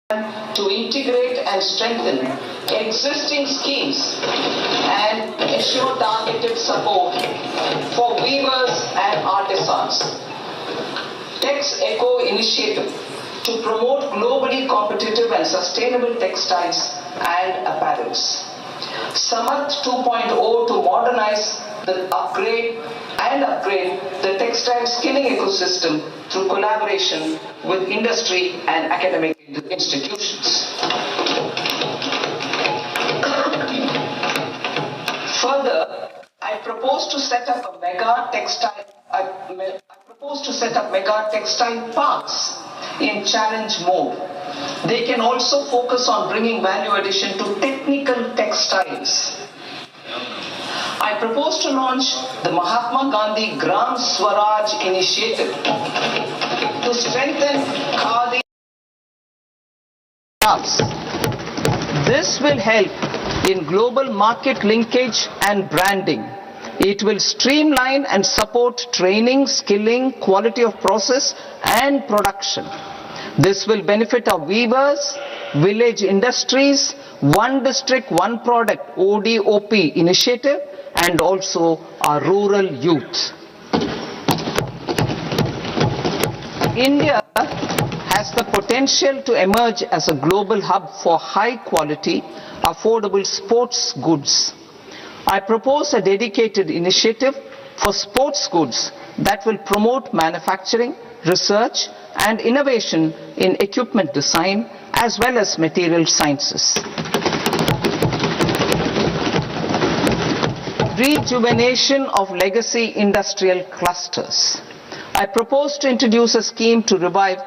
to integrate and strengthen existing schemes and ensure targeted support for weavers and artisans. Tex Eco initiative to promote globally competitive and sustainable textiles and apparels. Samarth 2.0 to modernize the upgrade the textile skilling ecosystem through collaboration with industry and academic institutions. Further, I propose to set up mega textile parks in challenge mode. They can also focus on bringing value addition to technical textiles. I propose to launch the Mahatma Gandhi Gram Swaraj initiative to strengthen Khadi jobs. This will help in global market linkage and branding. It will streamline and support training, skilling, quality of process and production. This will benefit our weavers, village industries, one district, one product ODOP initiative, and also our rural youth. India has the potential to emerge as a global hub for high quality, affordable sports goods. I propose a dedicated initiative for sports goods that will promote manufacturing, research and innovation in equipment design as well as material sciences. Rejuvenation of legacy industrial clusters. I propose to introduce a scheme to revive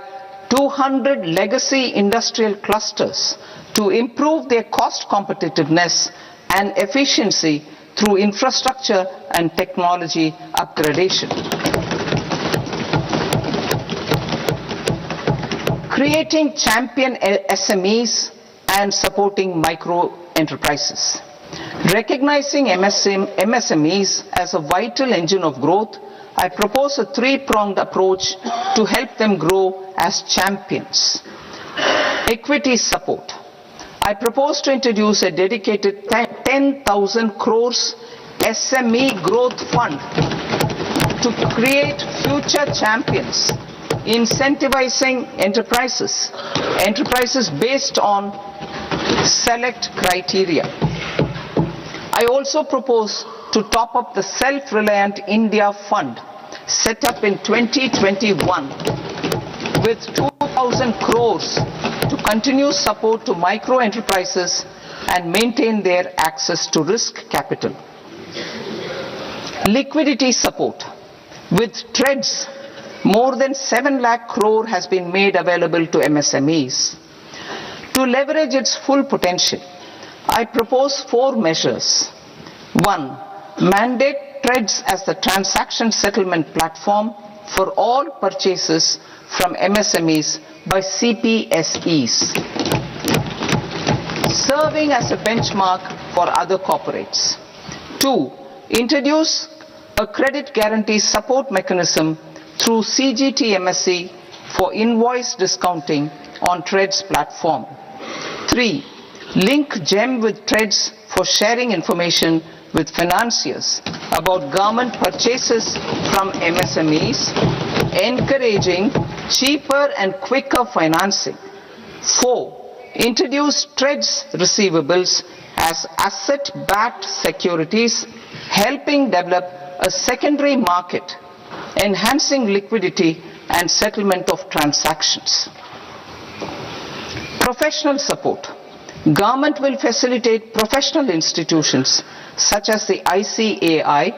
200 legacy industrial clusters to improve their cost competitiveness and efficiency through infrastructure and technology upgradation. Creating champion SMEs and supporting micro enterprises. Recognizing MSMEs as a vital engine of growth, I propose a three-pronged approach to help them grow as champions. Equity support. I propose to introduce a dedicated 10,000 crores SME growth fund to create future champions, incentivizing enterprises based on select criteria. I also propose to top up the Self-Reliant India Fund set up in 2021 with 2,000 crores to continue support to micro enterprises and maintain their access to risk capital. Liquidity support. With TREADS, more than 7 lakh crore has been made available to MSMEs. To leverage its full potential, I propose 4 measures. 1. Mandate TREADS as the transaction settlement platform for all purchases from MSMEs by CPSEs, serving as a benchmark for other corporates. 2. Introduce a credit guarantee support mechanism through CGTMSE for invoice discounting on TREADS platform. 3. Link GEM with TREADS for sharing information with financiers about government purchases from MSMEs, encouraging cheaper and quicker financing. 4. Introduce TREADS receivables as asset-backed securities, helping develop a secondary market, enhancing liquidity and settlement of transactions. Professional support. Government will facilitate professional institutions such as the ICAI,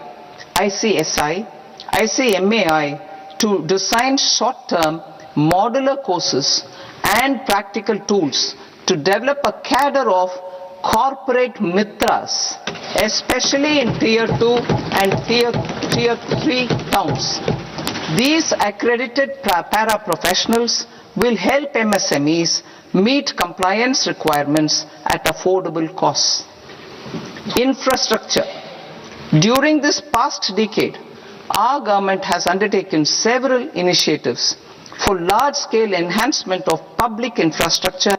ICSI, ICMAI to design short-term modular courses and practical tools to develop a cadre of corporate mitras, especially in Tier 2 and Tier 3 towns. These accredited para-professionals will help MSMEs meet compliance requirements at affordable costs. Infrastructure. During this past decade, our government has undertaken several initiatives for large-scale enhancement of public infrastructure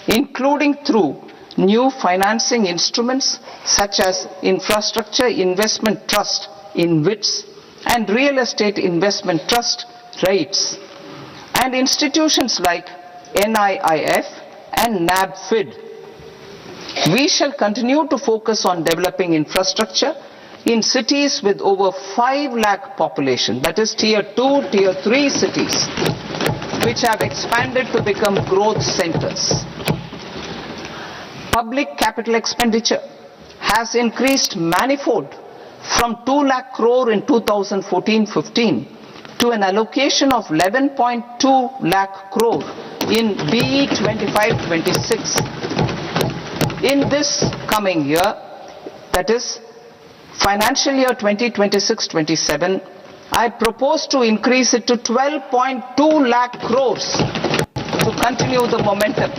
including through new financing instruments such as Infrastructure Investment Trust (InvITs) and Real Estate Investment Trust (REITs), and institutions like NIIF and NABFID. We shall continue to focus on developing infrastructure in cities with over 5 lakh population, that is tier 2, tier 3 cities, which have expanded to become growth centers. Public capital expenditure has increased manifold from 2 lakh crore in 2014-15 to an allocation of 11.2 lakh crore in BE 25-26. In this coming year, that is financial year 2026-27, I propose to increase it to 12.2 lakh crores to continue the momentum.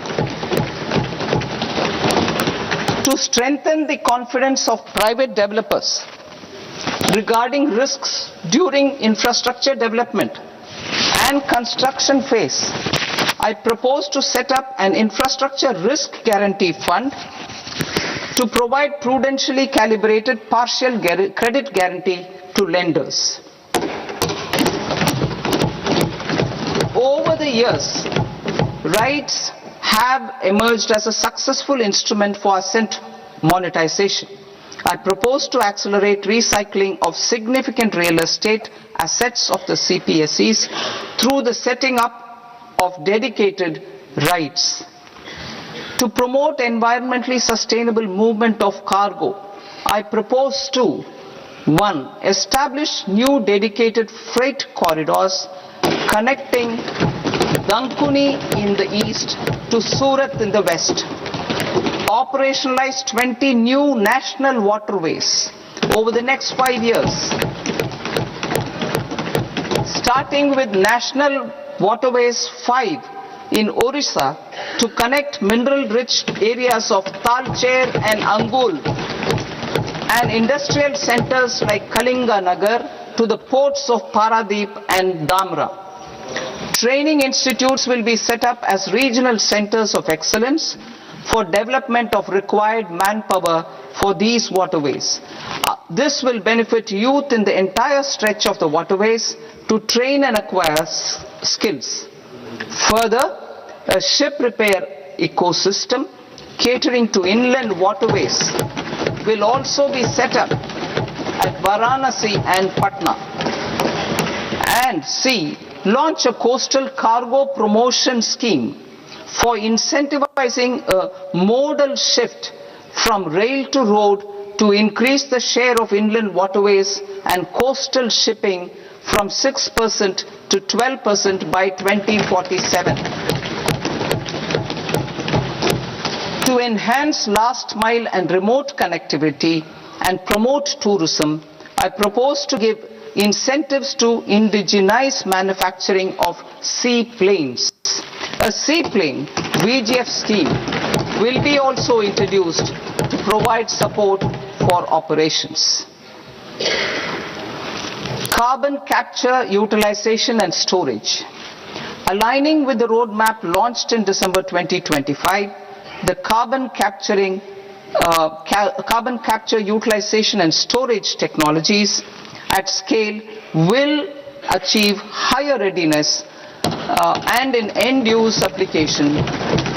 To strengthen the confidence of private developers regarding risks during infrastructure development and construction phase, I propose to set up an infrastructure risk guarantee fund to provide prudentially calibrated partial credit guarantee to lenders. Over the years, REITs have emerged as a successful instrument for asset monetization. I propose to accelerate recycling of significant real estate assets of the CPSEs through the setting up of dedicated REITs. To promote environmentally sustainable movement of cargo, I propose to 1. Establish new dedicated freight corridors connecting Dankuni in the east to Surat in the west. Operationalize 20 new national waterways over the next 5 years, starting with National Waterways 5 in Orissa to connect mineral-rich areas of Talcher and Angul and industrial centers like Kalinga Nagar to the ports of Paradeep and Dhamra. Training institutes will be set up as regional centers of excellence for development of required manpower for these waterways. This will benefit youth in the entire stretch of the waterways to train and acquire skills. Further, a ship repair ecosystem catering to inland waterways will also be set up at Varanasi and Patna. And C. Launch a coastal cargo promotion scheme for incentivizing a modal shift from rail to road to increase the share of inland waterways and coastal shipping from 6% to 12% by 2047. To enhance last mile and remote connectivity and promote tourism, I propose to give incentives to indigenize manufacturing of seaplanes. A seaplane VGF scheme will be also introduced to provide support for operations. Carbon capture, utilization and storage. Aligning with the roadmap launched in December 2025, the carbon capture, utilization and storage technologies at scale will achieve higher readiness and in end-use application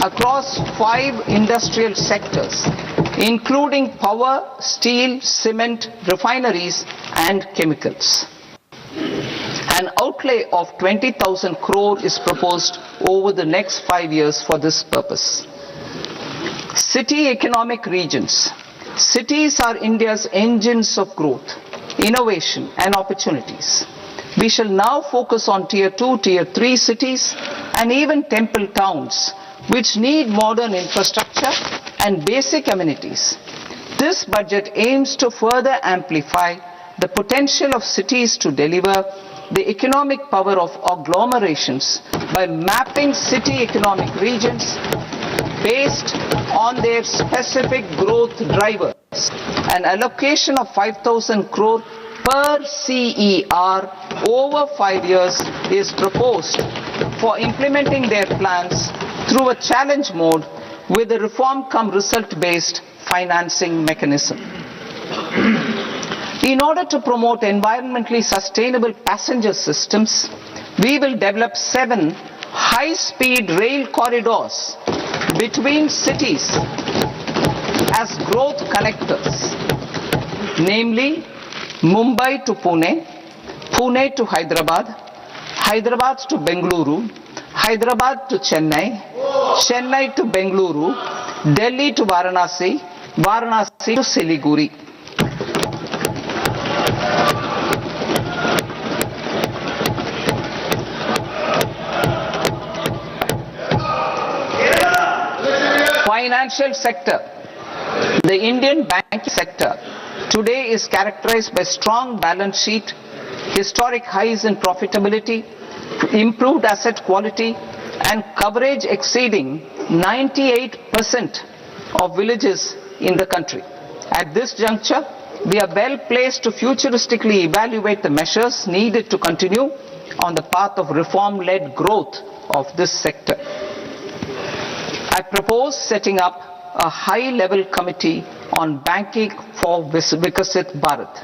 across 5 industrial sectors, including power, steel, cement, refineries and chemicals. An outlay of 20,000 crore is proposed over the next 5 years for this purpose. City economic regions. Cities are India's engines of growth, innovation and opportunities. We shall now focus on tier 2, tier 3 cities and even temple towns which need modern infrastructure and basic amenities. This budget aims to further amplify the potential of cities to deliver the economic power of agglomerations by mapping city economic regions based on their specific growth drivers. An allocation of 5,000 crore per CER over 5 years is proposed for implementing their plans through a challenge mode with a reform come result based financing mechanism. In order to promote environmentally sustainable passenger systems, we will develop 7 high-speed rail corridors between cities as growth connectors, namely Mumbai to Pune, Pune to Hyderabad, Hyderabad to Bengaluru, Hyderabad to Chennai, Chennai to Bengaluru, Delhi to Varanasi, Varanasi to Siliguri. Financial sector. The Indian banking sector today is characterized by strong balance sheet, historic highs in profitability, improved asset quality, and coverage exceeding 98% of villages in the country. At this juncture, we are well placed to futuristically evaluate the measures needed to continue on the path of reform-led growth of this sector. I propose setting up a high-level committee on banking for Vikasit Bharat.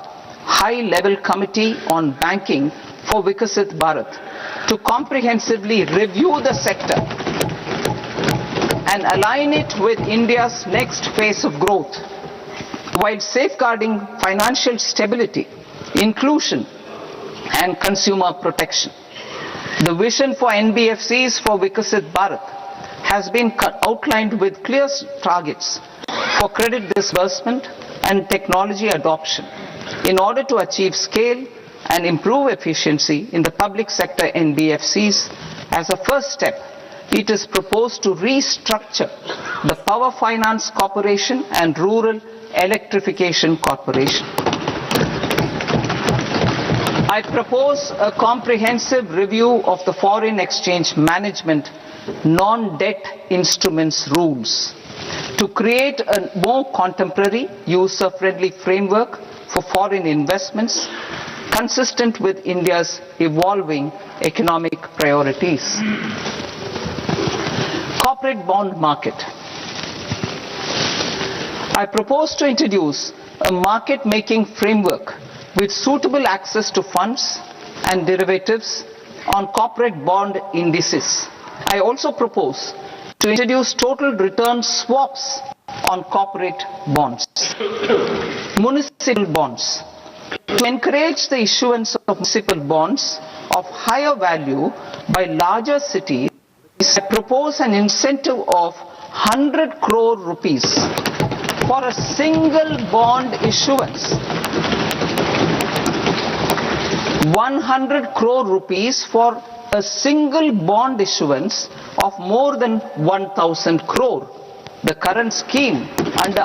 High-level committee on banking for Vikasit Bharat to comprehensively review the sector and align it with India's next phase of growth, while safeguarding financial stability, inclusion, and consumer protection. The vision for NBFCs for Vikasit Bharat has been outlined with clear targets for credit disbursement and technology adoption in order to achieve scale and improve efficiency in the public sector NBFCs. As a first step, it is proposed to restructure the Power Finance Corporation and Rural Electrification Corporation. I propose a comprehensive review of the foreign exchange management non-debt instruments rules to create a more contemporary, user-friendly framework for foreign investments consistent with India's evolving economic priorities. Corporate bond market. I propose to introduce a market-making framework with suitable access to funds and derivatives on corporate bond indices. I also propose to introduce total return swaps on corporate bonds. Municipal bonds. To encourage the issuance of municipal bonds of higher value by larger cities, I propose an incentive of 100 crore rupees for a single bond issuance. 100 crore rupees for a single bond issuance of more than 1,000 crore. The current scheme under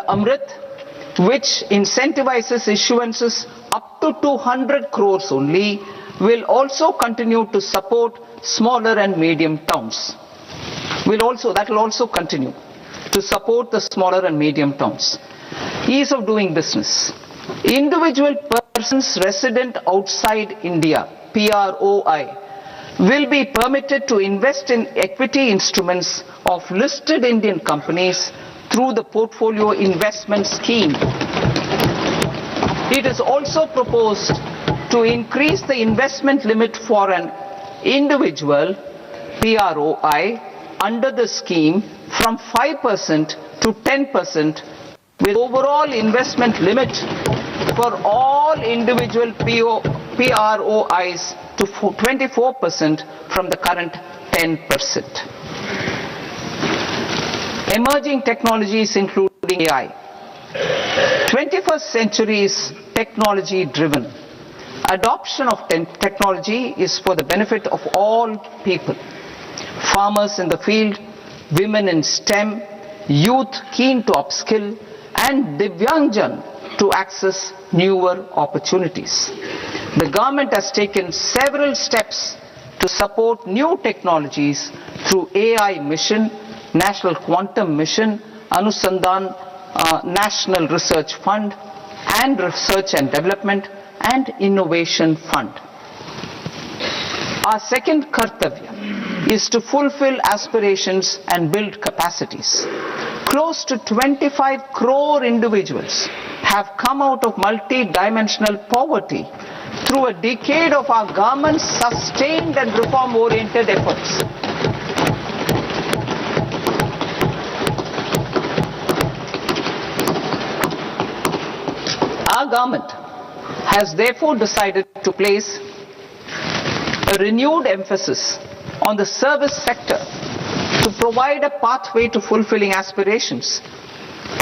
Amrit which incentivizes issuances up to 200 crores only, will also continue to support smaller and medium towns. That will also continue to support the smaller and medium towns. Ease of doing business. Individual persons resident outside India, PROI, will be permitted to invest in equity instruments of listed Indian companies through the portfolio investment scheme. It is also proposed to increase the investment limit for an individual PROI under the scheme from 5% to 10%, with overall investment limit for all individual PROIs to 24% from the current 10%. Emerging technologies including AI. 21st century is technology driven. Adoption of technology is for the benefit of all people. Farmers in the field, women in STEM, youth keen to upskill, and Divyangjan to access newer opportunities. The government has taken several steps to support new technologies through AI Mission, National Quantum Mission, Anusandhan National Research Fund, and Research and Development and Innovation Fund. Our second kartavya is to fulfill aspirations and build capacities. Close to 25 crore individuals have come out of multi-dimensional poverty through a decade of our government's sustained and reform-oriented efforts. Our government has therefore decided to place a renewed emphasis on the service sector to provide a pathway to fulfilling aspirations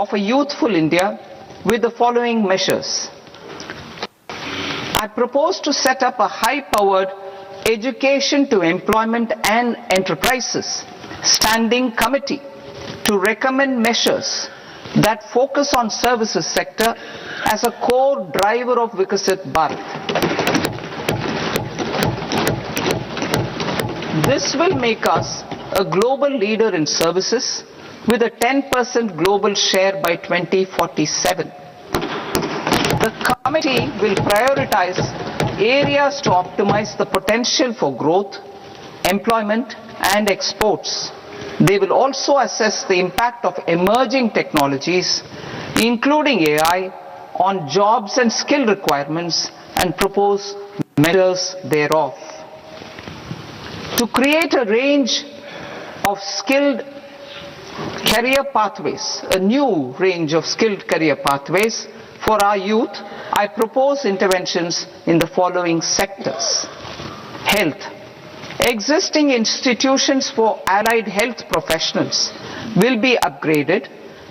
of a youthful India with the following measures. I propose to set up a high-powered education to employment and enterprises standing committee to recommend measures that focus on services sector as a core driver of Vikasit Bharat. This will make us a global leader in services with a 10% global share by 2047. The committee will prioritize areas to optimize the potential for growth, employment and exports. They will also assess the impact of emerging technologies, including AI, on jobs and skill requirements and propose measures thereof. To create a range of skilled career pathways, a new range of skilled career pathways for our youth, I propose interventions in the following sectors. Health. Existing institutions for allied health professionals will be upgraded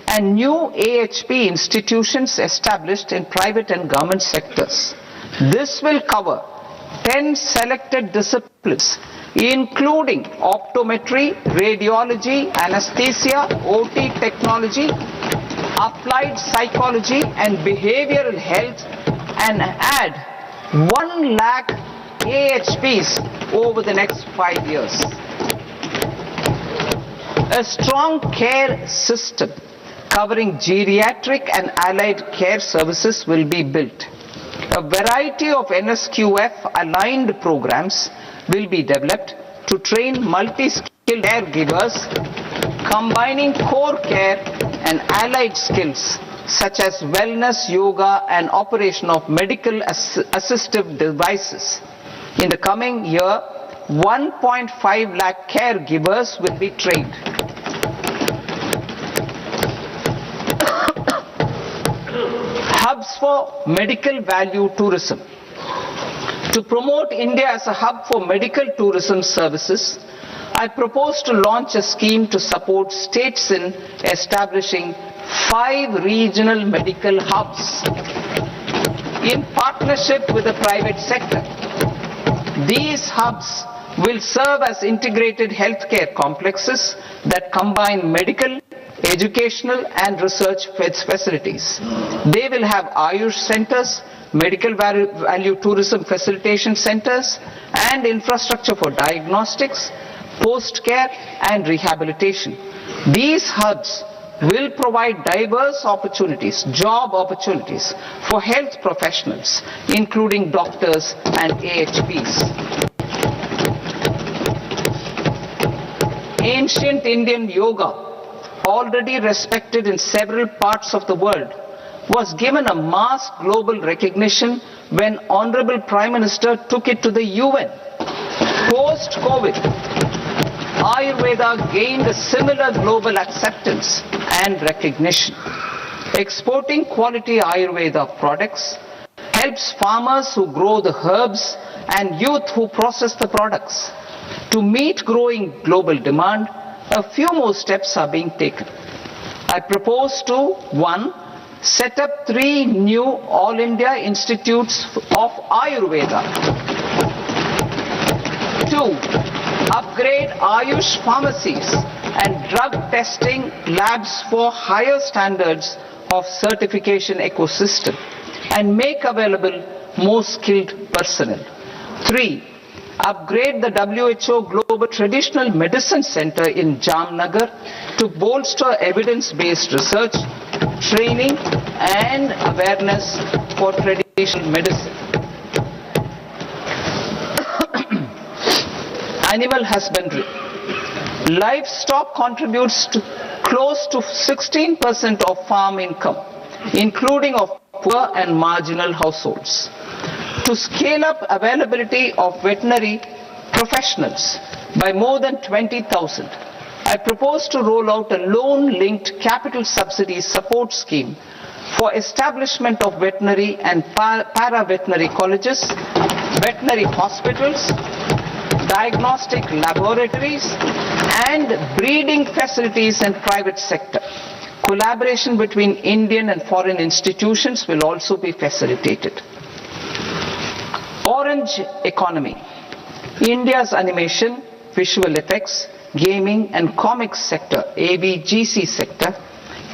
and new AHP institutions established in private and government sectors. This will cover 10 selected disciplines including optometry, radiology, anesthesia, OT technology, applied psychology and behavioral health, and add 1 lakh AHPs over the next 5 years. A strong care system covering geriatric and allied care services will be built. A variety of NSQF aligned programs will be developed to train multi-skilled caregivers, combining core care and allied skills such as wellness, yoga and operation of medical assistive devices. In the coming year, 1.5 lakh caregivers will be trained. Hubs for medical value tourism. To promote India as a hub for medical tourism services, I propose to launch a scheme to support states in establishing 5 regional medical hubs in partnership with the private sector. These hubs will serve as integrated healthcare complexes that combine medical, educational and research facilities. They will have Ayush centers, medical value tourism facilitation centers and infrastructure for diagnostics, post-care and rehabilitation. These hubs will provide diverse opportunities, job opportunities for health professionals, including doctors and AHPs. Ancient Indian yoga, already respected in several parts of the world, was given a mass global recognition when Honorable Prime Minister took it to the UN. Post-COVID, Ayurveda gained a similar global acceptance and recognition. Exporting quality Ayurveda products helps farmers who grow the herbs and youth who process the products. To meet growing global demand, a few more steps are being taken. I propose to 1. Set up 3 new All India Institutes of Ayurveda. 2. Upgrade Ayush pharmacies and drug testing labs for higher standards of certification ecosystem and make available more skilled personnel. 3. Upgrade the WHO Global Traditional Medicine Center in Jamnagar to bolster evidence-based research, training and awareness for traditional medicine. animal husbandry. Livestock contributes to close to 16% of farm income, including of poor and marginal households. To scale up availability of veterinary professionals by more than 20,000, I propose to roll out a loan-linked capital subsidy support scheme for establishment of veterinary and para-veterinary colleges, veterinary hospitals, diagnostic laboratories, and breeding facilities in private sector. Collaboration between Indian and foreign institutions will also be facilitated. Orange economy. India's animation, visual effects, gaming and comics sector, AVGC sector,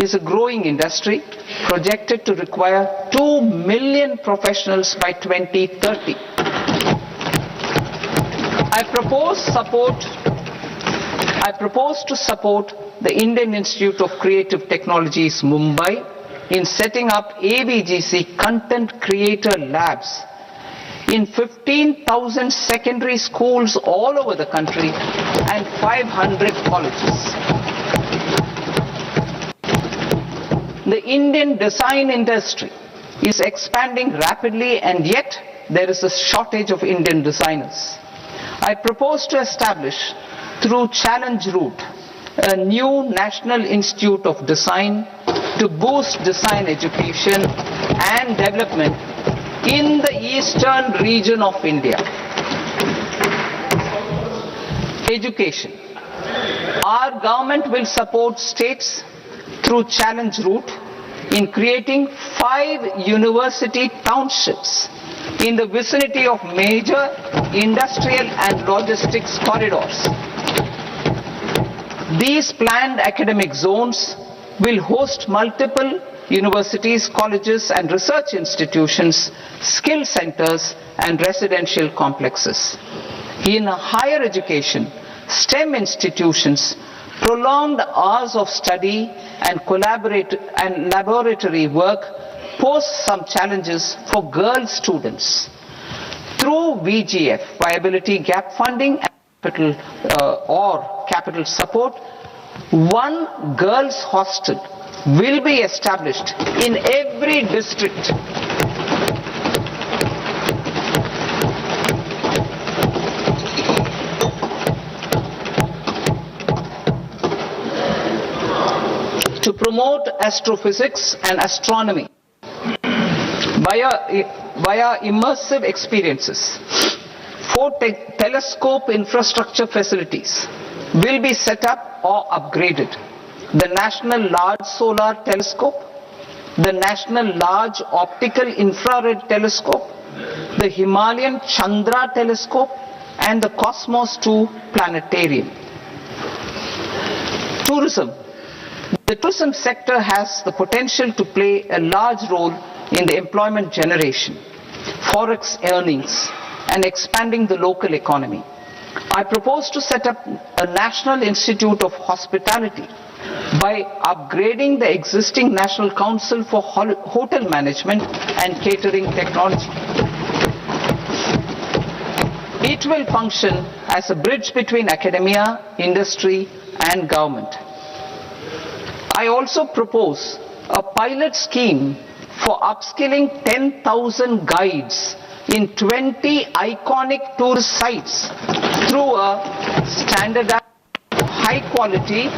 is a growing industry projected to require 2 million professionals by 2030. I propose to support the Indian Institute of Creative Technologies, Mumbai, in setting up AVGC content creator labs in 15,000 secondary schools all over the country and 500 colleges. The Indian design industry is expanding rapidly, and yet there is a shortage of Indian designers. I propose to establish, through Challenge Route, a new National Institute of Design to boost design education and development in the eastern region of India. Education. Our government will support states through Challenge Route in creating 5 university townships in the vicinity of major industrial and logistics corridors. These planned academic zones will host multiple universities, colleges and research institutions, skill centers and residential complexes. In higher education, STEM institutions, prolonged hours of study and laboratory work pose some challenges for girl students. Through VGF, viability gap funding and capital support, one girls' hostel will be established in every district. To promote astrophysics and astronomy via immersive experiences, 4 telescope infrastructure facilities will be set up or upgraded. The National Large Solar Telescope, the National Large Optical Infrared Telescope, the Himalayan Chandra Telescope, and the Cosmos 2 Planetarium. Tourism. The tourism sector has the potential to play a large role in the employment generation, forex earnings, and expanding the local economy. I propose to set up a National Institute of Hospitality by upgrading the existing National Council for Hotel Management and Catering Technology. It will function as a bridge between academia, industry, and government. I also propose a pilot scheme for upskilling 10,000 guides in 20 iconic tourist sites through a standardized, high-quality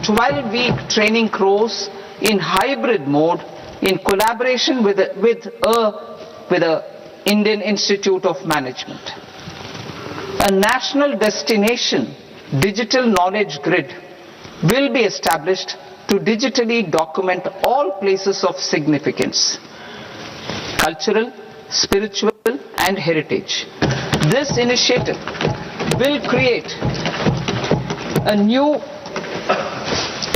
12-week training course in hybrid mode in collaboration with the Indian Institute of Management. A national destination digital knowledge grid will be established to digitally document all places of significance, cultural, spiritual and heritage. This initiative will create a new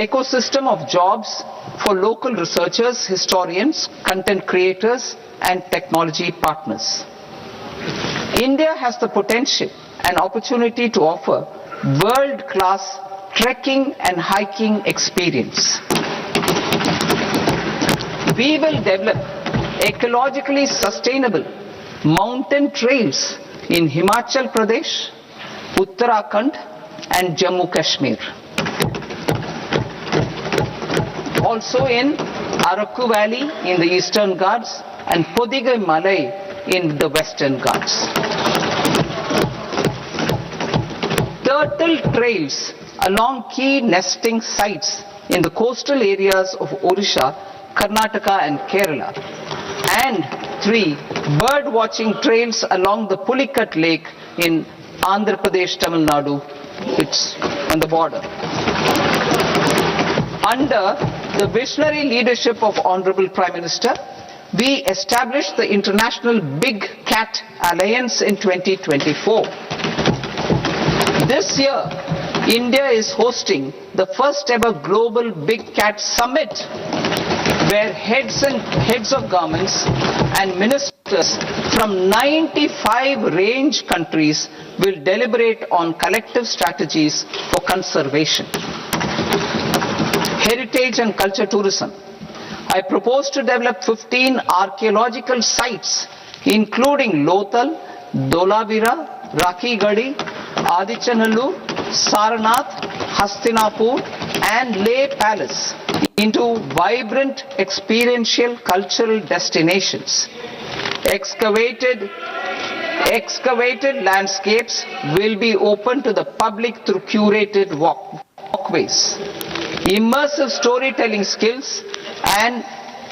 ecosystem of jobs for local researchers, historians, content creators and technology partners. India has the potential and opportunity to offer world-class trekking and hiking experience. We will develop ecologically sustainable mountain trails in Himachal Pradesh, Uttarakhand and Jammu Kashmir. Also in Araku Valley in the Eastern Ghats and Podigai Malai in the Western Ghats. Turtle trails along key nesting sites in the coastal areas of Odisha, Karnataka and Kerala. And 3. Bird watching trails along the Pulikat Lake in Andhra Pradesh, Tamil Nadu. It's on the border. Under the visionary leadership of Honorable Prime Minister, we established the International Big Cat Alliance in 2024. This year, India is hosting the first ever Global Big Cat Summit, where heads of governments and ministers from 95 range countries will deliberate on collective strategies for conservation. Heritage and culture tourism. I propose to develop 15 archaeological sites, including Lothal, Dolavira, Rakhi Gadi, Adichanallu, Saranath, Hastinapur, and Leh Palace into vibrant experiential cultural destinations. Excavated landscapes will be open to the public through curated walkways. Immersive storytelling skills and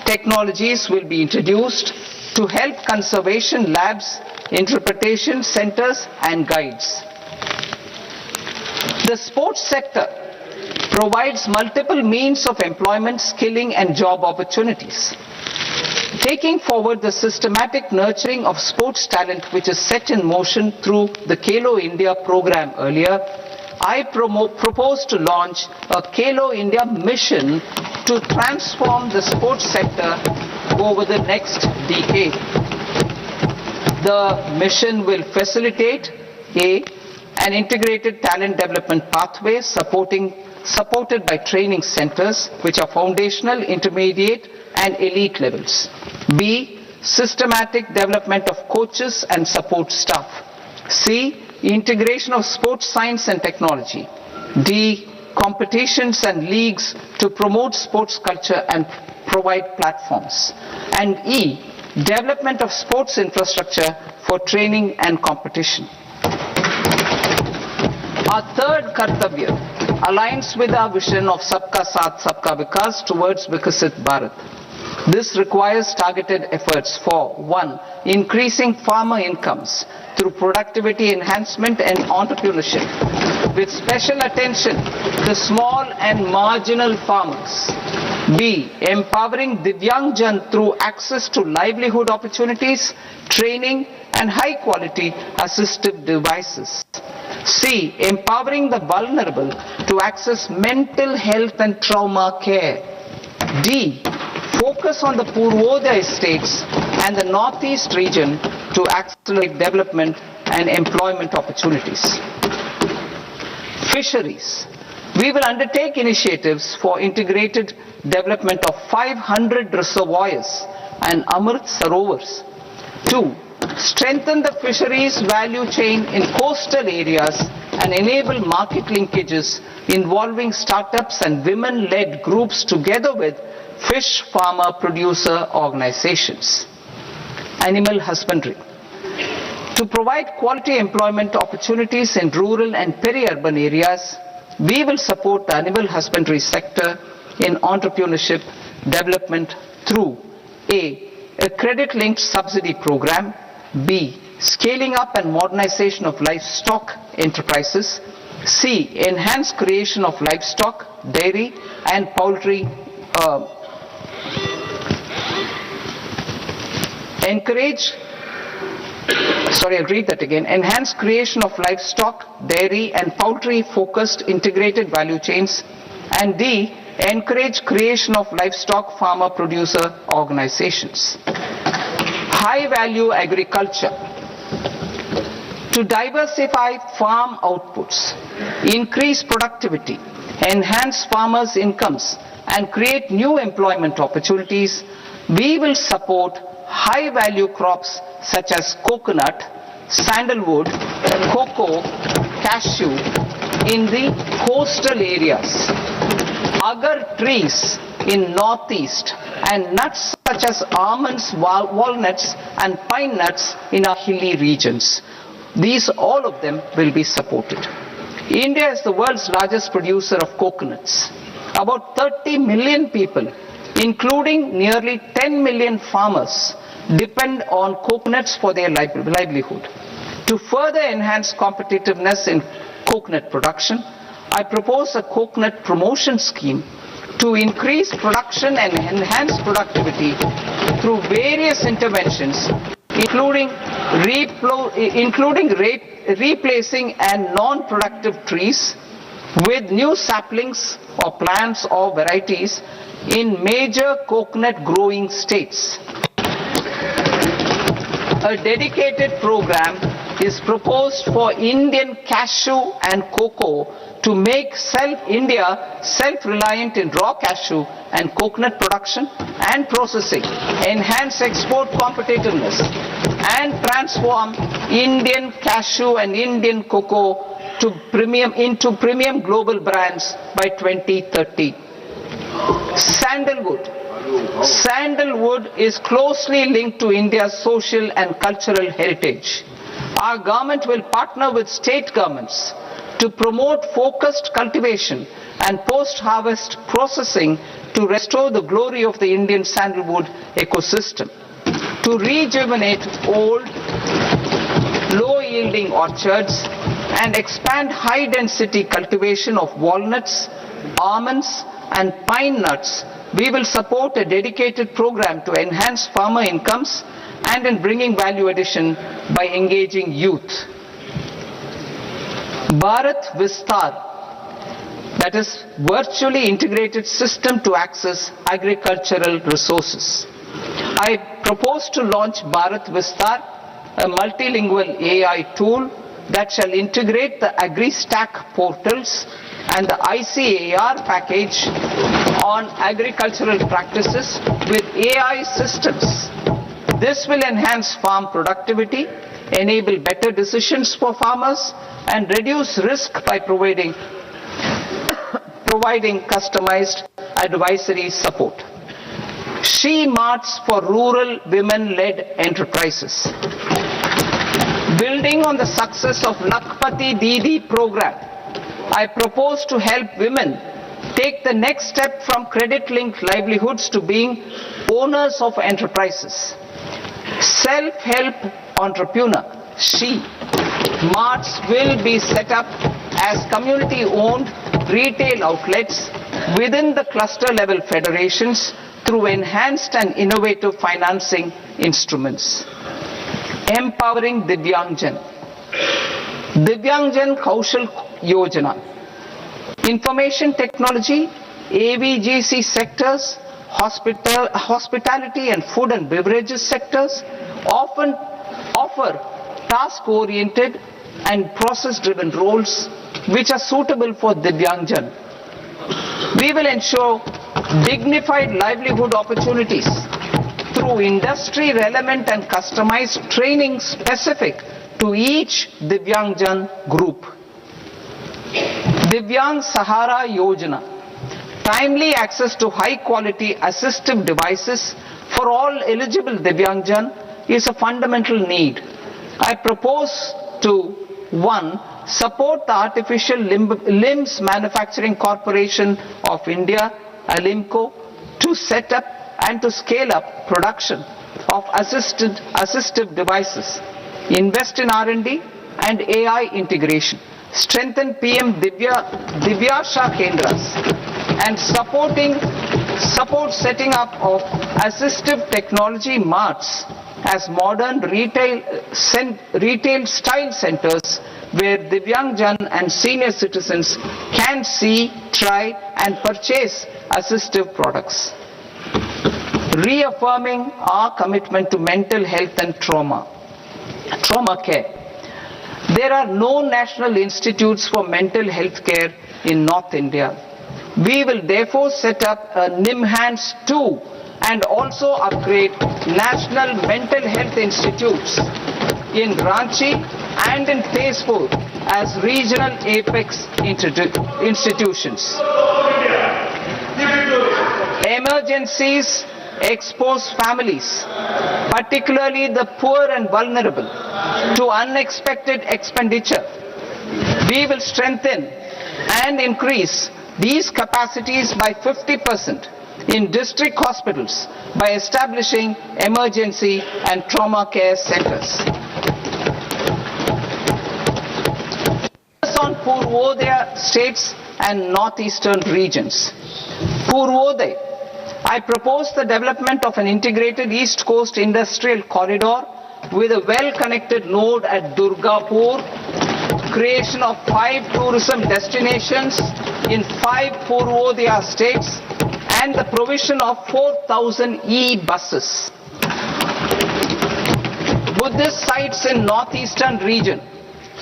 technologies will be introduced to help conservation labs, interpretation centers and guides. The sports sector provides multiple means of employment, skilling and job opportunities. Taking forward the systematic nurturing of sports talent which is set in motion through the Khelo India program earlier, I propose to launch a Khelo India mission to transform the sports sector over the next decade. The mission will facilitate an integrated talent development pathway supported by training centers which are foundational, intermediate and elite levels. B. Systematic development of coaches and support staff. C. Integration of sports science and technology. D. Competitions and leagues to promote sports culture and provide platforms. And E. Development of sports infrastructure for training and competition. Our third Kartavya aligns with our vision of Sabka Saath Sabka Vikas towards Vikasit Bharat. This requires targeted efforts for 1. Increasing farmer incomes through productivity enhancement and entrepreneurship, with special attention to small and marginal farmers. B. Empowering Divyangjan through access to livelihood opportunities, training and high quality assistive devices. C. Empowering the vulnerable to access mental health and trauma care. D. Focus on the Purvodaya states and the Northeast region to accelerate development and employment opportunities. Fisheries. We will undertake initiatives for integrated development of 500 reservoirs and Amrit Sarovars. 2. Strengthen the fisheries value chain in coastal areas and enable market linkages involving startups and women-led groups together with fish farmer producer organizations. Animal husbandry. To provide quality employment opportunities in rural and peri-urban areas, we will support the animal husbandry sector in entrepreneurship development through a credit-linked subsidy program, B. Scaling up and modernization of livestock enterprises, C. Enhanced creation of livestock, dairy and poultry Enhance creation of livestock, dairy and poultry focused integrated value chains, and D. Encourage creation of livestock farmer producer organizations. High value agriculture. To diversify farm outputs, increase productivity, enhance farmers' incomes and create new employment opportunities, we will support high value crops such as coconut, sandalwood, cocoa, cashew in the coastal areas, agar trees in northeast, and nuts such as almonds, walnuts and pine nuts in our hilly regions. These, all of them, will be supported. India is the world's largest producer of coconuts. About 30 million people, including nearly 10 million farmers, depend on coconuts for their livelihood. To further enhance competitiveness in coconut production, I propose a coconut promotion scheme to increase production and enhance productivity through various interventions, including replacing and non-productive trees with new saplings or plants or varieties in major coconut growing states. A dedicated program is proposed for Indian cashew and cocoa to make India self-reliant in raw cashew and coconut production and processing, enhance export competitiveness, and transform Indian cashew and Indian cocoa into premium global brands by 2030. Sandalwood. Sandalwood is closely linked to India's social and cultural heritage. Our government will partner with state governments to promote focused cultivation and post-harvest processing to restore the glory of the Indian sandalwood ecosystem, to rejuvenate old, low-yielding orchards and expand high-density cultivation of walnuts, almonds and pine nuts. We will support a dedicated program to enhance farmer incomes and in bringing value addition by engaging youth. Bharat Vistar, that is virtually integrated system to access agricultural resources. I propose to launch Bharat Vistar, a multilingual AI tool that shall integrate the AgriStack portals and the ICAR package on agricultural practices with AI systems. This will enhance farm productivity, enable better decisions for farmers, and reduce risk by providing customized advisory support. She Marts for rural women-led enterprises. Building on the success of Lakpati Didi program, I propose to help women take the next step from credit-linked livelihoods to being owners of enterprises. Self-help entrepreneur, She Marts will be set up as community-owned retail outlets within the cluster-level federations through enhanced and innovative financing instruments. Empowering Divyangjan. Divyangjan Kaushal Yojana. Information technology, AVGC sectors, hospitality and food and beverages sectors often offer task-oriented and process-driven roles which are suitable for Divyangjan. We will ensure dignified livelihood opportunities through industry-relevant and customized training specific to each Divyangjan group. Divyang Sahara Yojana. Timely access to high-quality assistive devices for all eligible Divyangjan is a fundamental need. I propose to 1. Support the Artificial Limbs Manufacturing Corporation of India, Alimco, to set up and to scale up production of assistive devices, invest in R&D and AI integration, strengthen PM Divyasha Kendras, and support setting up of assistive technology marts as modern retail style centers where Divyangjan and senior citizens can see, try and purchase assistive products. Reaffirming our commitment to mental health and trauma care. There are no national institutes for mental health care in North India. We will therefore set up a NIMHANS 2 and also upgrade national mental health institutes in Ranchi and in Tezpur as regional apex institutions. Emergencies expose families, particularly the poor and vulnerable, to unexpected expenditure. We will strengthen and increase these capacities by 50% in district hospitals by establishing emergency and trauma care centers. On Purvodaya states and northeastern regions. Purvodaya, I propose the development of an integrated East Coast industrial corridor with a well-connected node at Durgapur, creation of 5 tourism destinations in 5 Purvodaya states, and the provision of 4,000 e-buses. Buddhist sites in northeastern region.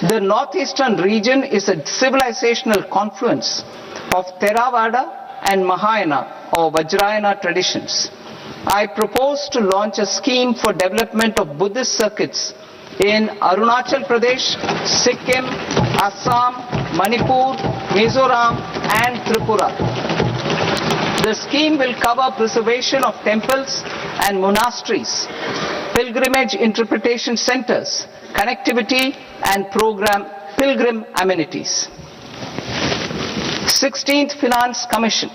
The northeastern region is a civilizational confluence of Theravada and Mahayana or Vajrayana traditions. I propose to launch a scheme for development of Buddhist circuits in Arunachal Pradesh, Sikkim, Assam, Manipur, Mizoram and Tripura. The scheme will cover preservation of temples and monasteries, pilgrimage interpretation centers, connectivity and pilgrim amenities. 16th Finance Commission.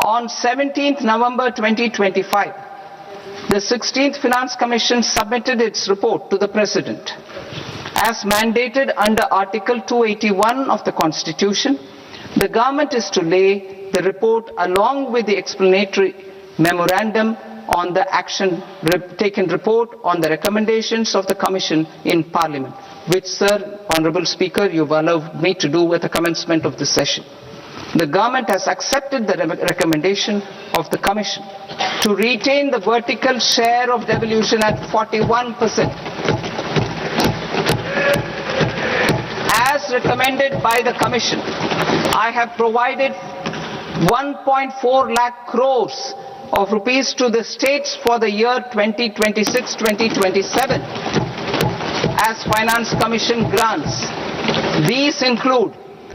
On 17th November 2025, the 16th Finance Commission submitted its report to the President. As mandated under Article 281 of the Constitution, the government is to lay the report along with the explanatory memorandum on the action taken report on the recommendations of the Commission in Parliament, which, Sir, Honourable Speaker, you have allowed me to do at the commencement of this session. The government has accepted the recommendation of the Commission to retain the vertical share of devolution at 41%. As recommended by the Commission, I have provided 1.4 lakh crores of rupees to the states for the year 2026-2027 as Finance Commission grants. These include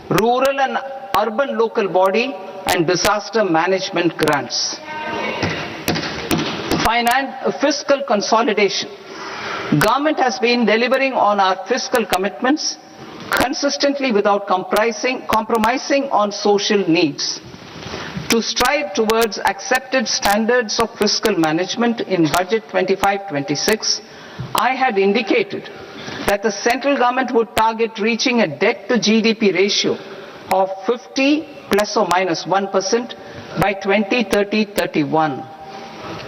rural and urban local body and disaster management grants. Fiscal consolidation. Government has been delivering on our fiscal commitments consistently without compromising on social needs. To strive towards accepted standards of fiscal management in Budget 25-26, I had indicated that the central government would target reaching a debt to GDP ratio of 50 plus or minus 1% by 2030-31.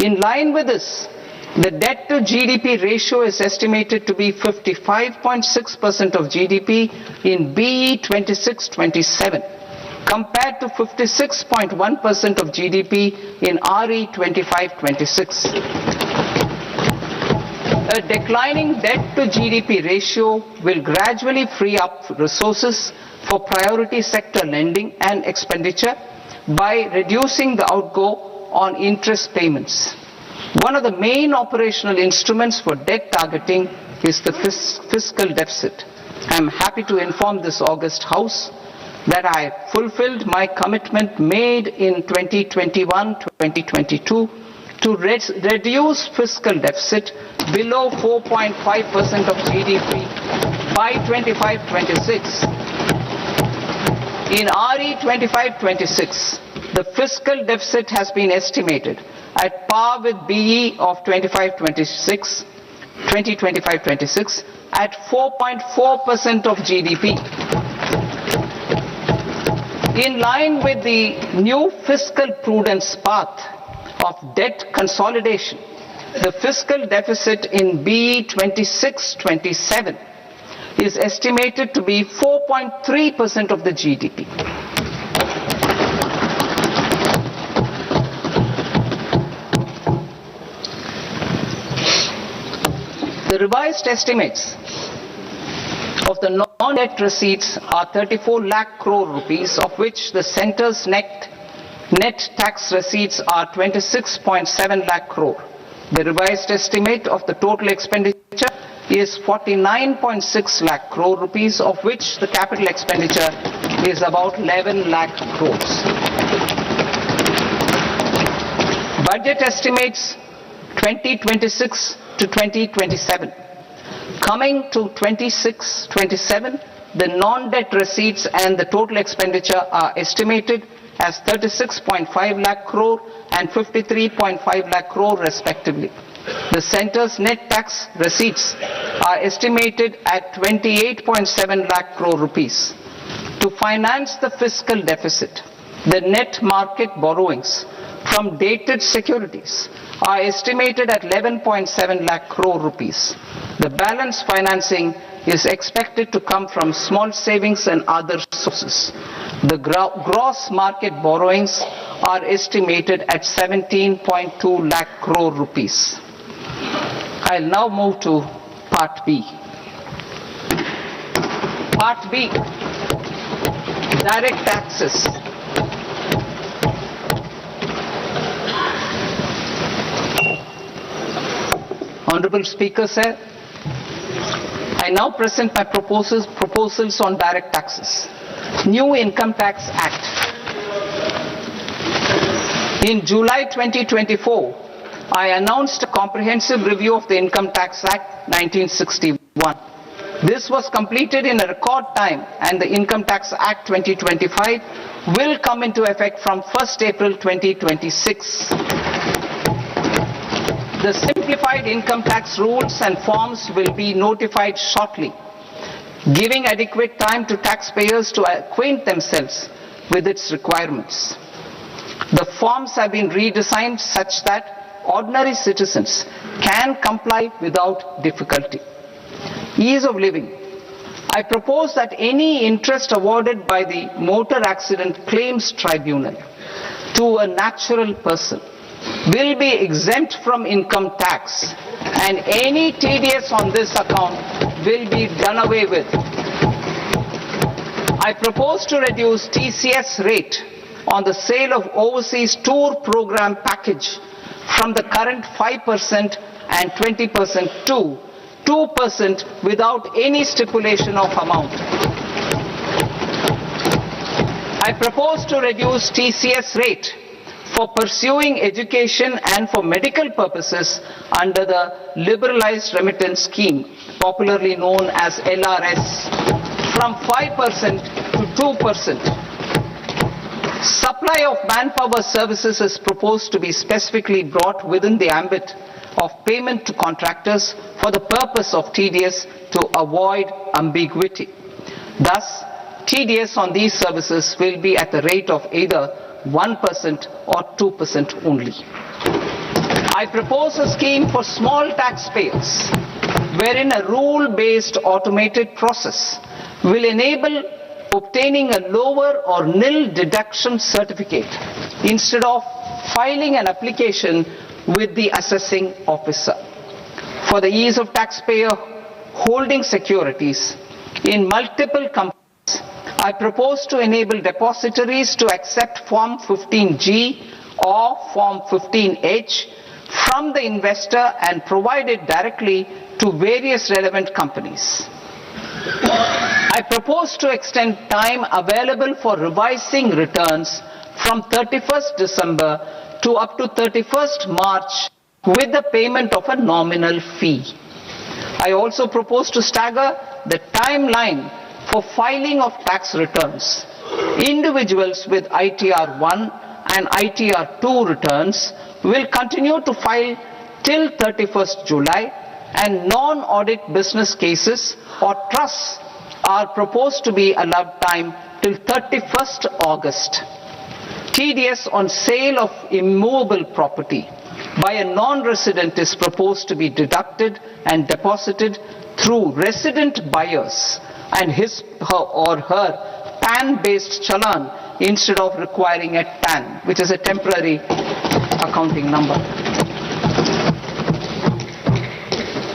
In line with this, the debt to GDP ratio is estimated to be 55.6% of GDP in BE 26-27. compared to 56.1% of GDP in RE 25-26. A declining debt to GDP ratio will gradually free up resources for priority sector lending and expenditure by reducing the outgo on interest payments. One of the main operational instruments for debt targeting is the fiscal deficit. I am happy to inform this august House that I fulfilled my commitment made in 2021-2022 to reduce fiscal deficit below 4.5% of GDP by 25-26. In RE 25-26, the fiscal deficit has been estimated at par with BE of 2025-26 at 4.4% of GDP. In line with the new fiscal prudence path of debt consolidation, the fiscal deficit in BE 26-27 is estimated to be 4.3% of the GDP. The revised estimates of the non-net receipts are 34 lakh crore rupees, of which the centre's net tax receipts are 26.7 lakh crore. The revised estimate of the total expenditure is 49.6 lakh crore rupees, of which the capital expenditure is about 11 lakh crores. Budget estimates 2026 to 2027. Coming to 26-27, the non-debt receipts and the total expenditure are estimated as 36.5 lakh crore and 53.5 lakh crore respectively. The centre's net tax receipts are estimated at 28.7 lakh crore rupees. To finance the fiscal deficit, the net market borrowings from dated securities are estimated at 11.7 lakh crore rupees. The balance financing is expected to come from small savings and other sources. The gross market borrowings are estimated at 17.2 lakh crore rupees. I'll now move to Part B. Part B, direct taxes. Honorable Speaker, sir, I now present my proposals on direct taxes. New Income Tax Act. In July 2024, I announced a comprehensive review of the Income Tax Act 1961. This was completed in a record time, and the Income Tax Act 2025 will come into effect from 1st April 2026. The simplified income tax rules and forms will be notified shortly, giving adequate time to taxpayers to acquaint themselves with its requirements. The forms have been redesigned such that ordinary citizens can comply without difficulty. Ease of living. I propose that any interest awarded by the Motor Accident Claims Tribunal to a natural person will be exempt from income tax, and any TDS on this account will be done away with. I propose to reduce TCS rate on the sale of overseas tour program package from the current 5% and 20% to 2% without any stipulation of amount. I propose to reduce TCS rate for pursuing education and for medical purposes under the Liberalized Remittance Scheme, popularly known as LRS, from 5% to 2%. Supply of manpower services is proposed to be specifically brought within the ambit of payment to contractors for the purpose of TDS to avoid ambiguity. Thus, TDS on these services will be at the rate of either 1% or 2% only. I propose a scheme for small taxpayers wherein a rule-based automated process will enable obtaining a lower or nil deduction certificate instead of filing an application with the assessing officer. For the ease of taxpayer holding securities in multiple companies, I propose to enable depositories to accept Form 15G or Form 15H from the investor and provide it directly to various relevant companies. I propose to extend time available for revising returns from 31st December to up to 31st March with the payment of a nominal fee. I also propose to stagger the timeline for filing of tax returns. Individuals with ITR 1 and ITR 2 returns will continue to file till 31st July, and non-audit business cases or trusts are proposed to be allowed time till 31st August. TDS on sale of immovable property by a non-resident is proposed to be deducted and deposited through resident buyers and his or her PAN-based challan instead of requiring a TAN, which is a temporary accounting number.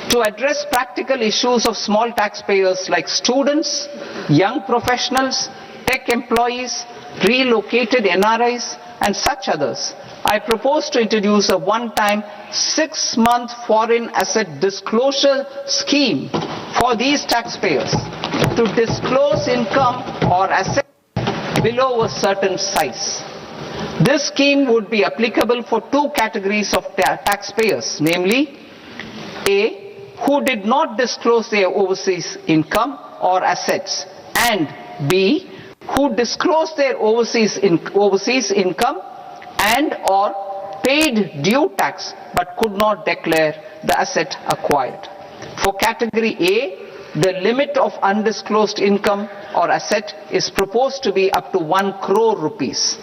To address practical issues of small taxpayers like students, young professionals, tech employees, relocated NRIs, and such others, I propose to introduce a one-time 6-month foreign asset disclosure scheme for these taxpayers to disclose income or assets below a certain size. This scheme would be applicable for two categories of taxpayers, namely A, who did not disclose their overseas income or assets, and B, who disclosed their overseas income and or paid due tax but could not declare the asset acquired. For category A, the limit of undisclosed income or asset is proposed to be up to 1 crore rupees.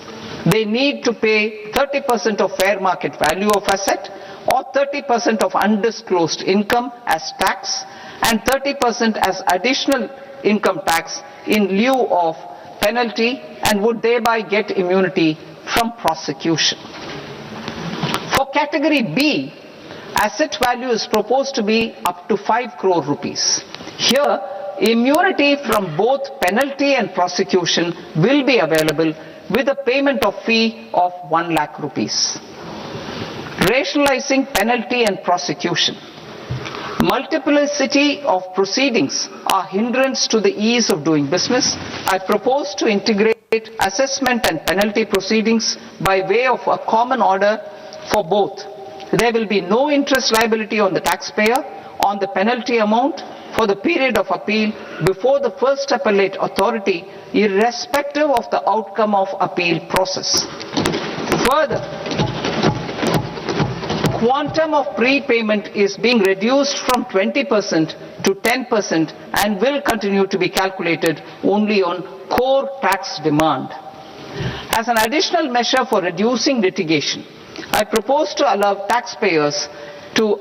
They need to pay 30% of fair market value of asset or 30% of undisclosed income as tax and 30% as additional income tax in lieu of penalty, and would thereby get immunity from prosecution. For category B, asset value is proposed to be up to 5 crore rupees. Here, immunity from both penalty and prosecution will be available with a payment of fee of 1 lakh rupees. Rationalizing penalty and prosecution. Multiplicity of proceedings are hindrance to the ease of doing business. I propose to integrate assessment and penalty proceedings by way of a common order for both. There will be no interest liability on the taxpayer on the penalty amount for the period of appeal before the first appellate authority, irrespective of the outcome of appeal process. Further, quantum of prepayment is being reduced from 20% to 10% and will continue to be calculated only on core tax demand. As an additional measure for reducing litigation, I propose to allow taxpayers to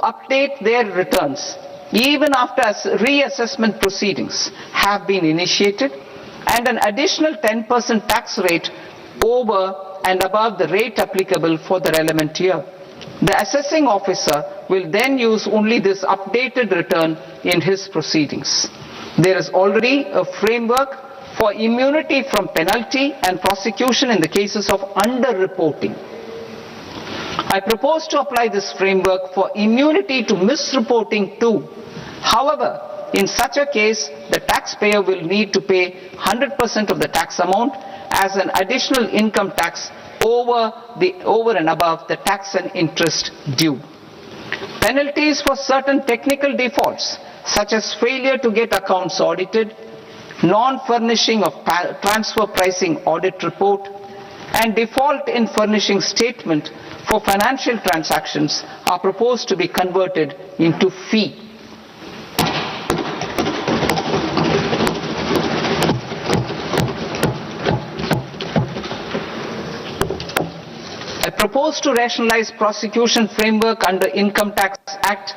update their returns even after reassessment proceedings have been initiated, and an additional 10% tax rate over and above the rate applicable for the relevant year. The assessing officer will then use only this updated return in his proceedings. There is already a framework for immunity from penalty and prosecution in the cases of underreporting. I propose to apply this framework for immunity to misreporting too. However, in such a case, the taxpayer will need to pay 100% of the tax amount as an additional income tax over and above the tax and interest due. Penalties for certain technical defaults, such as failure to get accounts audited, non-furnishing of transfer pricing audit report, and default in furnishing statement for financial transactions, are proposed to be converted into fee. I propose to rationalize prosecution framework under Income Tax Act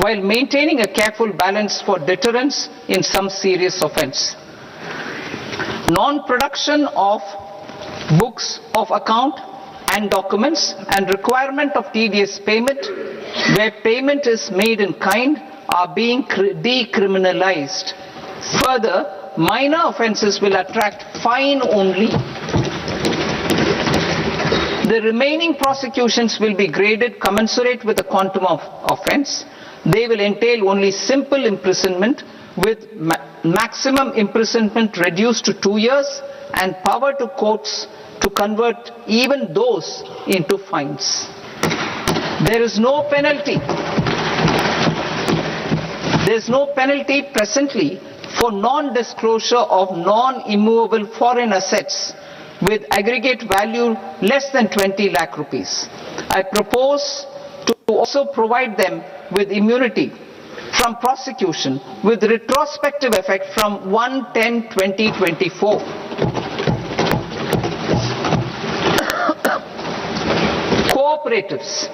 while maintaining a careful balance for deterrence in some serious offence. Non-production of books of account and documents and requirement of TDS payment where payment is made in kind are being decriminalized. Further, minor offences will attract fine only. The remaining prosecutions will be graded commensurate with the quantum of offence. They will entail only simple imprisonment with maximum imprisonment reduced to 2 years and power to courts to convert even those into fines. There is no penalty. There is no penalty presently for non-disclosure of non-immovable foreign assets with aggregate value less than 20 lakh rupees. I propose to also provide them with immunity from prosecution with retrospective effect from 1/10/2024. Cooperatives.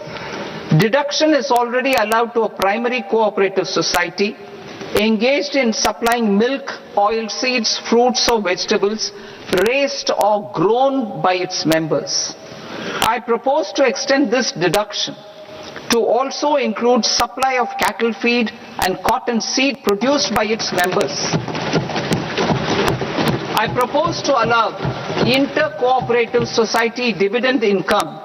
Deduction is already allowed to a primary cooperative society engaged in supplying milk, oilseeds, fruits or vegetables raised or grown by its members. I propose to extend this deduction to also include supply of cattle feed and cotton seed produced by its members. I propose to allow inter-cooperative society dividend income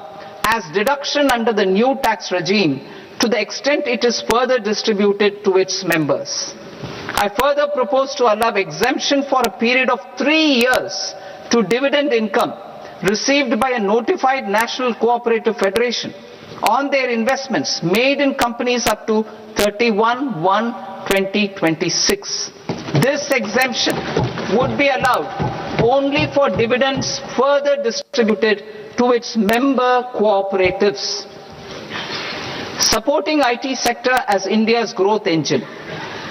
as deduction under the new tax regime to the extent it is further distributed to its members. I further propose to allow exemption for a period of 3 years to dividend income received by a notified national cooperative federation on their investments made in companies up to 31/1/2026. This exemption would be allowed only for dividends further distributed to its member cooperatives. Supporting IT sector as India's growth engine.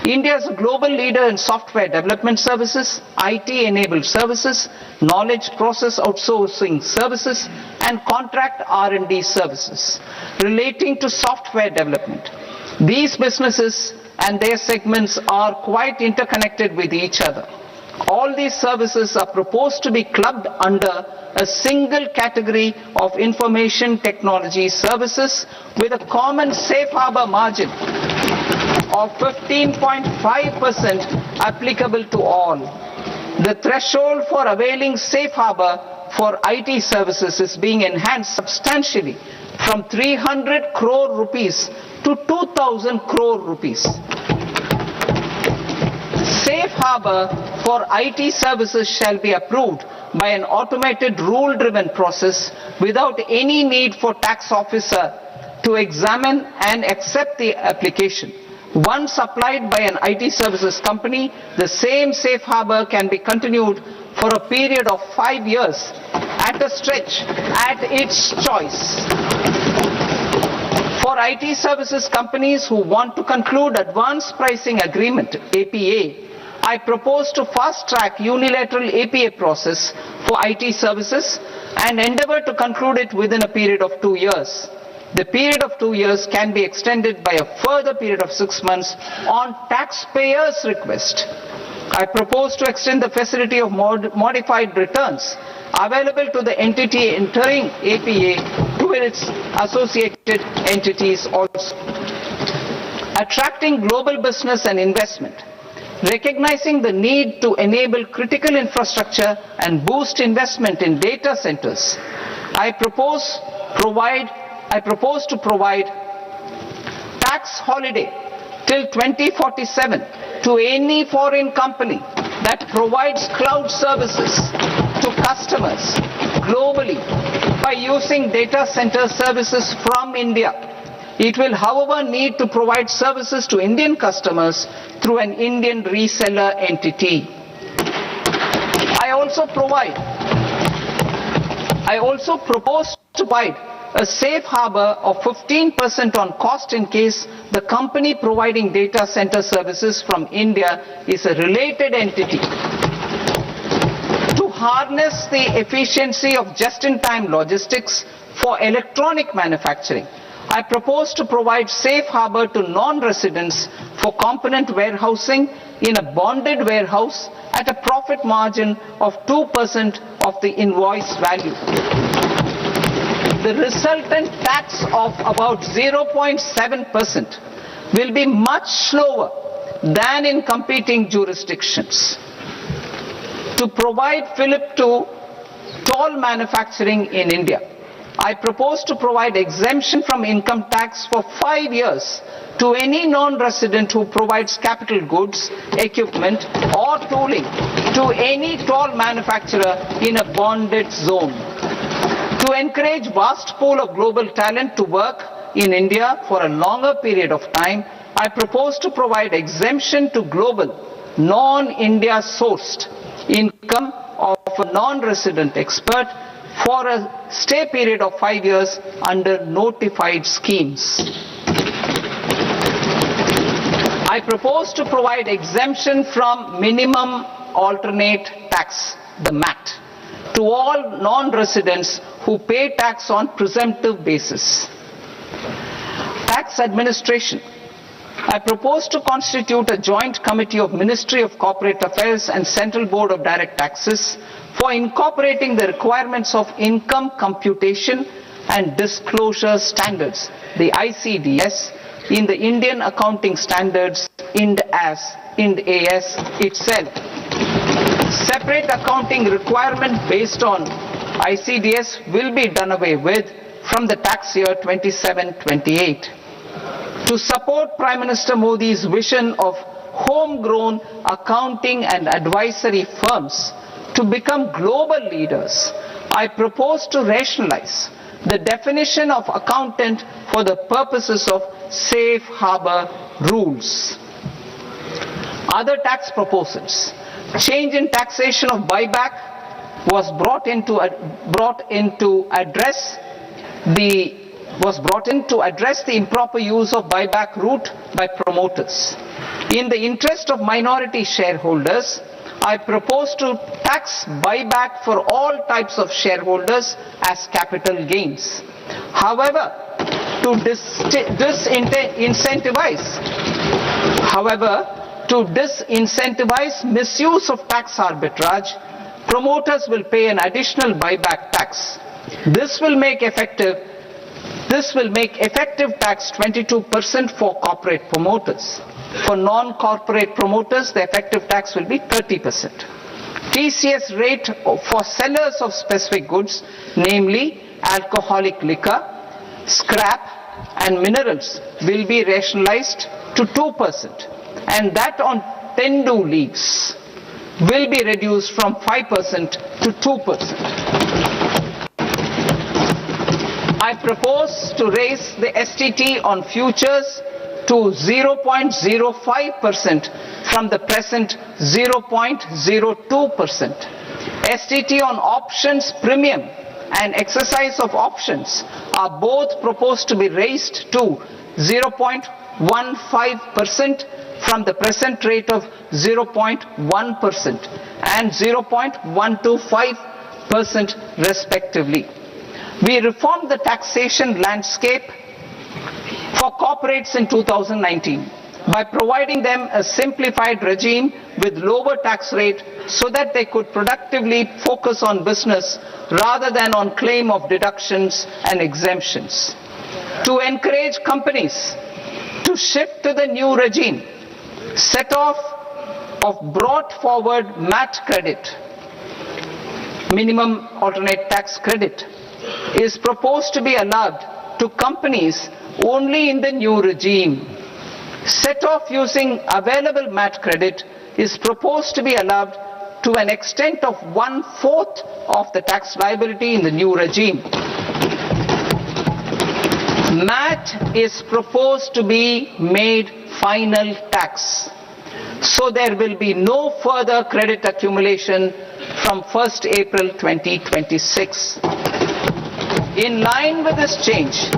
India is a global leader in software development services, IT-enabled services, knowledge process outsourcing services, and contract R&D services relating to software development. These businesses and their segments are quite interconnected with each other. All these services are proposed to be clubbed under a single category of information technology services with a common safe harbor margin of 15.5% applicable to all. The threshold for availing safe harbor for IT services is being enhanced substantially from 300 crore rupees to 2,000 crore rupees. Safe harbor for IT services shall be approved by an automated rule-driven process without any need for tax officer to examine and accept the application. Once applied by an IT services company, the same safe harbor can be continued for a period of 5 years at a stretch at its choice. For IT services companies who want to conclude advanced pricing agreement, APA, I propose to fast-track unilateral APA process for IT services and endeavor to conclude it within a period of 2 years. The period of 2 years can be extended by a further period of 6 months on taxpayers' request. I propose to extend the facility of modified returns available to the entity entering APA to its associated entities also. Attracting global business and investment. Recognizing the need to enable critical infrastructure and boost investment in data centers, I propose to provide tax holiday till 2047 to any foreign company that provides cloud services to customers globally by using data center services from India. It will, however, need to provide services to Indian customers through an Indian reseller entity. I also propose to provide a safe harbor of 15% on cost in case the company providing data center services from India is a related entity. To harness the efficiency of just-in-time logistics for electronic manufacturing, I propose to provide safe harbor to non-residents for component warehousing in a bonded warehouse at a profit margin of 2% of the invoice value. The resultant tax of about 0.7% will be much lower than in competing jurisdictions. To provide fillip to toll manufacturing in India, I propose to provide exemption from income tax for 5 years to any non-resident who provides capital goods, equipment or tooling to any toll manufacturer in a bonded zone. To encourage vast pool of global talent to work in India for a longer period of time, I propose to provide exemption to global, non-India sourced income of a non-resident expert for a stay period of 5 years under notified schemes. I propose to provide exemption from minimum alternate tax, the MAT, to all non-residents who pay tax on presumptive basis. Tax administration. I propose to constitute a joint committee of Ministry of Corporate Affairs and Central Board of Direct Taxes for incorporating the requirements of income computation and disclosure standards, the ICDS, in the Indian Accounting Standards, IND AS itself. Separate accounting requirement based on ICDS will be done away with from the tax year 27-28. To support Prime Minister Modi's vision of homegrown accounting and advisory firms to become global leaders, I propose to rationalize the definition of accountant for the purposes of safe harbor rules. Other tax proposals. Change in taxation of buyback was brought in to address the improper use of buyback route by promoters. In the interest of minority shareholders, I propose to tax buyback for all types of shareholders as capital gains. However, to disincentivize misuse of tax arbitrage, promoters will pay an additional buyback tax. This will make effective tax 22% for corporate promoters. For non-corporate promoters, the effective tax will be 30%. TCS rate for sellers of specific goods, namely alcoholic liquor, scrap and minerals, will be rationalized to 2%, and that on tendu leaves will be reduced from 5% to 2%. I propose to raise the STT on futures to 0.05% from the present 0.02%. STT on options premium and exercise of options are both proposed to be raised to 0.15% from the present rate of 0.1% and 0.125% respectively. We reformed the taxation landscape for corporates in 2019 by providing them a simplified regime with lower tax rate so that they could productively focus on business rather than on claim of deductions and exemptions. To encourage companies to shift to the new regime, set off of brought forward MAT credit, minimum alternate tax credit, is proposed to be allowed to companies only in the new regime. Set off using available MAT credit is proposed to be allowed to an extent of 1/4 of the tax liability in the new regime. MAT is proposed to be made final tax, so there will be no further credit accumulation from 1st April 2026. In line with this change,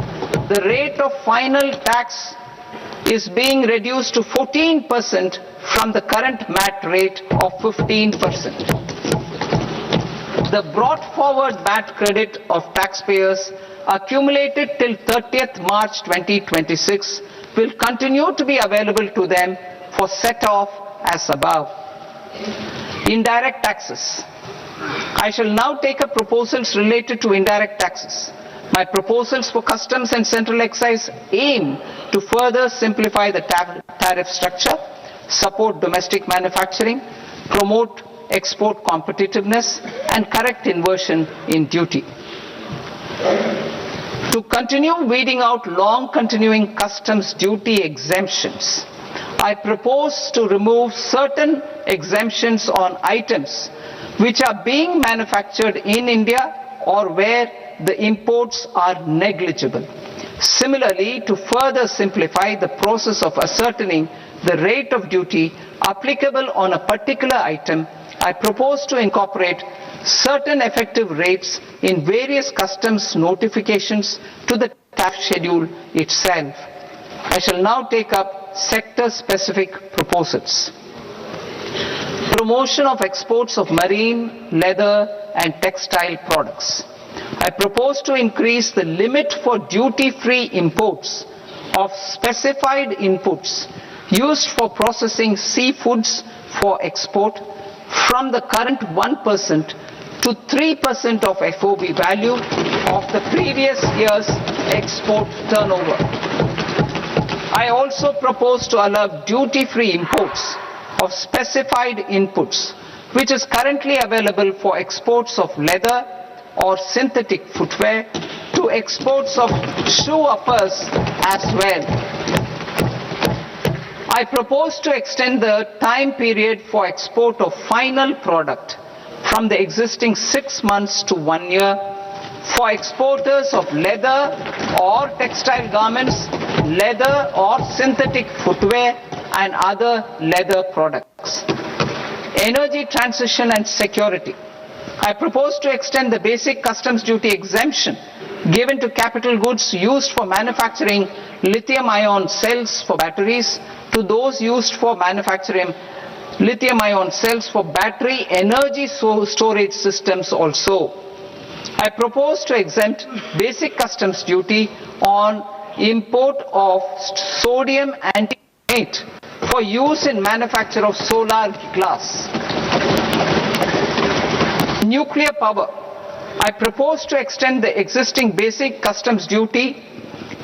the rate of final tax is being reduced to 14% from the current MAT rate of 15%. The brought forward MAT credit of taxpayers accumulated till 30th March 2026 will continue to be available to them for set off as above. Indirect taxes. I shall now take up proposals related to indirect taxes. My proposals for customs and central excise aim to further simplify the tariff structure, support domestic manufacturing, promote export competitiveness, and correct inversion in duty. To continue weeding out long continuing customs duty exemptions, I propose to remove certain exemptions on items which are being manufactured in India or where the imports are negligible. Similarly, to further simplify the process of ascertaining the rate of duty applicable on a particular item, I propose to incorporate certain effective rates in various customs notifications to the tariff schedule itself. I shall now take up sector-specific proposals. Promotion of exports of marine, leather and textile products. I propose to increase the limit for duty-free imports of specified inputs used for processing seafoods for export from the current 1% to 3% of FOB value of the previous year's export turnover. I also propose to allow duty-free imports of specified inputs which is currently available for exports of leather or synthetic footwear to exports of shoe uppers as well. I propose to extend the time period for export of final product from the existing 6 months to 1 year for exporters of leather or textile garments, leather or synthetic footwear and other leather products. Energy transition and security. I propose to extend the basic customs duty exemption given to capital goods used for manufacturing lithium-ion cells for batteries to those used for manufacturing lithium-ion cells for battery energy storage systems also. I propose to exempt basic customs duty on import of sodium antimonate for use in manufacture of solar glass. Nuclear power. I propose to extend the existing basic customs duty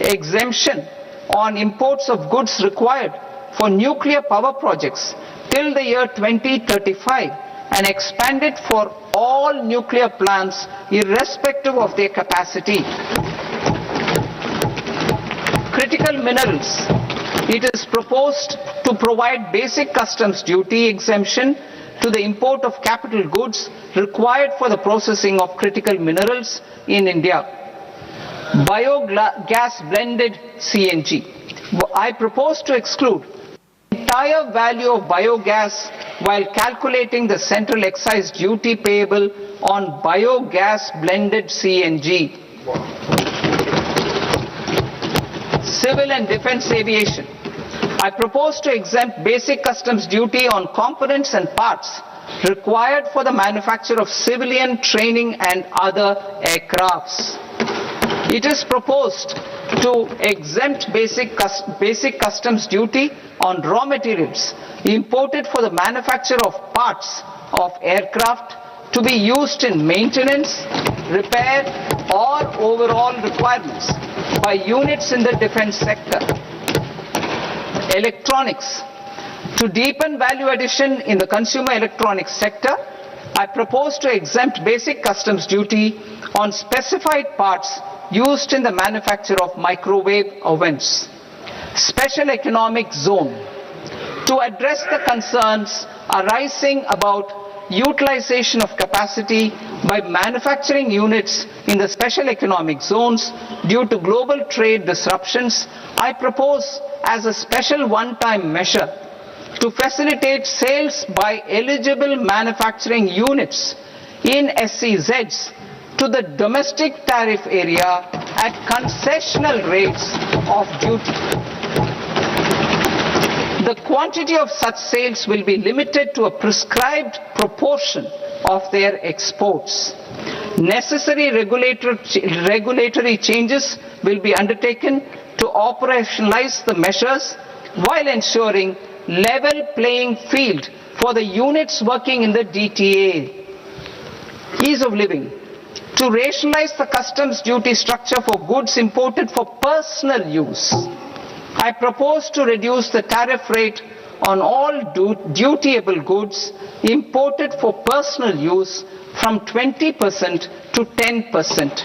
exemption on imports of goods required for nuclear power projects till the year 2035 and expand it for all nuclear plants irrespective of their capacity. Critical minerals. It is proposed to provide basic customs duty exemption to the import of capital goods required for the processing of critical minerals in India. Biogas blended CNG. I propose to exclude the entire value of biogas while calculating the central excise duty payable on biogas blended CNG. Civil and defense aviation. I propose to exempt basic customs duty on components and parts required for the manufacture of civilian training and other aircrafts. It is proposed to exempt basic customs duty on raw materials imported for the manufacture of parts of aircraft to be used in maintenance, repair or overall requirements by units in the defense sector. Electronics. To deepen value addition in the consumer electronics sector, I propose to exempt basic customs duty on specified parts used in the manufacture of microwave ovens. Special economic zone. To address the concerns arising about utilization of capacity by manufacturing units in the special economic zones due to global trade disruptions, I propose as a special one-time measure to facilitate sales by eligible manufacturing units in SEZs to the domestic tariff area at concessional rates of duty. The quantity of such sales will be limited to a prescribed proportion of their exports. Necessary regulatory changes will be undertaken to operationalize the measures while ensuring level playing field for the units working in the DTA. Ease of living. To rationalize the customs duty structure for goods imported for personal use, I propose to reduce the tariff rate on all dutiable goods imported for personal use from 20% to 10%.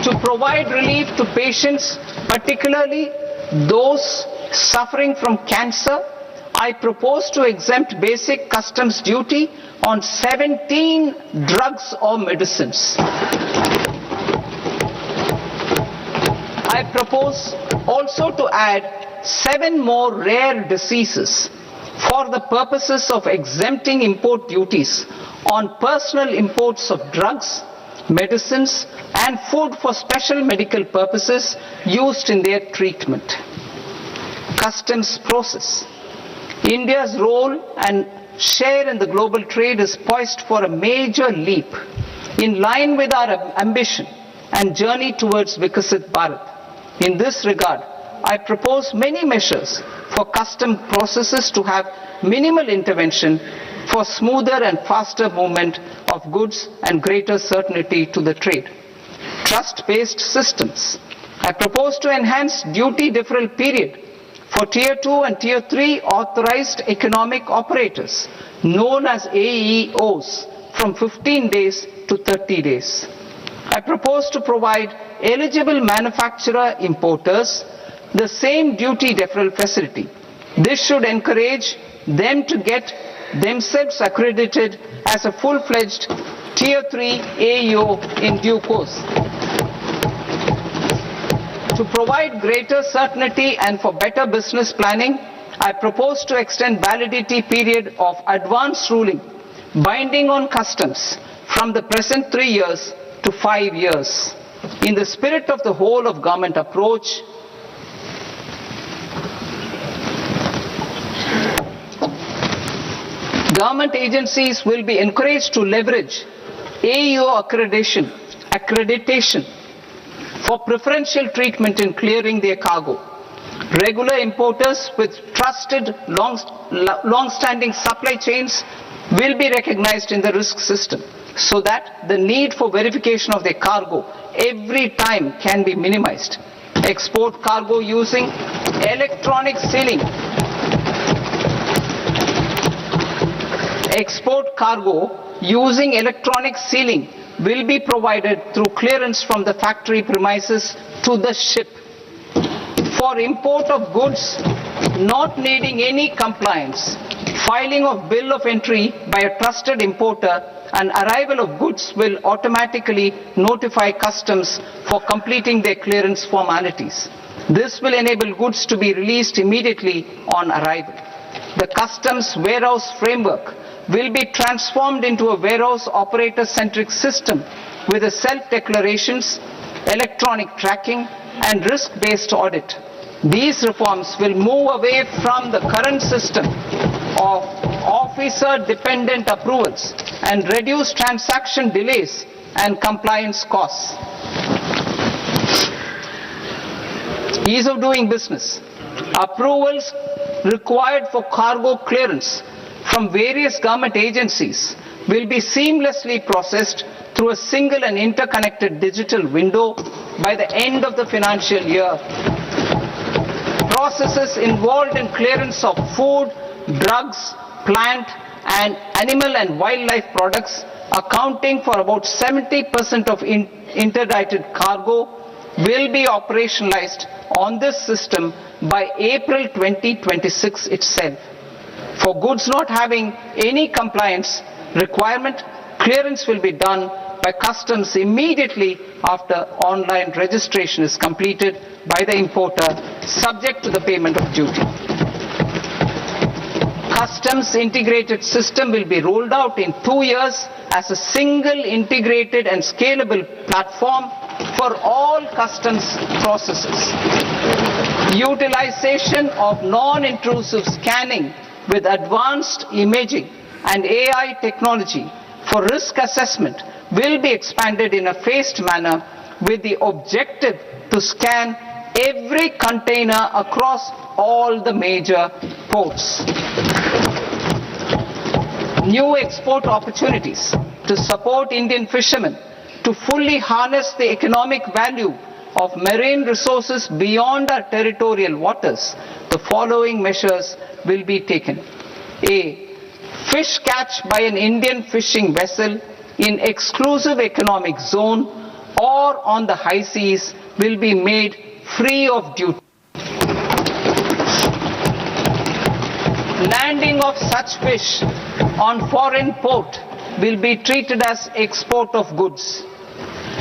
To provide relief to patients, particularly those suffering from cancer, I propose to exempt basic customs duty on 17 drugs or medicines. I propose also to add 7 more rare diseases for the purposes of exempting import duties on personal imports of drugs, medicines and food for special medical purposes used in their treatment. Customs process. India's role and share in the global trade is poised for a major leap in line with our ambition and journey towards Vikasit Bharat. In this regard, I propose many measures for custom processes to have minimal intervention for smoother and faster movement of goods and greater certainty to the trade. Trust-based systems. I propose to enhance duty deferral period For Tier 2 and Tier 3 authorized economic operators, known as AEOs, from 15 days to 30 days. I propose to provide eligible manufacturer importers the same duty deferral facility. This should encourage them to get themselves accredited as a full-fledged Tier 3 AEO in due course. To provide greater certainty and for better business planning, I propose to extend validity period of advance ruling binding on customs from the present 3 years to 5 years. In the spirit of the whole of government approach, government agencies will be encouraged to leverage AEO accreditation for preferential treatment in clearing their cargo. Regular importers with trusted long-standing supply chains will be recognized in the risk system so that the need for verification of their cargo every time can be minimized. Export cargo using electronic sealing. Export cargo using electronic sealing will be provided through clearance from the factory premises to the ship. For import of goods not needing any compliance, filing of bill of entry by a trusted importer and arrival of goods will automatically notify customs for completing their clearance formalities. This will enable goods to be released immediately on arrival. The customs warehouse framework will be transformed into a warehouse operator-centric system with a self-declarations, electronic tracking and risk-based audit. These reforms will move away from the current system of officer-dependent approvals and reduce transaction delays and compliance costs. Ease of doing business. Approvals required for cargo clearance from various government agencies will be seamlessly processed through a single and interconnected digital window by the end of the financial year. Processes involved in clearance of food, drugs, plant and animal and wildlife products accounting for about 70% of interdicted cargo will be operationalized on this system by April 2026 itself. For goods not having any compliance requirement, clearance will be done by customs immediately after online registration is completed by the importer, subject to the payment of duty. Customs integrated system will be rolled out in 2 years as a single integrated and scalable platform for all customs processes. Utilization of non-intrusive scanning with advanced imaging and AI technology for risk assessment will be expanded in a phased manner with the objective to scan every container across all the major ports. New export opportunities to support Indian fishermen to fully harness the economic value of marine resources beyond our territorial waters. The following measures will be taken. A. Fish catch by an Indian fishing vessel in exclusive economic zone or on the high seas will be made free of duty. Landing of such fish on foreign port will be treated as export of goods.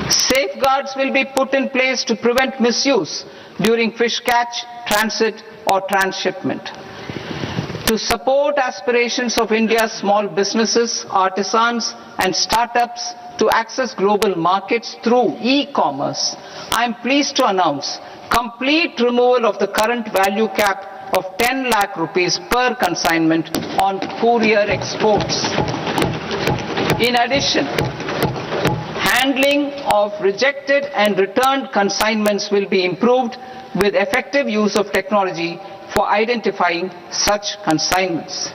Safeguards will be put in place to prevent misuse during fish catch, transit or transshipment. To support aspirations of India's small businesses, artisans and startups to access global markets through e-commerce, I am pleased to announce complete removal of the current value cap of 10 lakh rupees per consignment on courier exports. In addition, handling of rejected and returned consignments will be improved with effective use of technology for identifying such consignments.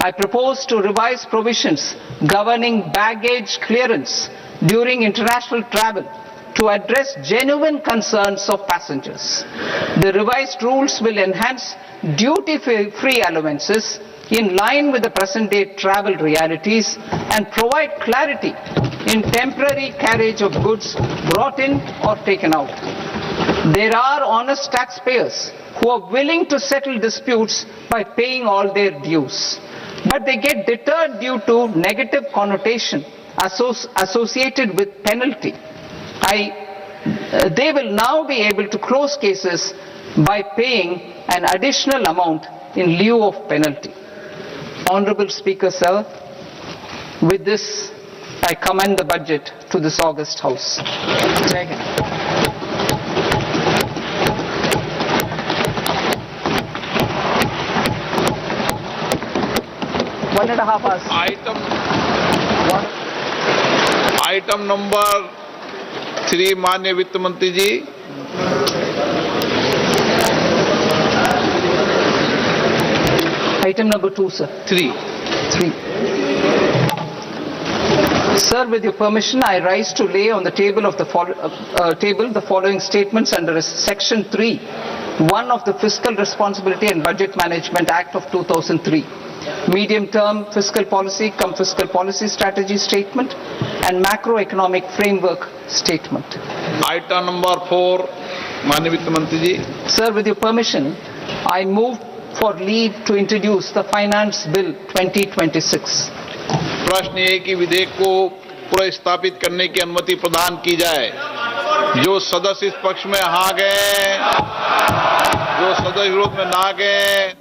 I propose to revise provisions governing baggage clearance during international travel to address genuine concerns of passengers. The revised rules will enhance duty-free allowances in line with the present-day travel realities and provide clarity in temporary carriage of goods brought in or taken out. There are honest taxpayers who are willing to settle disputes by paying all their dues, but they get deterred due to negative connotation associated with penalty. They will now be able to close cases by paying an additional amount in lieu of penalty. Honorable Speaker, sir, with this I commend the budget to this august House. Jai Hind. 1.5 hours. Item number 3 माननीय वित्त मंत्री जी. Item number 2, sir. 3. Sir, with your permission, I rise to lay on the table of the following statements under Section 3, 1 of the Fiscal Responsibility and Budget Management Act of 2003. Medium-term fiscal policy cum fiscal policy strategy statement and macroeconomic framework statement. Item number 4 माननीय वित्त मंत्री जी. Sir, with your permission, I move for leave to introduce the Finance Bill 2026. प्रश्न ये कि विधेयक को पुनर्स्थापित करने की अनुमति प्रदान की जाए. जो सदस्य इस पक्ष में हाँ गए, जो सदस्य विरोध में ना गए.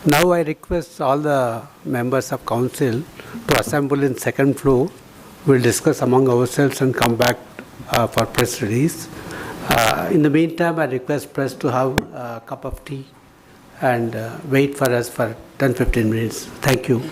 Now I request all the members of council to assemble in second floor. We'll discuss among ourselves and come back for press release. In the meantime, I request press to have a cup of tea and wait for us for 10-15 minutes. Thank you.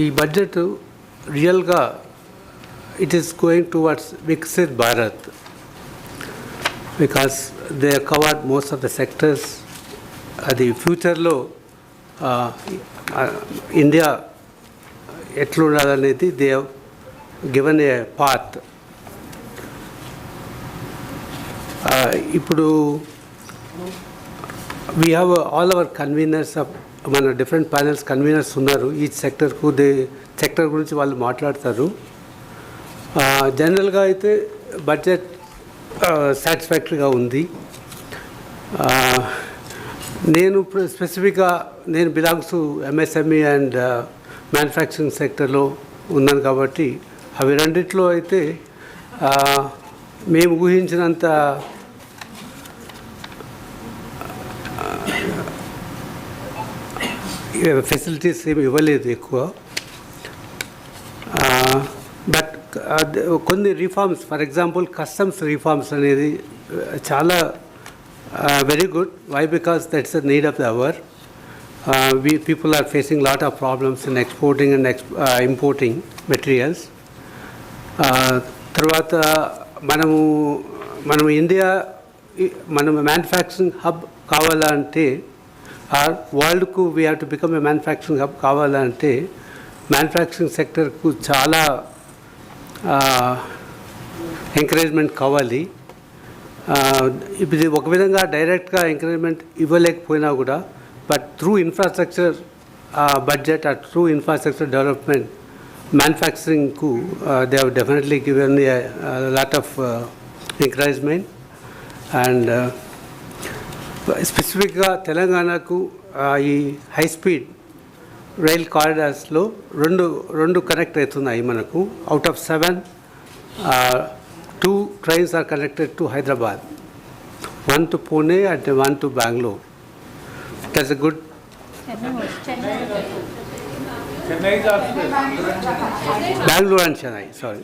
ఈ budget రియల్గా it is going towards Viksit Bharat because they covered most of the sectors. అది ఫ్యూచర్లో India ఎట్లుండాలనేది they have given a path. ఇప్పుడు we have all our conveners of మన different panels conveners ఉన్నారు. ఈ sector గురించి వాళ్ళు మాట్లాడతారు. జనరల్గా అయితే బడ్జెట్ సాటిస్ఫాక్టరీగా ఉంది. నేను స్పెసిఫిక్గా నేను belongs to MSME and manufacturing సెక్టర్లో ఉన్నాను కాబట్టి అవి రెండిట్లో అయితే మేము ఊహించినంత ఫెసిలిటీస్ ఏమి ఇవ్వలేదు ఎక్కువ. బట్ కొన్ని reforms, for example customs reforms అనేది చాలా very good. Why? Because that's the need of the hour. People are facing lot of problems in exporting and importing materials. తర్వాత మనము ఇండియా మనం మ్యానుఫ్యాక్చరింగ్ హబ్ కావాలంటే వరల్డ్కు we have to become a manufacturing hub కావాలంటే manufacturing సెక్టర్కు చాలా encouragement కావాలి. ఇది ఒక విధంగా డైరెక్ట్గా ఎంకరేజ్మెంట్ ఇవ్వలేకపోయినా కూడా but through infrastructure budget or through infrastructure development మ్యానుఫ్యాక్చరింగ్కు they have definitely given a lot of encouragement. And స్పెసిఫిక్గా తెలంగాణకు ఈ హై స్పీడ్ రైల్ కారిడార్స్లో రెండు కనెక్ట్ అవుతున్నాయి మనకు. Out of 7, 2 trains are connected to Hyderabad, 1 to Pune and 1 to Bangalore. That's a good. Bangalore and Chennai, sorry.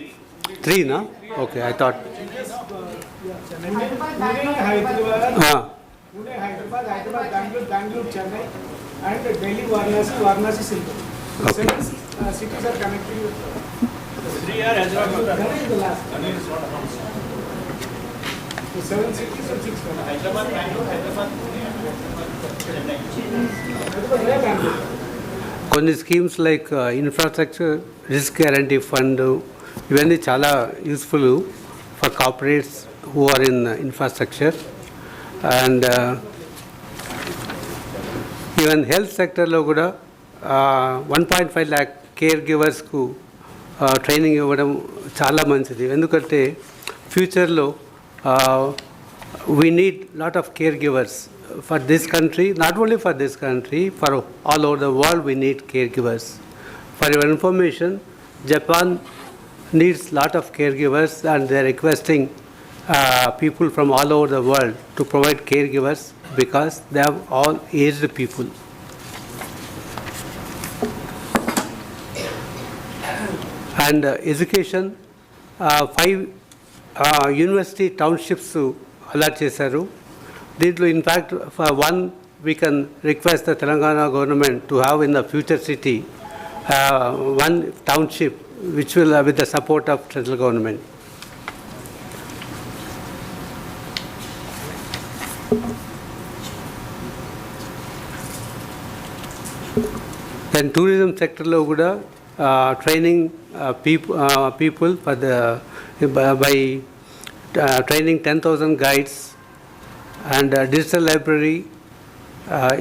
3, no? Okay, I thought. Pune, Hyderabad, Bangalore, Chennai, and Delhi, Varanasi, Silchar. Okay. 7 cities are connecting with 3 are Hyderabad. the last. So 7 cities and 6 connected. Hyderabad, Pune, Chennai. Hyderabad, where Bangalore? కొన్ని schemes like infrastructure risk guarantee fund ఇవన్నీ చాలా useful for corporates who are in infrastructure. And even health సెక్టర్లో కూడా 1.5 lakh care గివర్స్కు training ఇవ్వడం చాలా మంచిది. ఎందుకంటే ఫ్యూచర్లో we need lot of care givers for this country, not only for this country, for all over the world we need caregivers. For your information, Japan needs lot of caregivers and they are requesting people from all over the world to provide caregivers because they have all aged people. And education, 5 university townships allot చేశారు. దీంట్లో in fact for one we can request the Telangana government to have in the future city one township which will with the support of central government. Then tourism sector lo kuda training people for the by training 10,000 guides and digital library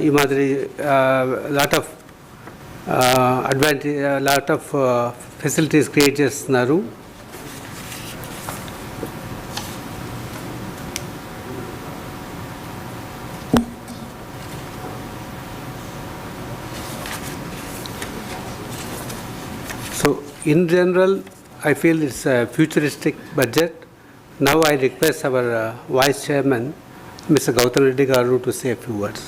ఈ మాదిరి lot of advantage lot of facilities create చేస్తున్నారు. So in general I feel it's a futuristic budget. Now I request our Vice Chairman Mr. Gautam Reddy Garu to say a few words.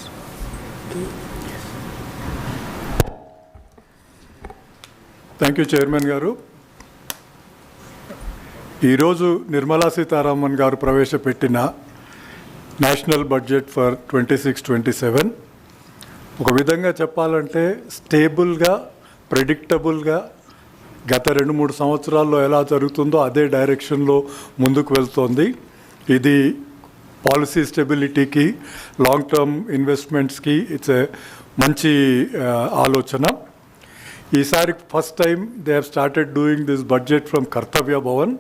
Thank you chairman గారు. ఈరోజు నిర్మలా సీతారామన్ గారు ప్రవేశపెట్టిన national budget for 26-27 ఒక విధంగా చెప్పాలంటే స్టేబుల్గా ప్రెడిక్టబుల్గా గత 2-3 సంవత్సరాల్లో ఎలా జరుగుతుందో అదే డైరెక్షన్లో ముందుకు వెళ్తోంది. ఇది పాలసీ స్టెబిలిటీకి, లాంగ్ టర్మ్ ఇన్వెస్ట్మెంట్స్కి ఇట్స్ ఏ మంచి ఆలోచన. ఈసారి first time they have started doing this budget from Kartavya Bhavan.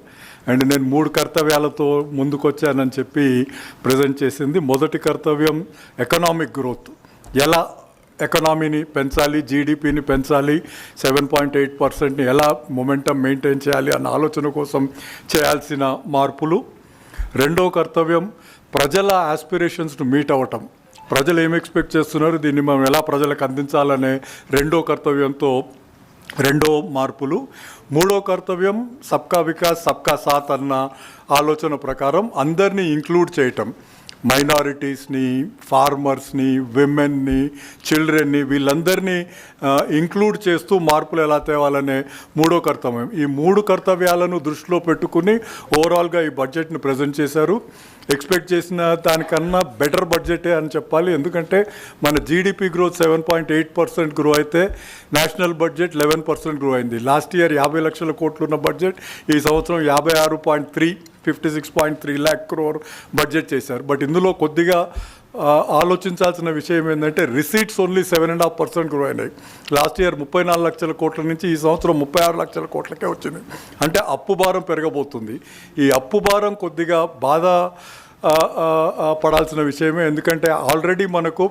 And నేను 3 కర్తవ్యాలతో ముందుకొచ్చానని చెప్పి ప్రజెంట్ చేసింది. మొదటి కర్తవ్యం ఎకనామిక్ గ్రోత్, ఎలా ఎకనామీని పెంచాలి, జీడిపిని పెంచాలి, 7.8%ని ఎలా మొమెంటం మెయింటైన్ చేయాలి అన్న ఆలోచన కోసం చేయాల్సిన మార్పులు. రెండో కర్తవ్యం ప్రజల ఆస్పిరేషన్స్ను మీట్ అవ్వటం, ప్రజలు ఏం ఎక్స్పెక్ట్ చేస్తున్నారు, దీన్ని మనం ఎలా ప్రజలకు అందించాలనే రెండో కర్తవ్యంతో రెండో మార్పులు. మూడో కర్తవ్యం సబ్కా వికాస్ సబ్కా సాత్ అన్న ఆలోచన ప్రకారం అందరినీ ఇంక్లూడ్ చేయటం, మైనారిటీస్ని, ఫార్మర్స్ని, విమెన్ని, చిల్డ్రన్ని, వీళ్ళందరినీ ఇంక్లూడ్ చేస్తూ మార్పులు ఎలా తేవాలనే మూడో కర్తవ్యం. ఈ 3 కర్తవ్యాలను దృష్టిలో పెట్టుకుని ఓవరాల్గా ఈ బడ్జెట్ని ప్రజెంట్ చేశారు. ఎక్స్పెక్ట్ చేసిన దానికన్నా బెటర్ బడ్జెటే అని చెప్పాలి. ఎందుకంటే మన జీడిపి గ్రోత్ 7.8% గ్రో అయితే నేషనల్ బడ్జెట్ 11% గ్రో అయింది. లాస్ట్ ఇయర్ 50 లక్షల కోట్లు ఉన్న బడ్జెట్ ఈ సంవత్సరం 56.3 lakh crore బడ్జెట్ చేశారు. బట్ ఇందులో కొద్దిగా ఆలోచించాల్సిన విషయం ఏంటంటే రిసీట్స్ ఓన్లీ 7.5% గ్రో అయినాయి. లాస్ట్ ఇయర్ 34 లక్షల కోట్ల నుంచి ఈ సంవత్సరం 36 లక్షల కోట్లకే వచ్చింది. అంటే అప్పు భారం పెరగబోతుంది. ఈ అప్పు భారం కొద్దిగా బాధ పడాల్సిన విషయమే. ఎందుకంటే ఆల్రెడీ మనకు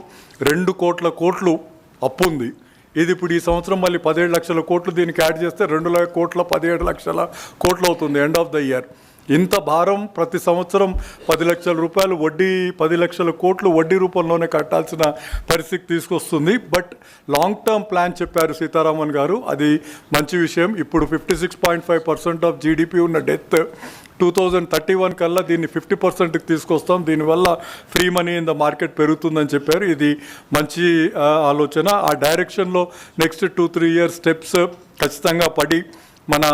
2 కోట్ల కోట్లు అప్పు ఉంది. ఇది ఇప్పుడు ఈ సంవత్సరం మళ్ళీ 17 లక్షల కోట్లు దీనికి యాడ్ చేస్తే 2 కోట్ల 17 లక్షల కోట్లు అవుతుంది ఎండ్ ఆఫ్ ద ఇయర్. ఇంత భారం ప్రతి సంవత్సరం 10 లక్షల రూపాయలు వడ్డీ, 10 లక్షల కోట్లు వడ్డీ రూపంలోనే కట్టాల్సిన పరిస్థితి తీసుకొస్తుంది. బట్ లాంగ్ టర్మ్ ప్లాన్ చెప్పారు సీతారామన్ గారు, అది మంచి విషయం. ఇప్పుడు 56.5% ఆఫ్ జీడిపి ఉన్న డెత్ 2031 కల్లా దీన్ని 50%కి తీసుకొస్తాం, దీనివల్ల free money in the market పెరుగుతుందని చెప్పారు. ఇది మంచి ఆలోచన. ఆ డైరెక్షన్లో నెక్స్ట్ 2-3 ఇయర్స్ స్టెప్స్ ఖచ్చితంగా పడి మన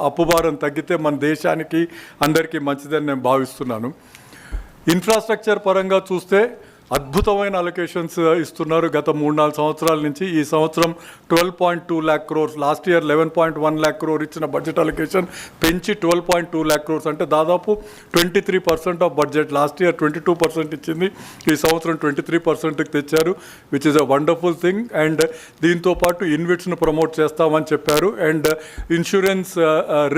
అప్పు భారం తగ్గితే మన దేశానికి అందరికీ మంచిదని నేను భావిస్తున్నాను. ఇన్ఫ్రాస్ట్రక్చర్ పరంగా చూస్తే అద్భుతమైన అలొకేషన్స్ ఇస్తున్నారు గత 3-4 సంవత్సరాల నుంచి. ఈ సంవత్సరం 12.2 lakh crores, last year 11.1 lakh crore ఇచ్చిన బడ్జెట్ అలొకేషన్ పెంచి 12.2 lakh crores, అంటే దాదాపు 23% ఆఫ్ బడ్జెట్. లాస్ట్ ఇయర్ 22% ఇచ్చింది, ఈ సంవత్సరం 23%కి తెచ్చారు, which is a wonderful thing. And దీంతోపాటు ఇన్వెస్ట్ను ప్రమోట్ చేస్తామని చెప్పారు. And insurance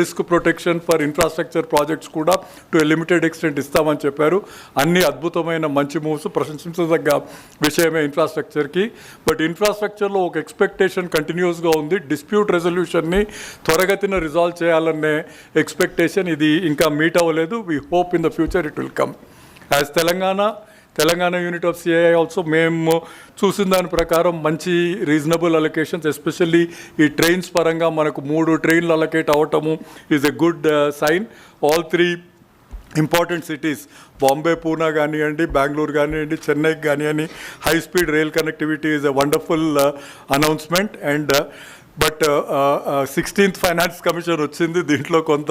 risk protection for infrastructure projects కూడా టు ఎ లిమిటెడ్ ఎక్స్టెంట్ ఇస్తామని చెప్పారు. అన్ని అద్భుతమైన మంచి మూవ్స్, ప్రశంసించదగ్గ విషయమే ఇన్ఫ్రాస్ట్రక్చర్కి. బట్ ఇన్ఫ్రాస్ట్రక్చర్లో ఒక ఎక్స్పెక్టేషన్ కంటిన్యూస్గా ఉంది, డిస్ప్యూట్ రెజల్యూషన్ని త్వరగతిన రిజాల్వ్ చేయాలనే ఎక్స్పెక్టేషన్. ఇది ఇంకా మీట్ అవ్వలేదు. We hope in the future it will come. As Telangana unit of CII also మేము చూసిన దాని ప్రకారం మంచి రీజనబుల్ అలొకేషన్స్, ఎస్పెషల్లీ ఈ ట్రైన్స్ పరంగా మనకు 3 ట్రైన్లు అలొకేట్ అవ్వటము is a good sign. All 3 important cities, Bombay, Poona కానివ్వండి, బెంగళూరు కానివ్వండి, చెన్నైకి కానివ్వండి, high speed rail connectivity is a wonderful announcement. And but 16th finance commission వచ్చింది, దీంట్లో కొంత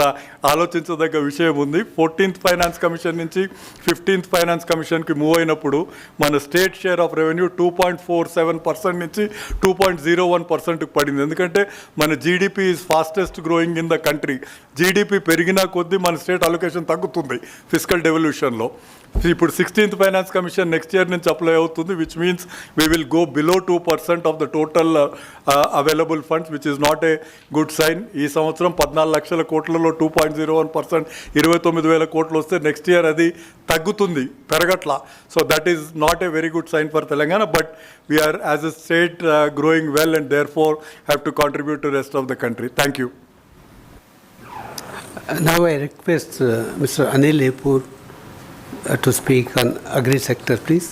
ఆలోచించదగ్గ విషయం ఉంది. 14th ఫైనాన్స్ కమిషన్ నుంచి 15th ఫైనాన్స్ కమిషన్కి మూవ్ అయినప్పుడు మన స్టేట్ షేర్ ఆఫ్ రెవెన్యూ 2.47% నుంచి 2.01%కి పడింది. ఎందుకంటే మన GDP is fastest growing in the country. GDP పెరిగినా కొద్దీ మన స్టేట్ అలొకేషన్ తగ్గుతుంది ఫిస్కల్ డెవల్యూషన్లో. ఇప్పుడు 16th finance commission next year నుంచి అప్లై అవుతుంది, which means we will go below 2% of the total available funds, which is not a good sign. ఈ సంవత్సరం 14 లక్షల కోట్లలో 2.01%, 29,000 కోట్లు వస్తే నెక్స్ట్ ఇయర్ అది తగ్గుతుంది, పెరగట్లా. So that is not a very good sign for Telangana. But we're as a state growing well and therefore have to contribute to rest of the country. Thank you. Now I request Mr. Anil Epur to speak on agri sector, please.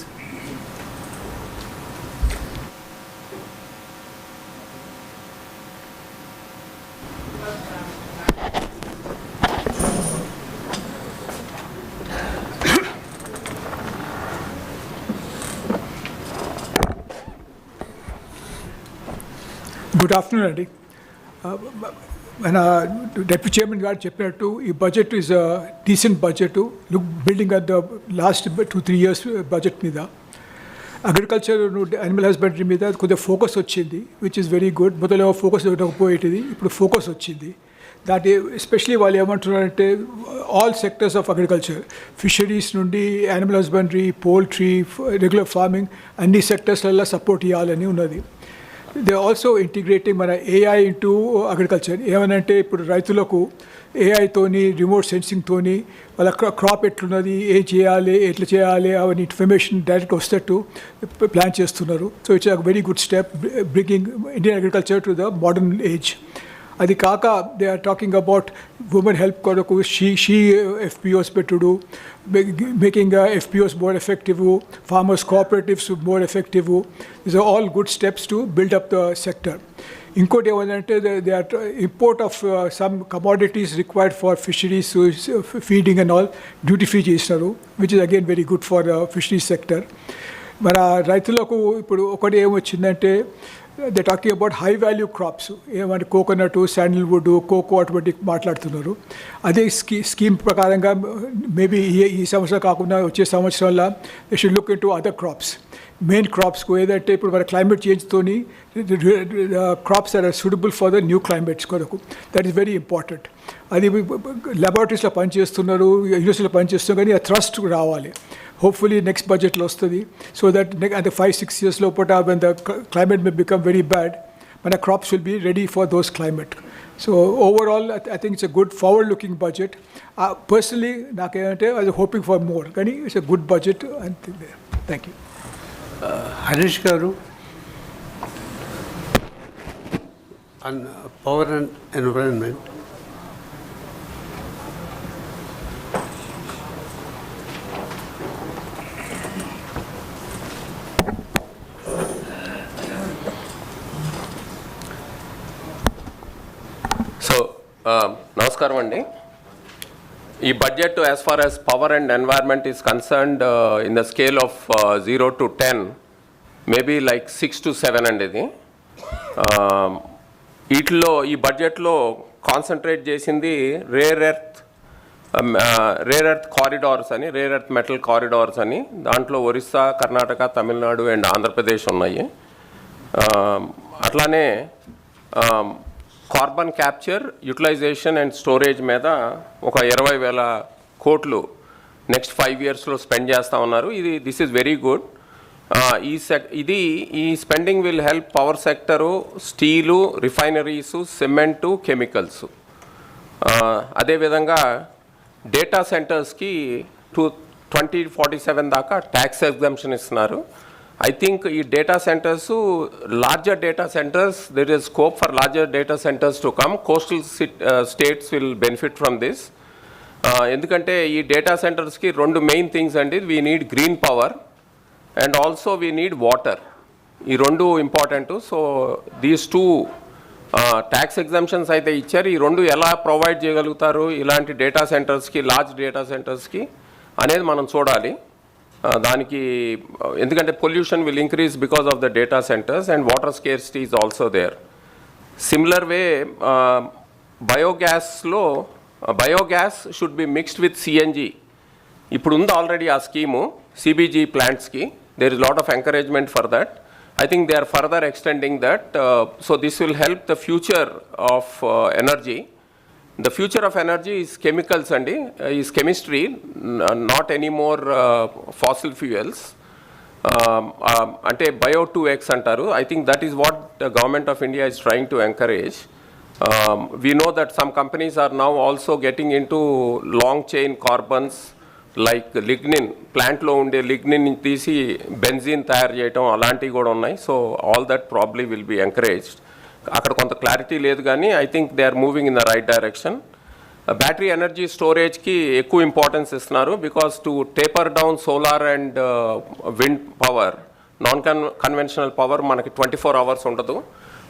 Good afternoon, Andy. When Deputy Chairman గారు చెప్పినట్టు ఈ budget is decent budget, building at the last 2-3 years budget మీద. Agriculture animal husbandry మీద కొద్దిగా focus వచ్చింది, which is very good. మొదలు focus పోయేటిది, ఇప్పుడు ఫోకస్ వచ్చింది. దాట్ ఎస్పెషలీ వాళ్ళు ఏమంటున్నారంటే all sectors of agriculture, fisheries నుండి animal husbandry, poultry, regular farming, అన్ని సెక్టర్స్లలో సపోర్ట్ ఇవ్వాలని ఉన్నది. దే ఆల్సో ఇంటిగ్రేటింగ్ మన ఏఐ ఇంటూ అగ్రికల్చర్. ఏమనంటే ఇప్పుడు రైతులకు ఏఐతోని, రిమోట్ సెన్సింగ్తోని వాళ్ళ క్రాప్ ఎట్లున్నది, ఏం చేయాలి, ఎట్లా చేయాలి అవన్నీ ఇన్ఫర్మేషన్ డైరెక్ట్ వస్తట్టు ప్లాన్ చేస్తున్నారు. So it's a very good step bringing Indian agriculture to the modern age. అది కాక they are talking about women help కొరకు షీ ఎఫ్పిఓస్ పెట్టుడు, making FPOs more effective, farmers cooperatives more effective. These are all good steps to build up the sector. ఇంకోటి ఏమంటే they are import of some commodities required for fisheries feeding and all duty free చేసినారు, which is again very good for fisheries sector. మన రైతులకు ఇప్పుడు ఒకటి ఏమొచ్చిందంటే they talking about high value crops, ఏమంటే coconut, sandalwood, cocoa అటువంటి మాట్లాడుతున్నారు. అదే స్కీమ్ ప్రకారంగా మేబీ ఈ సంవత్సరం కాకుండా వచ్చే సంవత్సరంలో they should look into other crops. Main క్రాప్స్కు ఏదంటే ఇప్పుడు మన క్లైమేట్ చేంజ్తోని crops are suitable for the new climates కొరకు. That is very important. అది ల్యాబొరేటరీస్లో పనిచేస్తున్నారు, యూనివర్సిటీలో పనిచేస్తున్నారు, కానీ ఆ థ్రస్ట్ రావాలి. Hopefully next budget లో వస్తుంది. So that at the 5-6 years లోపల when the climate may become very bad, మన crops will be ready for those climate. So overall I think it's a good forward looking budget. Personally నాకేమంటే I was hoping for more, కానీ it's a good budget. Thank you. Harish గారు, on power and environment, నమస్కారం అండి. ఈ budget as far as power and environment is concerned in the scale of 0 to 10 maybe like 6 to 7 అండి. ఇది వీటిలో ఈ బడ్జెట్లో కాన్సన్ట్రేట్ చేసింది రేర్ ఎర్త్ కారిడార్స్ అని, రేర్ ఎర్త్ మెటల్ కారిడార్స్ అని. దాంట్లో ఒరిస్సా, కర్ణాటక, తమిళనాడు అండ్ ఆంధ్రప్రదేశ్ ఉన్నాయి. అట్లానే carbon capture, utilization and storage మీద ఒక 20,000 కోట్లు నెక్స్ట్ 5 yearsలో స్పెండ్ చేస్తూ ఉన్నారు. This is very good. ఈ spending will help power sector, steel, refineries, cement, chemicals. అదేవిధంగా డేటా సెంటర్స్కి 2047 దాకా ట్యాక్స్ ఎగ్జంప్షన్ ఇస్తున్నారు. I think ఈ data centres, larger data centres, there is scope for larger data centers to come. Coastal states will benefit from this. ఎందుకంటే ఈ data సెంటర్స్కి 2 main things అండి. We need green power and also we need water. ఈ 2 important. So these 2 tax exemptions అయితే ఇచ్చారు. ఈ 2 ఎలా provide చేయగలుగుతారు ఇలాంటి డేటా సెంటర్స్కి, లార్జ్ డేటా సెంటర్స్కి అనేది మనం చూడాలి. దానికి ఎందుకంటే pollution will increase because of the data centers and water scarcity is also there. Similar way biogas should be mixed with CNG. ఇప్పుడు ఉంది ఆల్రెడీ ఆ స్కీము సిబిజీ ప్లాంట్స్కి. There is lot of encouragement for that. I think they are further extending that. So this will help the future of energy. The future of energy is chemicals and is chemistry, not any more fossil fuels. Ante bio 2x antaru. I think that is what the government of India is trying to encourage. We know that some companies are now also getting into long chain carbons like lignin. Plant lo unde lignin తీసి benzene తయారు చేయటం అలాంటివి కూడా ఉన్నాయి. So all that probably will be encouraged. అక్కడ కొంత clarity లేదు కానీ I think they are moving in the right direction. Battery energy స్టోరేజ్కి ఎక్కువ ఇంపార్టెన్స్ ఇస్తున్నారు because to taper down solar and wind power, non conventional power మనకి 24 hours ఉండదు.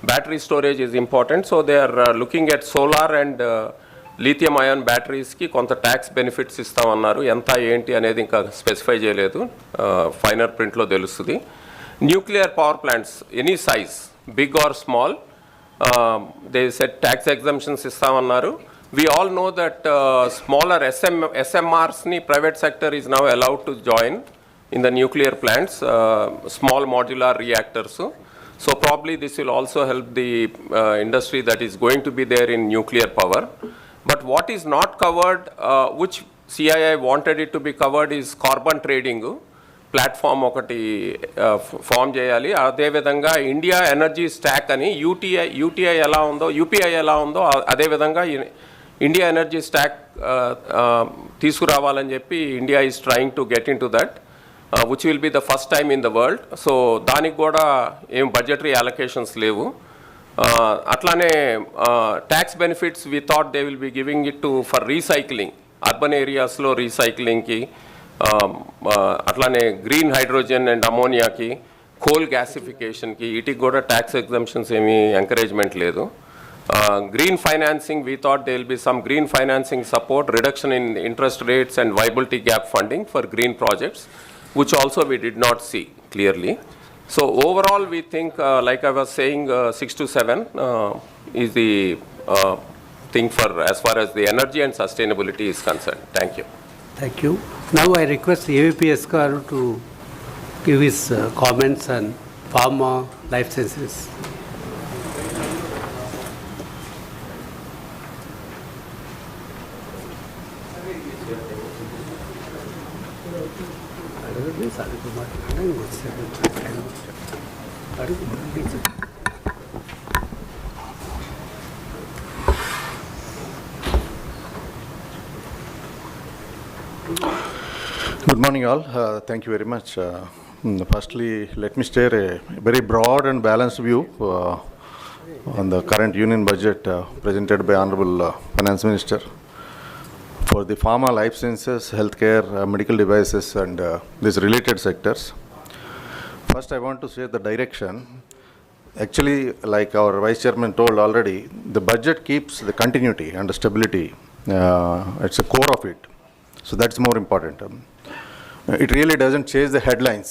Battery storage is important. So they are looking at solar and lithium ion బ్యాటరీస్కి కొంత tax benefits ఇస్తామన్నారు. ఎంత ఏంటి అనేది ఇంకా స్పెసిఫై చేయలేదు, ఫైనల్ ప్రింట్లో తెలుస్తుంది. Nuclear power plants any size, big or small, they set tax exemptions ఇస్తామన్నారు. We all know that smaller SMRs ni private sector is now allowed to join. in the nuclear plants, small modular reactors. So probably this will also help the industry that is going to be there in nuclear power. But what is not covered, which CII wanted it to be covered, is carbon trading. Platform ఒకటి form చేయాలి. అదేవిధంగా India energy stock అని UTI ఎలా ఉందో, UPI ఎలా ఉందో అదేవిధంగా India energy stock తీసుకురావాలని చెప్పి India is trying to get in to that, which will be the first time in the world. So దానికి కూడా ఏం బడ్జెటరీ అలొకేషన్స్ లేవు. అట్లానే tax benefits we thought they will be giving it to for recycling, urban ఏరియాస్లో రీసైక్లింగ్కి, అట్లానే green hydrogen and అమోనియాకి, coal గ్యాసిఫికేషన్కి, వీటికి కూడా ట్యాక్స్ ఎగ్జంప్షన్స్ ఏమీ ఎంకరేజ్మెంట్ లేదు. Green financing, we thought they will be some green financing support, reduction in interest rates and viability gap funding for green projects, which also we did not see clearly. So overall we think, like I was saying, 6 to 7 is the thing for as far as the energy and sustainability is concerned. Thank you. Thank you. Now I request AVPS to give his comments on pharma, life sciences. Good morning all. Thank you very much. Firstly, let me share a very broad and balanced view on the current union budget presented by Honorable Finance Minister for the pharma, life sciences, healthcare, medical devices and these related sectors. First, I want to share the direction. Actually, like our Vice Chairman told already, the budget keeps the continuity and the stability. It's a core of it. So that's more important. It really doesn't change the headlines,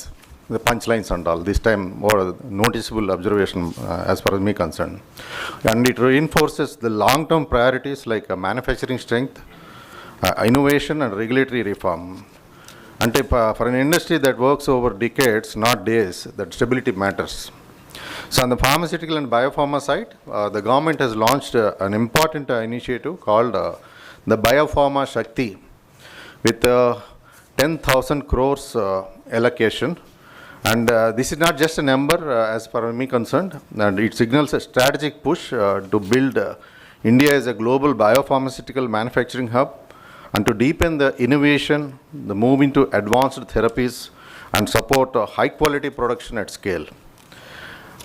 the punchlines and all. This time, more noticeable observation as far as me concerned. And it reinforces the long-term priorities like manufacturing strength, innovation and regulatory reform. And for an industry that works over decades, not days, that stability matters. So on the pharmaceutical and biopharma side, the government has launched an important initiative called the Biopharma Shakti with 10,000 crores allocation. And this is not just a number as far as me concerned, and it signals a strategic push to build India as a global biopharmaceutical manufacturing hub and to deepen the innovation, the move into advanced therapies and support high quality production at scale.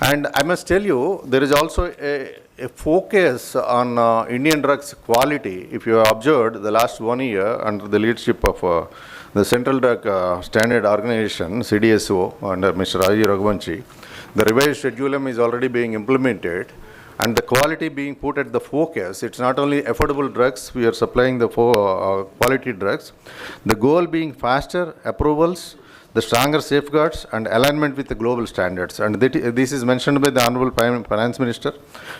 And I must tell you, there is also a focus on Indian drugs quality. If you have observed the last 1 year under the leadership of the Central Drug Standard Organization, CDSO, under Mr. Rajiv Raghuvanshi, the revised schedule is already being implemented and the quality being put at the focus. It's not only affordable drugs, we are supplying the quality drugs. The goal being faster approvals, the stronger safeguards and alignment with the global standards. And this is mentioned by the Honorable Finance Minister.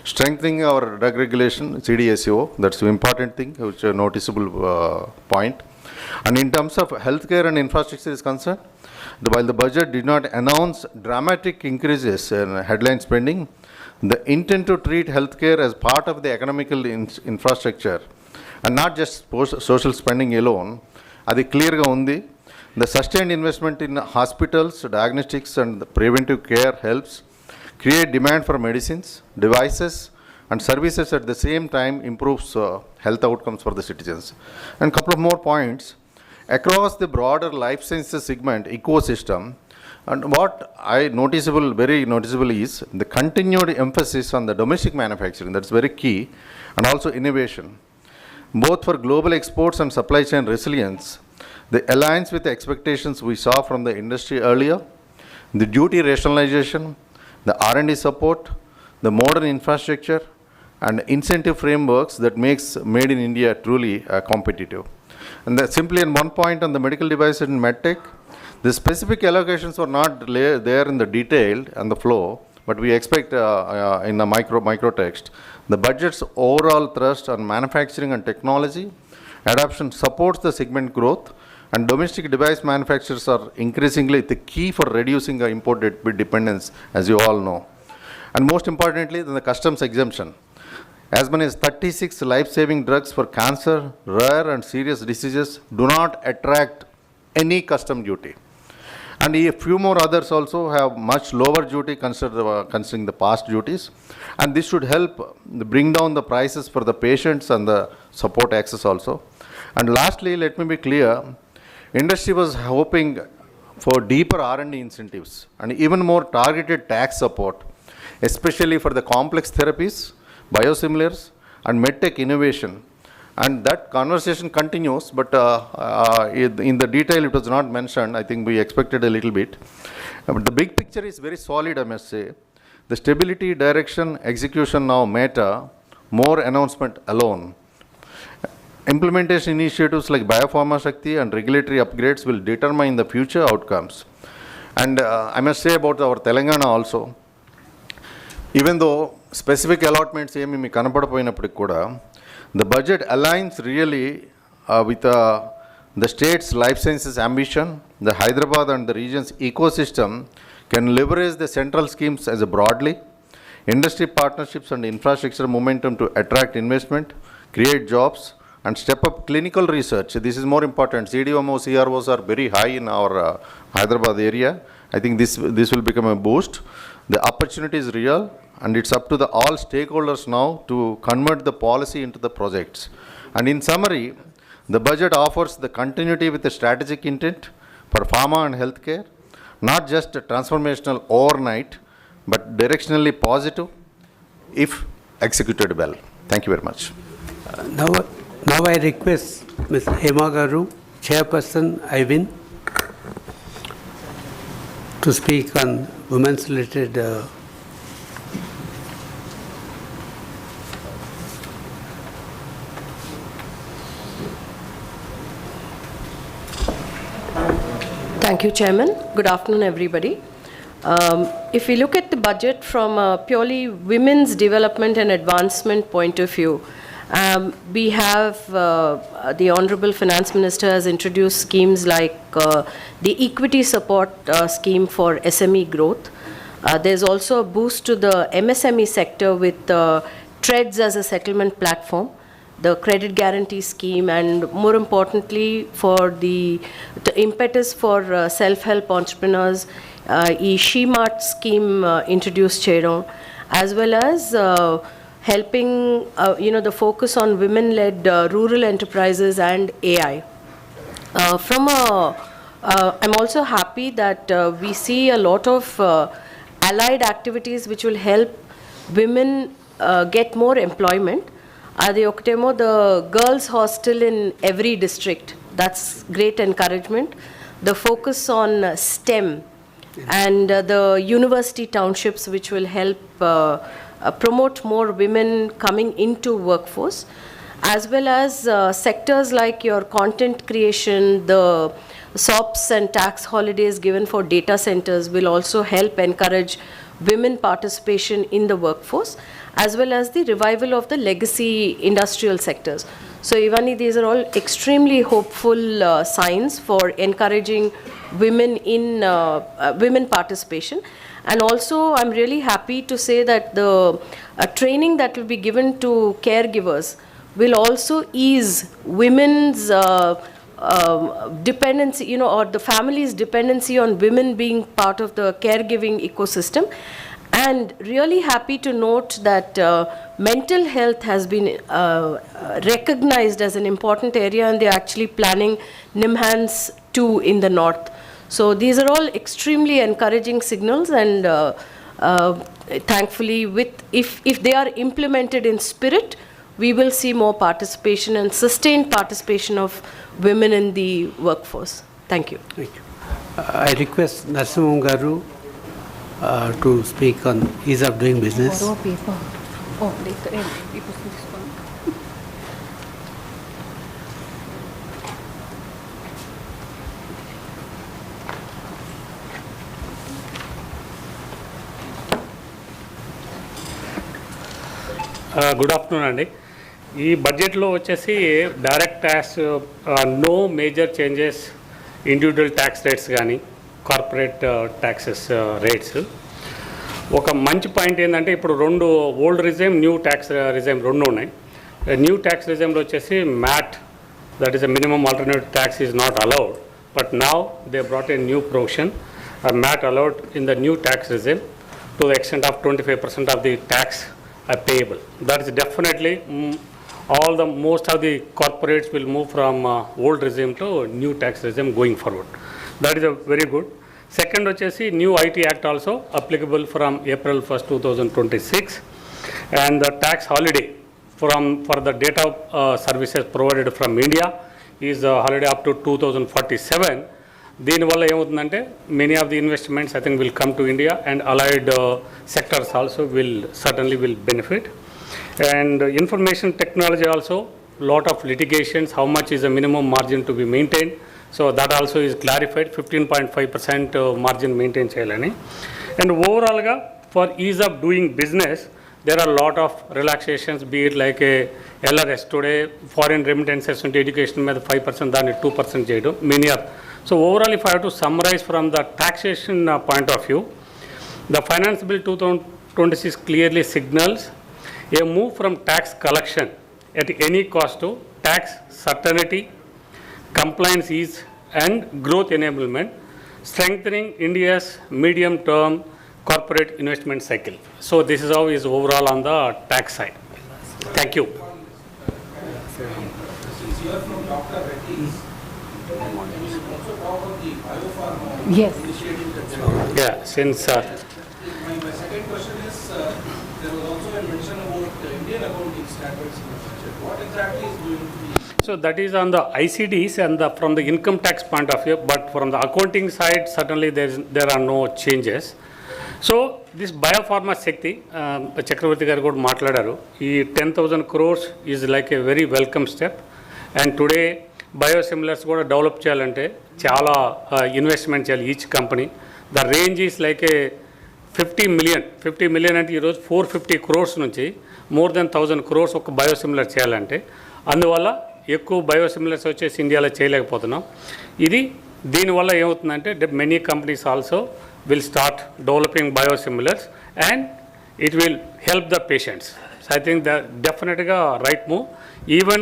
Strengthening our drug regulation, CDSO, that's an important thing, which is a noticeable point. And in terms of healthcare and infrastructure is concerned, while the budget did not announce dramatic increases in headline spending, the intent to treat healthcare as part of the economical infrastructure and not just social spending alone, adi clear ga undi. The sustained investment in hospitals, diagnostics and preventive care helps create demand for medicines, devices and services, at the same time improves health outcomes for the citizens. And a couple of more points. Across the broader life sciences segment ecosystem, and what I very noticeable is the continued emphasis on the domestic manufacturing. That's very key, and also innovation, both for global exports and supply chain resilience. The aligns with the expectations we saw from the industry earlier, the duty rationalization, the R&D support, the modern infrastructure, and incentive frameworks that makes Made in India truly competitive. And simply in one point on the medical device and medtech, the specific allocations were not there in the detail and the flow, but we expect in the micro text. The budget's overall thrust on manufacturing and technology adoption supports the segment growth And domestic device manufacturers are increasingly the key for reducing our import dependence, as you all know. And most importantly, the customs exemption. As many as 36 life-saving drugs for cancer, rare and serious diseases do not attract any custom duty. And a few more others also have much lower duty considering the past duties. And this should help bring down the prices for the patients and the support access also. And lastly, let me be clear, industry was hoping for deeper R&D incentives and even more targeted tax support, especially for the complex therapies, biosimilars, and medtech innovation. And that conversation continues, but in the detail it was not mentioned. I think we expected a little bit. But the big picture is very solid, I must say. The stability, direction, execution now matter, more announcement alone. Implementation initiatives like Biopharma Shakti and regulatory upgrades will determine the future outcomes. And I must say about our Telangana also, even though specific allotments ఏమి మీకు కనపడపోయినప్పటికి కూడా, the budget aligns really with the state's life sciences ambition. The Hyderabad and the region's ecosystem can leverage the central schemes as a broadly, industry partnerships and infrastructure momentum to attract investment, create jobs, and step up clinical research. This is more important. CDMO, CROs are very high in our Hyderabad area. I think this will become a boost. The opportunity is real, and it's up to all stakeholders now to convert the policy into the projects. And in summary, the budget offers the continuity with the strategic intent for pharma and healthcare, not just transformational overnight, but directionally positive if executed well. Thank you very much. Now I request Ms. Hema Garu, Chairperson IWIN, to speak on women's related Thank you, Chairman. Good afternoon, everybody. If we look at the budget from a purely women's development and advancement point of view, we have the Honorable Finance Minister has introduced schemes like the Equity Support Scheme for SME growth. There's also a boost to the MSME sector with TREADS as a settlement platform, the credit guarantee scheme, and more importantly for the impetus for self-help entrepreneurs, She-Mart scheme introduced Chedon, as well as helping the focus on women-led rural enterprises and AI. I'm also happy that we see a lot of allied activities which will help women get more employment. The girls' hostel in every district, that's great encouragement. The focus on STEM and the university townships, which will help promote more women coming into workforce, as well as sectors like your content creation, the SOPs and tax holidays given for data centers will also help encourage women participation in the workforce, as well as the revival of the legacy industrial sectors. So Ivani, these are all extremely hopeful signs for encouraging women in women participation. And also I'm really happy to say that the training that will be given to caregivers will also ease women's dependency, or the family's dependency on women being part of the caregiving ecosystem. And really happy to note that mental health has been recognized as an important area, and they're actually planning NIMHANS 2 in the north. So these are all extremely encouraging signals, and thankfully if they are implemented in spirit, we will see more participation and sustained participation of women in the workforce. Thank you. Thank you. I request Narasimhan Garu to speak on ease of doing business. Good afternoon అండి. ఈ బడ్జెట్లో వచ్చేసి direct tax no major changes individual tax rates కానీ corporate taxes rates. ఒక మంచి point ఏంటంటే ఇప్పుడు రెండు old regime new tax regime రెండు ఉన్నాయి. న్యూ ట్యాక్స్ రిజైమ్లో వచ్చేసి MAT, that is a minimum alternative tax is not allowed, but now they brought a new provision, MAT allowed in the new tax regime to the extent of 25% of the tax payable. That is definitely most of the corporates will move from old regime to new tax regime going forward. That is a very good. Second వచ్చేసి new IT Act also applicable from April 1st, 2026, and the tax holiday for the data services provided from India is holiday up to 2047. దీనివల్ల ఏమవుతుందంటే many of the investments I think will come to India, and allied sectors also will benefit. And information technology also, lot of litigations, how much is the minimum margin to be maintained. So that also is clarified, 15.5% margin maintain cheyalani. And overall ga for ease of doing business, there are a lot of relaxations, be it like a LRS today, foreign remittances into education మీద 5% దాన్ని 2% చేయడం, many are. So overall, if I have to summarize from the taxation point of view, the Finance Bill 2026 clearly signals a move from tax collection at any cost to tax certainty, compliance ease, and growth enablement, strengthening India's medium-term corporate investment cycle. So this is how is overall on the tax side. Thank you. Since you are from Dr. Reddy's, can you also talk about the biopharma initiative that they are? Yeah, since My second question is, there was also a mention about Indian accounting standards in the budget. What exactly is going to be? so that is on the ICDs and from the income tax point of view, but from the accounting side, certainly there are no changes. So this biopharma శక్తి చక్రవర్తి గారు కూడా మాట్లాడారు. ఈ 10,000 crores is like a very welcome step, and today biosimilars కూడా develop చేయాలంటే చాలా investment చేయాలి each company. The range is like A 50 million అంటే ఈరోజు 450 crores నుంచి మోర్ దెన్ 1,000 crores ఒక బయోసిమిలర్ చేయాలంటే, అందువల్ల ఎక్కువ బయోసిమిలర్స్ వచ్చేసి ఇండియాలో చేయలేకపోతున్నాం. దీనివల్ల ఏమవుతుందంటే many companies also will start developing biosimilars, and it will help the patients. So I think that definitely right move. Even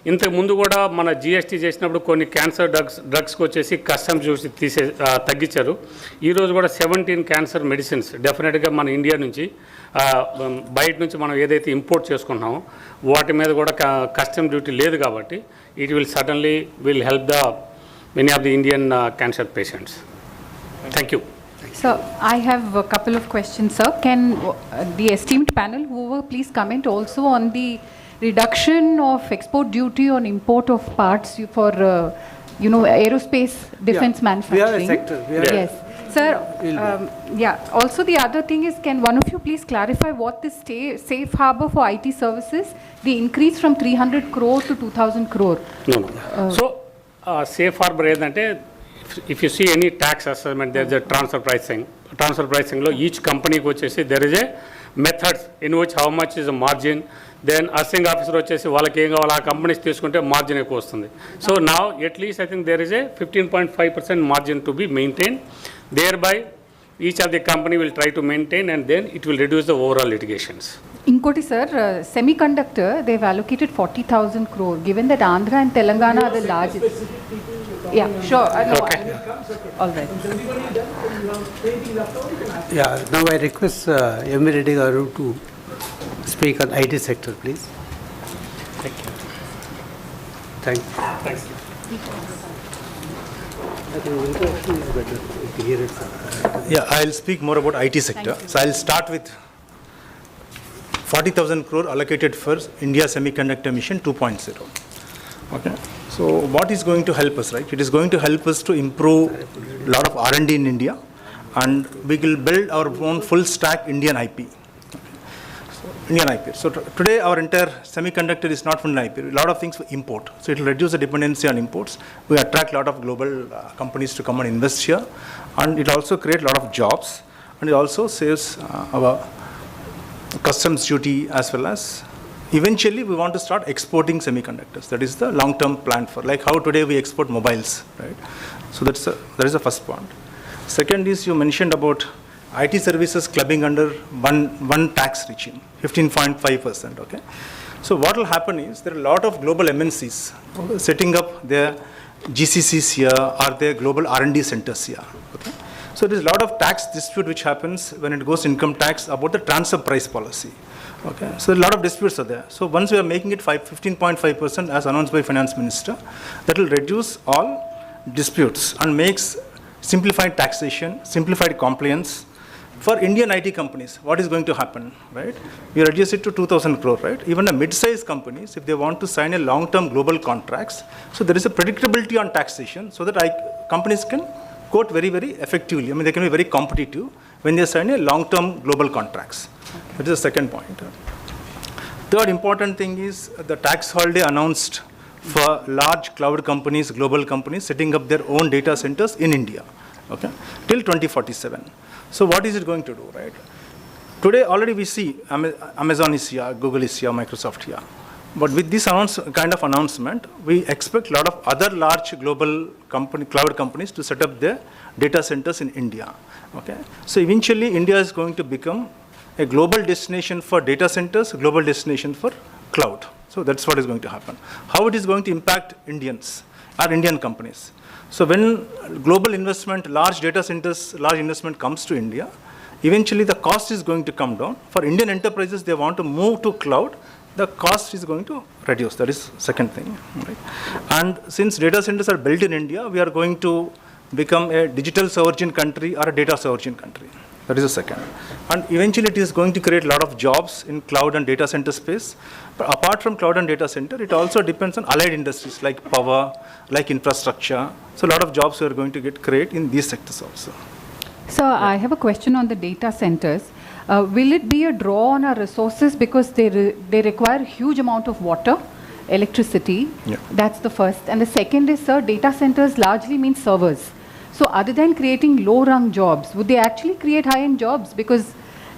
ఇంతకు ముందు కూడా మన జిఎస్టీ చేసినప్పుడు కొన్ని క్యాన్సర్ డ్రగ్స్కి వచ్చేసి కస్టమ్స్ చూసి తగ్గించారు. ఈరోజు కూడా 17 క్యాన్సర్ మెడిసిన్స్ డెఫినెట్గా మన ఇండియా నుంచి బయట నుంచి మనం ఏదైతే ఇంపోర్ట్ చేసుకుంటున్నామో వాటి మీద కూడా కస్టమ్ డ్యూటీ లేదు కాబట్టి it will help the many of the Indian cancer patients. Thank you. So I have a couple of questions, sir. Can the esteemed panel, whoever, please comment also on the reduction of export duty on import of parts for, aerospace defense manufacturing. We are a sector. Yes. Sir, also the other thing is, can one of you please clarify what this safe harbor for IT services, the increase from 300 crore to 2,000 crore? No. So, safe harbor ఏంటంటే, if you see any tax assessment, there is a transfer pricing. Transfer pricing lo each company ko vachesi there is a methods in which how much is the margin. Then assessing officer vachesi వాళ్ళకి ఏం కావాలి ఆ companies తీసుకుంటే margin ఎక్కువ వస్తుంది. So now at least I think there is a 15.5% margin to be maintained. Thereby each of the company will try to maintain, and then it will reduce the overall litigations. Inkoti sir, semiconductor, they have allocated 40,000 crore. Given that Andhra and Telangana are the largest. Yeah, sure. Okay. All right. Yeah, now I request M. Reddy Garu to speak on IT sector, please. Thank you. Thank you. Thanks. I think introduction is better if you hear it. Yeah, I'll speak more about IT sector. So I'll start with 40,000 crore allocated for India Semiconductor Mission 2.0. Okay. So what is going to help us, right? It is going to help us to improve a lot of R&D in India, and we will build our own full stack Indian IP. So today our entire semiconductor is not from IP. A lot of things we import. So it will reduce the dependency on imports. We attract a lot of global companies to come and invest here, and it also creates a lot of jobs, and it also saves our customs duty, as well as eventually we want to start exporting semiconductors. That is the long-term plan for, like how today we export mobiles, right? So that is the first point. Second is you mentioned about IT services clubbing under one tax regime, 15.5%. Okay. So what will happen is there are a lot of global MNCs setting up their GCCs here or their global R&D centers here. Okay. So there is a lot of tax dispute which happens when it goes to income tax about the transfer price policy. Okay. So a lot of disputes are there. So once we are making it 15.5% as announced by Finance Minister, that will reduce all disputes and makes simplified taxation, simplified compliance. For Indian IT companies, what is going to happen, right? We reduce it to 2,000 crore, right? Even the mid-sized companies, if they want to sign a long-term global contracts, so there is a predictability on taxation so that companies can quote very, very effectively. I mean, they can be very competitive when they sign a long-term global contracts. That is the second point. Third important thing is the tax holiday announced for large cloud companies, global companies, setting up their own data centers in India, okay, till 2047. So what is it going to do, right? Today already we see Amazon is here, Google is here, Microsoft here. But with this kind of announcement, we expect a lot of other large global cloud companies to set up their data centers in India. Okay? So eventually India is going to become a global destination for data centers, a global destination for cloud. So that's what is going to happen. How it is going to impact Indians or Indian companies? So when global investment, large data centers, large investment comes to India, eventually the cost is going to come down. For Indian enterprises, they want to move to cloud, the cost is going to reduce. That is second thing. Right? And since data centers are built in India, we are going to become a digital sovereign country or a data sovereign country. That is the second. And eventually it is going to create a lot of jobs in cloud and data center space. But apart from cloud and data center, it also depends on allied industries like power, like infrastructure. So a lot of jobs are going to create in these sectors also. So I have a question on the data centers. Will it be a draw on our resources because they require a huge amount of water, electricity? Yeah. That's the first. And the second is, sir, data centers largely mean servers. So other than creating low-rung jobs, would they actually create high-end jobs? Because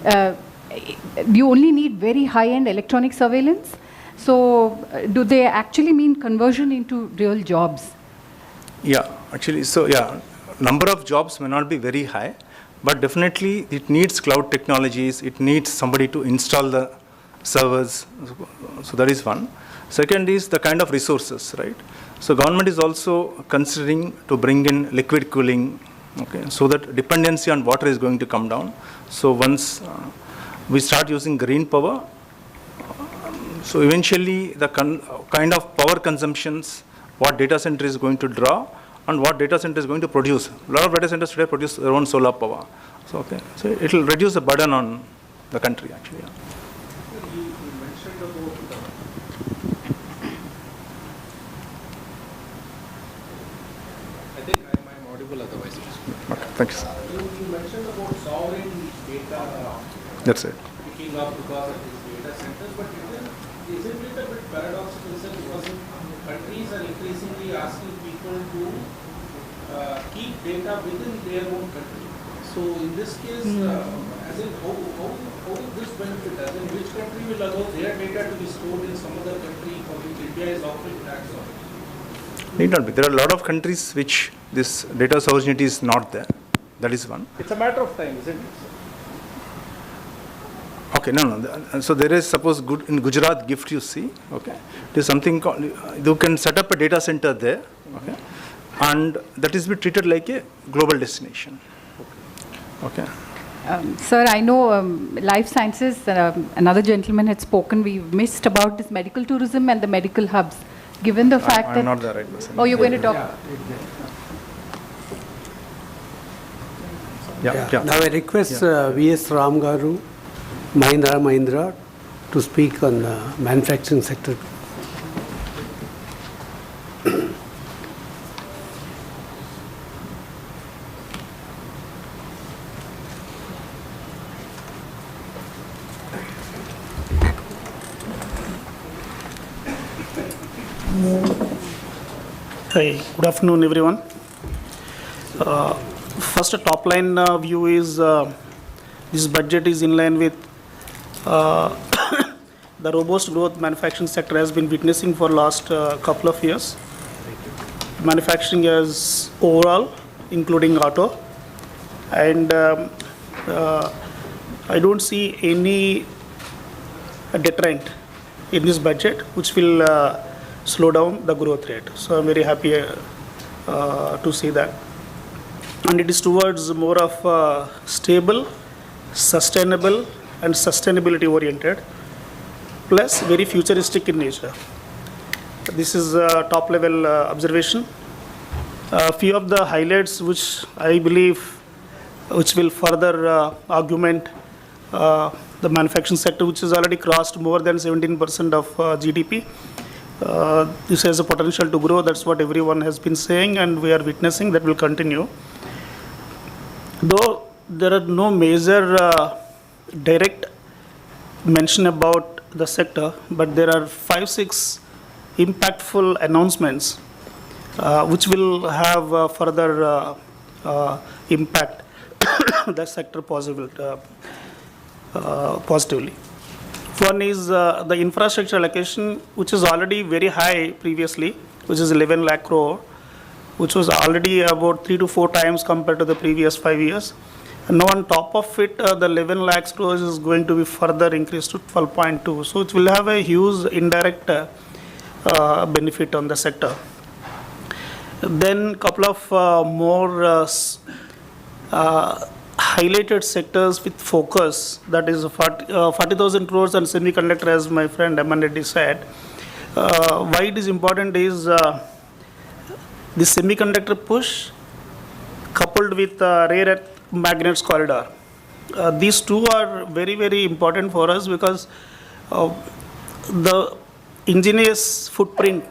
you only need very high-end electronic surveillance. So do they actually mean conversion into real jobs? Yeah, actually, so yeah, number of jobs may not be very high, but definitely it needs cloud technologies, it needs somebody to install the servers. So that is one. Second is the kind of resources, right? So government is also considering to bring in liquid cooling, okay, so that dependency on water is going to come down. So once we start using green power, so eventually the kind of power consumptions, what data center is going to draw and what data center is going to produce. A lot of data centers today produce their own solar power. So, okay, so it will reduce the burden on the country actually. Yeah. You mentioned about I think I'm audible otherwise. Okay, thanks. You mentioned about sovereign data That's it. picking up because of these data centers, but isn't it a bit paradoxical, sir, because countries are increasingly asking people to keep data within their own country. So in this case, as in how will this benefit? As in which country will allow their data to be stored in some other country for which India is offering tax on? Need not be. There are a lot of countries which this data sovereignty is not there. That is one. It's a matter of time, isn't it? Okay, no. So there is, suppose in Gujarat gift you see, okay, there is something called, you can set up a data center there, okay, and that is be treated like a global destination. Okay. Sir, I know life sciences, another gentleman had spoken, we missed about this medical tourism and the medical hubs. Given the fact that... I'm not the right person. Oh, you're going to talk? Yeah. Now I request V.S. Ram Garu, Mahindra to speak on the manufacturing sector. Hi, good afternoon, everyone. First, a top line view is this budget is in line with the robust growth manufacturing sector has been witnessing for last couple of years. manufacturing as overall, including auto. And I don't see any deterrent in this budget which will slow down the growth rate. So I'm very happy to see that. And it is towards more of stable, sustainable, and sustainability oriented, plus very futuristic in nature. This is a top level observation. A few of the highlights which I believe which will further augment the manufacturing sector, which has already crossed more than 17% of GDP. This has a potential to grow. That's what everyone has been saying, and we are witnessing that will continue. Though there are no major direct mention about the sector, but there are 5-6 impactful announcements which will have further impact the sector positively. One is the infrastructure allocation, which is already very high previously, which is 11 lakh crore, which was already about 3 to 4 times compared to the previous 5 years. And now on top of it, the 11 lakhs crores is going to be further increased to 12.2. So it will have a huge indirect benefit on the sector. Then couple of more highlighted sectors with focus, that is 40,000 crores on semiconductor, as my friend Aman said. Why it is important is the semiconductor push coupled with rare earth magnets corridor. These two are very, very important for us because the ingenious footprint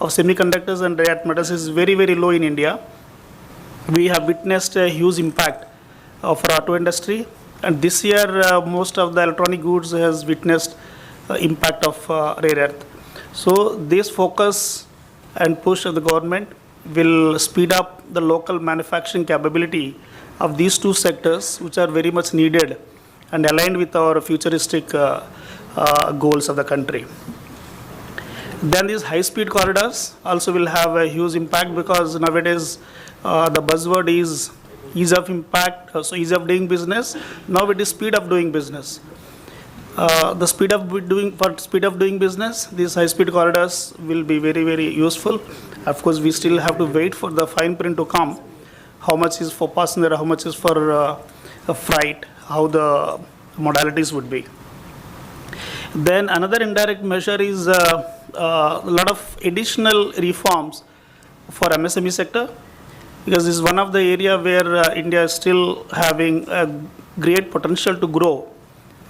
of semiconductors and rare earth metals is very, very low in India. We have witnessed a huge impact of our auto industry, and this year most of the electronic goods has witnessed impact of rare earth. So this focus and push of the government will speed up the local manufacturing capability of these two sectors, which are very much needed and aligned with our futuristic goals of the country. Then these high-speed corridors also will have a huge impact because nowadays the buzzword is ease of impact, so ease of doing business. Now it is speed of doing business. The speed of doing business, these high-speed corridors will be very, very useful. Of course, we still have to wait for the fine print to come. How much is for passenger, how much is for freight, how the modalities would be. Then another indirect measure is a lot of additional reforms for MSME sector, because this is one of the area where India is still having a great potential to grow.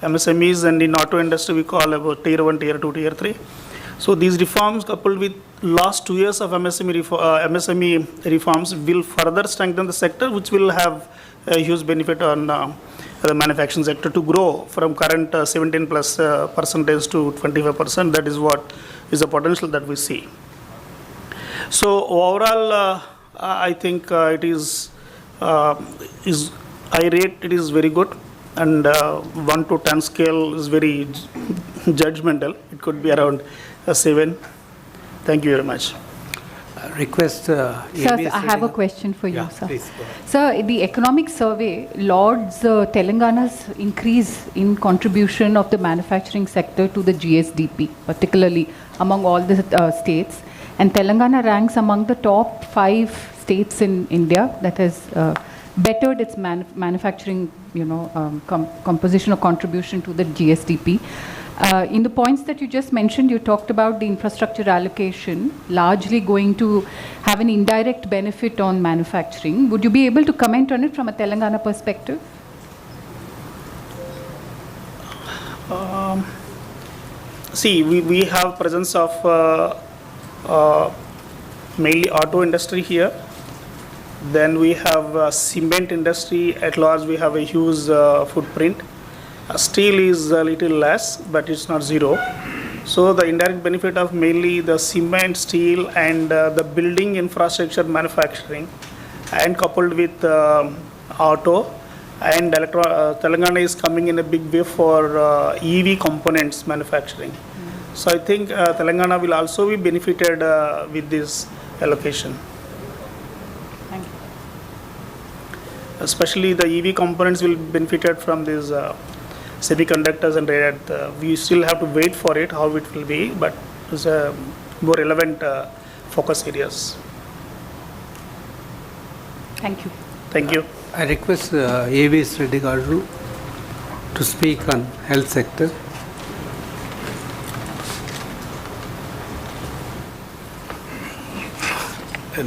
MSMEs, and in auto industry we call about tier 1, tier 2, tier 3. So these reforms coupled with last 2 years of MSME reforms will further strengthen the sector, which will have a huge benefit on the manufacturing sector to grow from current 17 plus percentage to 25%. That is what is the potential that we see. So overall, I think it is I rate it is very good, and 1 to 10 scale is very judgmental. It could be around 7. Thank you very much. Request. Sir, I have a question for you, sir. Please. Sir, the economic survey lauds Telangana's increase in contribution of the manufacturing sector to the GSDP, particularly among all the states. And Telangana ranks among the top 5 states in India that has bettered its manufacturing, composition or contribution to the GSDP. In the points that you just mentioned, you talked about the infrastructure allocation largely going to have an indirect benefit on manufacturing. Would you be able to comment on it from a Telangana perspective? See, we have presence of mainly auto industry here. Then we have cement industry at large. We have a huge footprint. Steel is a little less, but it's not zero. So the indirect benefit of mainly the cement, steel, and the building infrastructure manufacturing, and coupled with auto and Telangana is coming in a big way for EV components manufacturing. So I think Telangana will also be benefited with this allocation. Thank you. Especially the EV components will benefited from these semiconductors and rare earth. We still have to wait for it, how it will be, but it's a more relevant focus areas. Thank you. Thank you. I request AVS Reddy Garu to speak on health sector.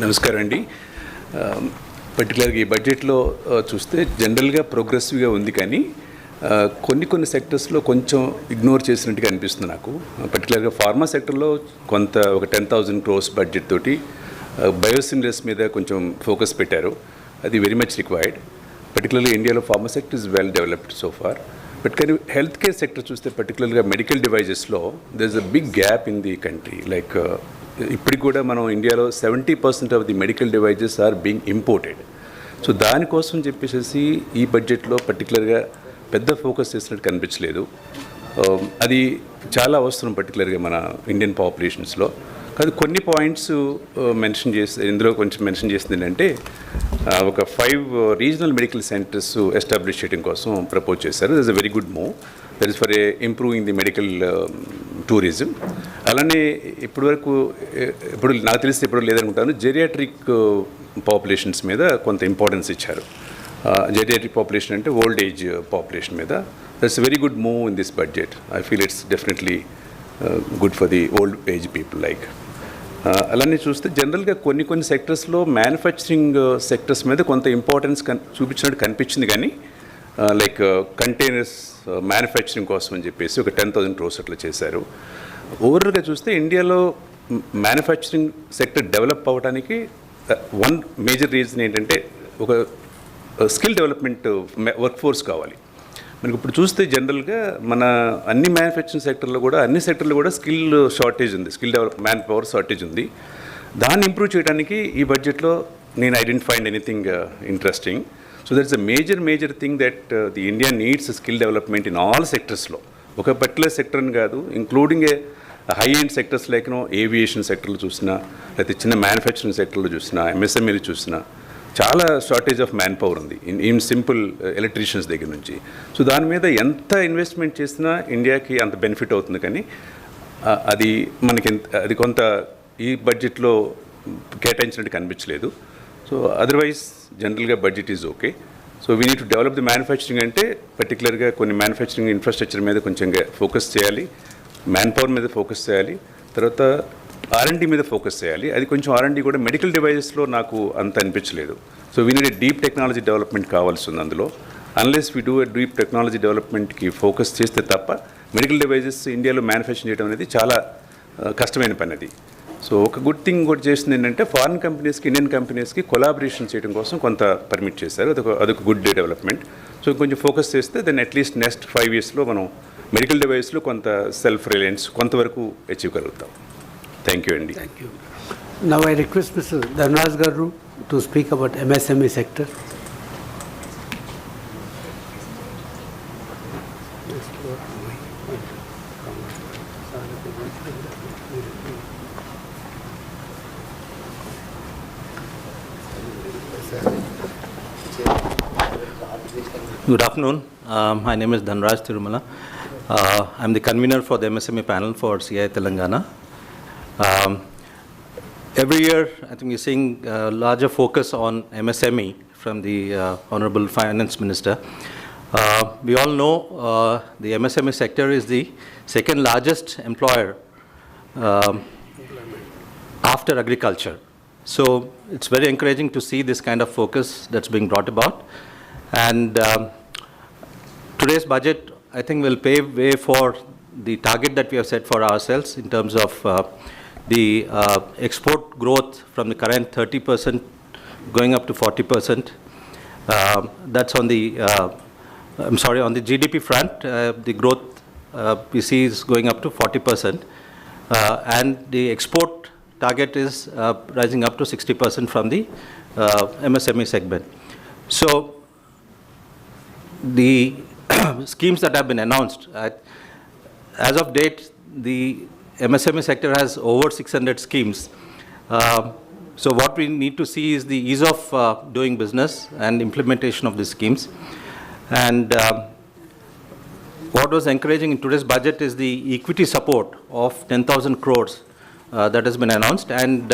నమస్కారం అండి. పర్టికులర్గా ఈ బడ్జెట్లో చూస్తే జనరల్గా ప్రోగ్రెసివ్గా ఉంది, కానీ కొన్ని సెక్టర్స్లో కొంచెం ఇగ్నోర్ చేసినట్టుగా అనిపిస్తుంది నాకు. పర్టికులర్గా ఫార్మా సెక్టర్లో కొంత ఒక 10,000 crores బడ్జెట్ తోటి బయోసిమిలర్స్ మీద కొంచెం ఫోకస్ పెట్టారు. అది వెరీ మచ్ రిక్వైర్డ్. పర్టికులర్గా ఇండియాలో pharma sector is well developed so far. But కానీ హెల్త్ కేర్ సెక్టర్ చూస్తే పర్టికులర్గా మెడికల్ డివైజెస్లో there is a big gap in the country. Like ఇప్పటికి కూడా మనం ఇండియాలో 70% of the medical devices are being imported. So దానికోసం చెప్పేసి ఈ బడ్జెట్లో పర్టికులర్గా పెద్ద ఫోకస్ చేసినట్టు కనిపించలేదు. అది చాలా అవసరం పర్టికులర్గా మన ఇండియన్ పాపులేషన్స్లో. కాదు కొన్ని పాయింట్స్ మెన్షన్ చేసి ఇందులో కొంచెం మెన్షన్ చేసింది ఏంటంటే ఒక 5 రీజనల్ మెడికల్ సెంటర్స్ ఎస్టాబ్లిష్ చేయడం కోసం ప్రపోజ్ చేశారు. That is a very good move. That is for improving the medical tourism. అలానే ఇప్పుడు నాకు తెలిసి ఇప్పుడు లేదనుకుంటాను, జెరియాట్రిక్ పాపులేషన్స్ మీద కొంత ఇంపార్టెన్స్ ఇచ్చారు. జెరియాట్రిక్ పాపులేషన్ అంటే ఓల్డ్ ఏజ్ పాపులేషన్ మీద. That's very good move in this budget. I feel it's definitely good for the old age people. Like అలానే చూస్తే జనరల్గా కొన్ని సెక్టర్స్లో మ్యానుఫ్యాక్చరింగ్ సెక్టర్స్ మీద కొంత ఇంపార్టెన్స్ చూపించినట్టు కనిపించింది, కానీ లైక్ కంటైనర్స్ మ్యానుఫ్యాక్చరింగ్ కోసం అని చెప్పేసి ఒక 10,000 crores అట్లా చేశారు. ఓవరాల్గా చూస్తే ఇండియాలో మ్యానుఫ్యాక్చరింగ్ సెక్టర్ డెవలప్ అవ్వడానికి వన్ మేజర్ రీజన్ ఏంటంటే ఒక స్కిల్ డెవలప్మెంట్ వర్క్ ఫోర్స్ కావాలి. మనకి ఇప్పుడు చూస్తే జనరల్గా మన అన్ని మ్యానుఫ్యాక్చరింగ్ సెక్టర్లో కూడా అన్ని సెక్టర్లో కూడా స్కిల్ షార్టేజ్ ఉంది, స్కిల్ మ్యాన్ పవర్ షార్టేజ్ ఉంది. దాన్ని ఇంప్రూవ్ చేయడానికి ఈ బడ్జెట్లో నేను I didn't find anything interesting. So that's a major thing that the India needs skill development in all సెక్టర్స్లో. ఒక పర్టికులర్ సెక్టర్ అని కాదు, including a high end sectors like aviation సెక్టర్లో చూసినా, లేకపోతే చిన్న మ్యానుఫ్యాక్చరింగ్ సెక్టర్లో చూసినా, ఎంఎస్ఎంఈలు చూసినా చాలా షార్టేజ్ ఆఫ్ మ్యాన్ పవర్ ఉంది ఇన్ సింపుల్ ఎలక్ట్రీషియన్స్ దగ్గర నుంచి. సో దాని మీద ఎంత ఇన్వెస్ట్మెంట్ చేసినా ఇండియాకి అంత బెనిఫిట్ అవుతుంది, కానీ అది కొంత ఈ బడ్జెట్లో కేటాయించినట్టు కనిపించలేదు. సో అదర్వైజ్ జనరల్గా budget is okay. So we need to develop the manufacturing అంటే పర్టికులర్గా కొన్ని మ్యానుఫ్యాక్చరింగ్ ఇన్ఫ్రాస్ట్రక్చర్ మీద కొంచెం ఫోకస్ చేయాలి, మ్యాన్ పవర్ మీద ఫోకస్ చేయాలి, తర్వాత R&D మీద ఫోకస్ చేయాలి. అది కొంచెం R&D కూడా మెడికల్ డివైజెస్లో నాకు అంత అనిపించలేదు. So we need deep technology development కావాల్సి ఉంది అందులో. Unless we do a deep technology డెవలప్మెంట్కి ఫోకస్ చేస్తే తప్ప మెడికల్ డివైజెస్ ఇండియాలో మ్యానుఫ్యాక్చర్ చేయడం అనేది చాలా కష్టమైన పని అది. సో ఒక గుడ్ థింగ్ కూడా చేసింది ఏంటంటే ఫారిన్ కంపెనీస్కి ఇండియన్ కంపెనీస్కి కొలాబరేషన్ చేయడం కోసం కొంత పర్మిట్ చేశారు. అదొక గుడ్ డెవలప్మెంట్. సో కొంచెం ఫోకస్ చేస్తే దెన్ అట్లీస్ట్ నెక్స్ట్ 5 yearsలో మనం మెడికల్ డివైస్లో కొంత సెల్ఫ్ రిలయన్స్ కొంతవరకు అచీవ్ కలుగుతాం. థ్యాంక్ యూ అండి. Thank you. Now I request mister Dhanraj గారు to speak about MSME sector. Good afternoon. My name is Dhanraj Tirumala. I'm the convener for the MSME panel for CII Telangana. Every year, I think we're seeing larger focus on MSME from the Honorable Finance Minister. We all know the MSME sector is the second largest employer after agriculture. So it's very encouraging to see this kind of focus that's being brought about. And today's budget, I think, will pave way for the target that we have set for ourselves in terms of the export growth from the current 30% going up to 40%. That's on the, on the GDP front, the growth we see is going up to 40%. And the export target is rising up to 60% from the MSME segment. So the schemes that have been announced, as of date, the MSME sector has over 600 schemes. So what we need to see is the ease of doing business and implementation of these schemes. And what was encouraging in today's budget is the equity support of 10,000 crores that has been announced. And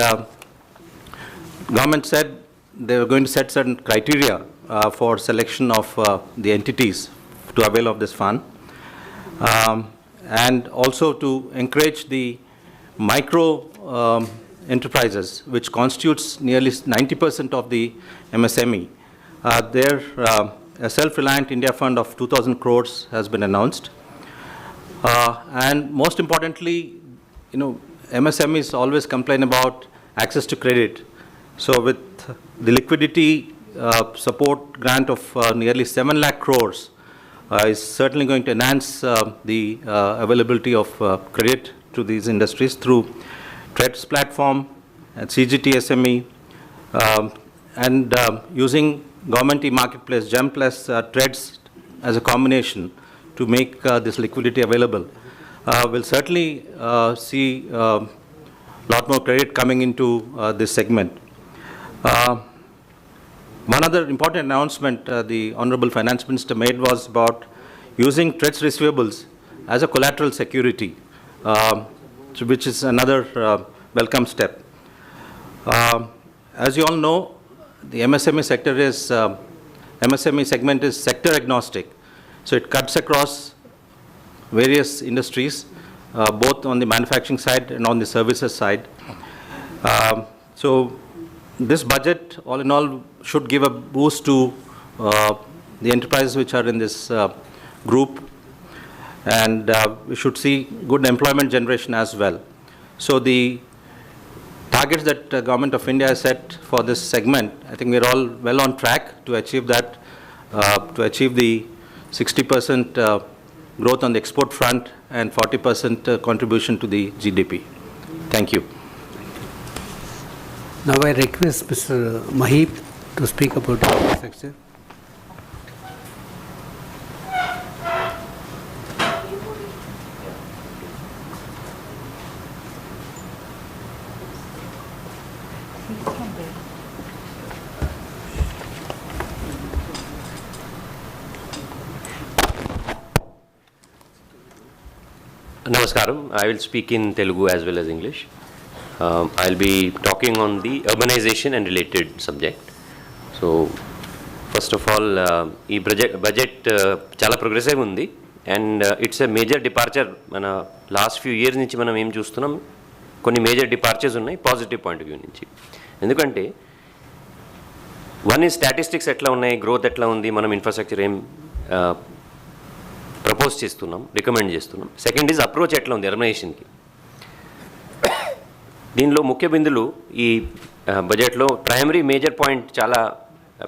government said they were going to set certain criteria for selection of the entities to avail of this fund. And also to encourage the micro enterprises, which constitutes nearly 90% of the MSME. A self-reliant India fund of 2,000 crores has been announced. And most importantly, MSMEs always complain about access to credit. So with the liquidity support grant of nearly 7 lakh crores is certainly going to enhance the availability of credit to these industries through TREDS platform and CGT SME and using government e-marketplace, GEM plus TREDS as a combination to make this liquidity available. We'll certainly see a lot more credit coming into this segment. One other important announcement the Honorable Finance Minister made was about using TREDS receivables as a collateral security, which is another welcome step. As you all know, the MSME segment is sector agnostic, so it cuts across various industries, both on the manufacturing side and on the services side. So this budget, all in all, should give a boost to the enterprises which are in this group, and we should see good employment generation as well. So the targets that the Government of India has set for this segment, I think we're all well on track to achieve that, to achieve the 60% growth on the export front and 40% contribution to the GDP. Thank you. Now I request Mr. Mahib to speak about the infrastructure. Namaskaram. I will speak in Telugu as well as English. I'll be talking on the urbanization and related subject. So, first of all, this budget chala progressive undi, and it's a major departure. Mana last few years nunchi manam em chustunam konni major departures unnai positive point of view nunchi. Endukante one is statistics etla unnai, growth etla undi, manam infrastructure em propose చేస్తున్నాం, recommend చేస్తున్నాం. Second is approach ఎట్లా ఉంది అర్బనైజేషన్కి. దీనిలో ముఖ్య బిందులు ఈ బడ్జెట్లో primary major point చాలా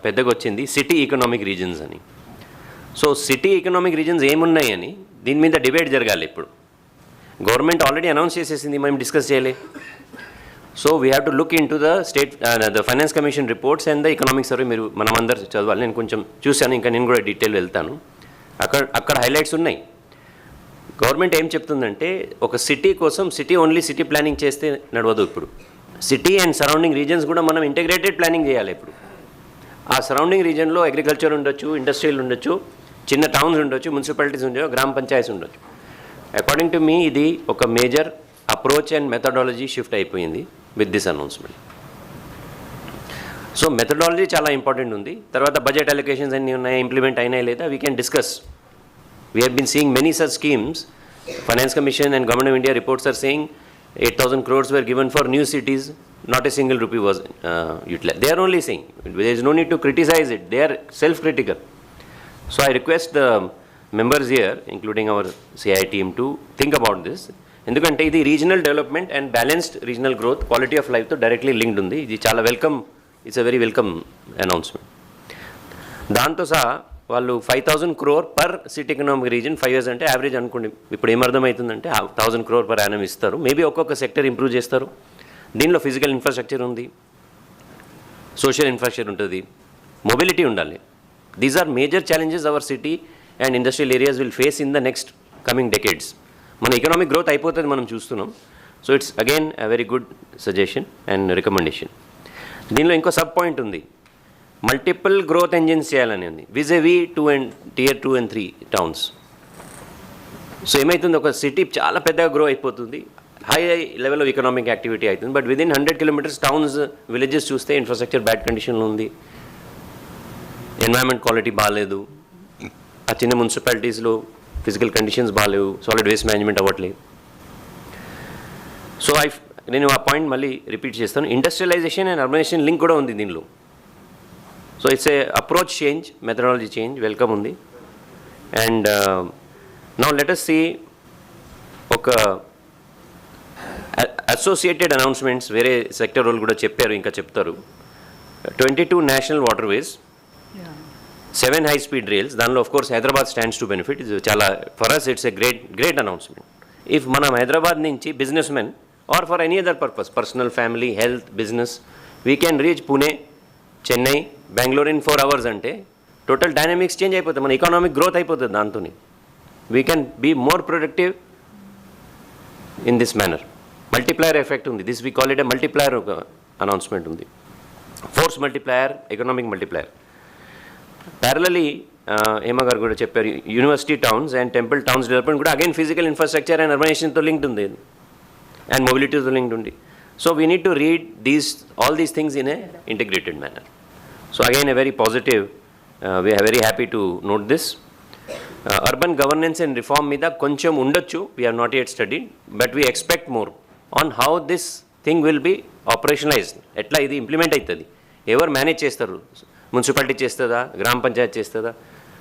పెద్దగా వచ్చింది, సిటీ ఎకనామిక్ రీజన్స్ అని. సో సిటీ ఎకనామిక్ రీజన్స్ ఏమున్నాయని దీని మీద డిబేట్ జరగాలి. ఇప్పుడు గవర్నమెంట్ ఆల్రెడీ అనౌన్స్ చేసేసింది, మనం డిస్కస్ చేయలే. So we have to look in to the state the finance commission reports and the economic survey. మీరు మనం అందరు చదవాలి. నేను కొంచెం చూశాను, ఇంకా నేను కూడా డీటెయిల్ వెళ్తాను. అక్కడ హైలైట్స్ ఉన్నాయి. గవర్నమెంట్ ఏం చెప్తుందంటే ఒక సిటీ కోసం ఓన్లీ సిటీ ప్లానింగ్ చేస్తే నడవదు. ఇప్పుడు సిటీ అండ్ సరౌండింగ్ రీజన్స్ కూడా మనం ఇంటిగ్రేటెడ్ ప్లానింగ్ చేయాలి. ఇప్పుడు ఆ సరౌండింగ్ రీజన్లో అగ్రికల్చర్ ఉండొచ్చు, ఇండస్ట్రియల్ ఉండొచ్చు, చిన్న టౌన్స్ ఉండొచ్చు, మున్సిపాలిటీస్ ఉండొచ్చు, గ్రామ పంచాయతీస్ ఉండొచ్చు. అకార్డింగ్ టు మీ ఇది ఒక major approach and methodology shift అయిపోయింది with this announcement. So methodology చాలా ఇంపార్టెంట్ ఉంది. తర్వాత బడ్జెట్ అలొకేషన్స్ అన్నీ ఉన్నాయి, ఇంప్లిమెంట్ అయినాయి లేదా we can discuss. We have been seeing many such schemes. Finance commission and government of India reports are saying 8,000 crores were given for new cities, not a single rupee was utilized. They are only saying, there is no need to criticize it, they are self-critical. So I request the members here, including our CII team, to think about this. ఎందుకంటే ఇది regional development and balanced regional growth, quality of లైఫ్తో directly linked ఉంది. ఇది చాలా welcome, it's a very welcome announcement. దాంతో సహా వాళ్ళు 5,000 crore per city economic region 5 years అంటే యావరేజ్ అనుకోండి. ఇప్పుడు ఏమర్థమవుతుందంటే 1,000 crore per annum ఇస్తారు. మేబీ ఒక్కొక్క సెక్టర్ ఇంప్రూవ్ చేస్తారు. దీనిలో ఫిజికల్ ఇన్ఫ్రాస్ట్రక్చర్ ఉంది, సోషల్ ఇన్ఫ్రాస్ట్రక్చర్ ఉంటుంది, మొబిలిటీ ఉండాలి. These are major challenges our city and industrial areas will face in the next coming decades. మన ఎకనామిక్ గ్రోత్ అయిపోతుంది మనం చూస్తున్నాం. So it's again a very good suggestion and recommendation. దీనిలో ఇంకో sub point ఉంది, multiple growth engines చేయాలని ఉంది vis a vis tier 2 and 3 towns. So ఏమవుతుంది, ఒక సిటీ చాలా పెద్దగా గ్రో అయిపోతుంది, high level of economic activity అవుతుంది, but within 100 kilometers towns villages చూస్తే ఇన్ఫ్రాస్ట్రక్చర్ బ్యాడ్ కండిషన్లో ఉంది, ఎన్వైరన్మెంట్ క్వాలిటీ బాగాలేదు, ఆ చిన్న మున్సిపాలిటీస్లో ఫిజికల్ కండిషన్స్ బాగాలేవు, సాలిడ్ వేస్ట్ మేనేజ్మెంట్ అవ్వట్లేదు. సో నేను ఆ పాయింట్ మళ్ళీ రిపీట్ చేస్తాను, ఇండస్ట్రియలైజేషన్ అండ్ అర్బనైజేషన్ లింక్ కూడా ఉంది దీనిలో. So it's a approach change, methodology change, welcome ఉంది. And now let us see ఒక అసోసియేటెడ్ అనౌన్స్మెంట్స్ వేరే సెక్టర్ వాళ్ళు కూడా చెప్పారు, ఇంకా చెప్తారు. 22 national waterways, 7 high speed rails, దానిలో of course Hyderabad stands to benefit. ఇది చాలా for us it's a great announcement. If మనం హైదరాబాద్ నుంచి business men or for any other purpose, personal, family, health, business, we can reach Pune, Chennai, Bengaluru in 4 hours అంటే total dynamics change అయిపోతుంది, మన economic growth అయిపోతుంది దాంతో. We can be more productive in this manner. Multiplier effect ఉంది, this we call it a multiplier ఒక announcement ఉంది, force multiplier, economic multiplier. Parallelly Hema గారు కూడా చెప్పారు, university towns and temple towns development కూడా అగైన్ ఫిజికల్ ఇన్ఫ్రాస్ట్రక్చర్ అండ్ అర్బనైజేషన్తో linked ఉంది and మొబిలిటీతో లింక్డ్ ఉంది. So we need to read all these things in a integrated manner. So again a very positive, we are very happy to note this. Urban governance and reform మీద కొంచెం ఉండొచ్చు, we have not yet studied, but we expect more on how this thing will be operationalised. ఎట్లా ఇది implement అవుతుంది, ఎవరు manage చేస్తారు, municipality చేస్తుందా, గ్రామ పంచాయతీ చేస్తుందా,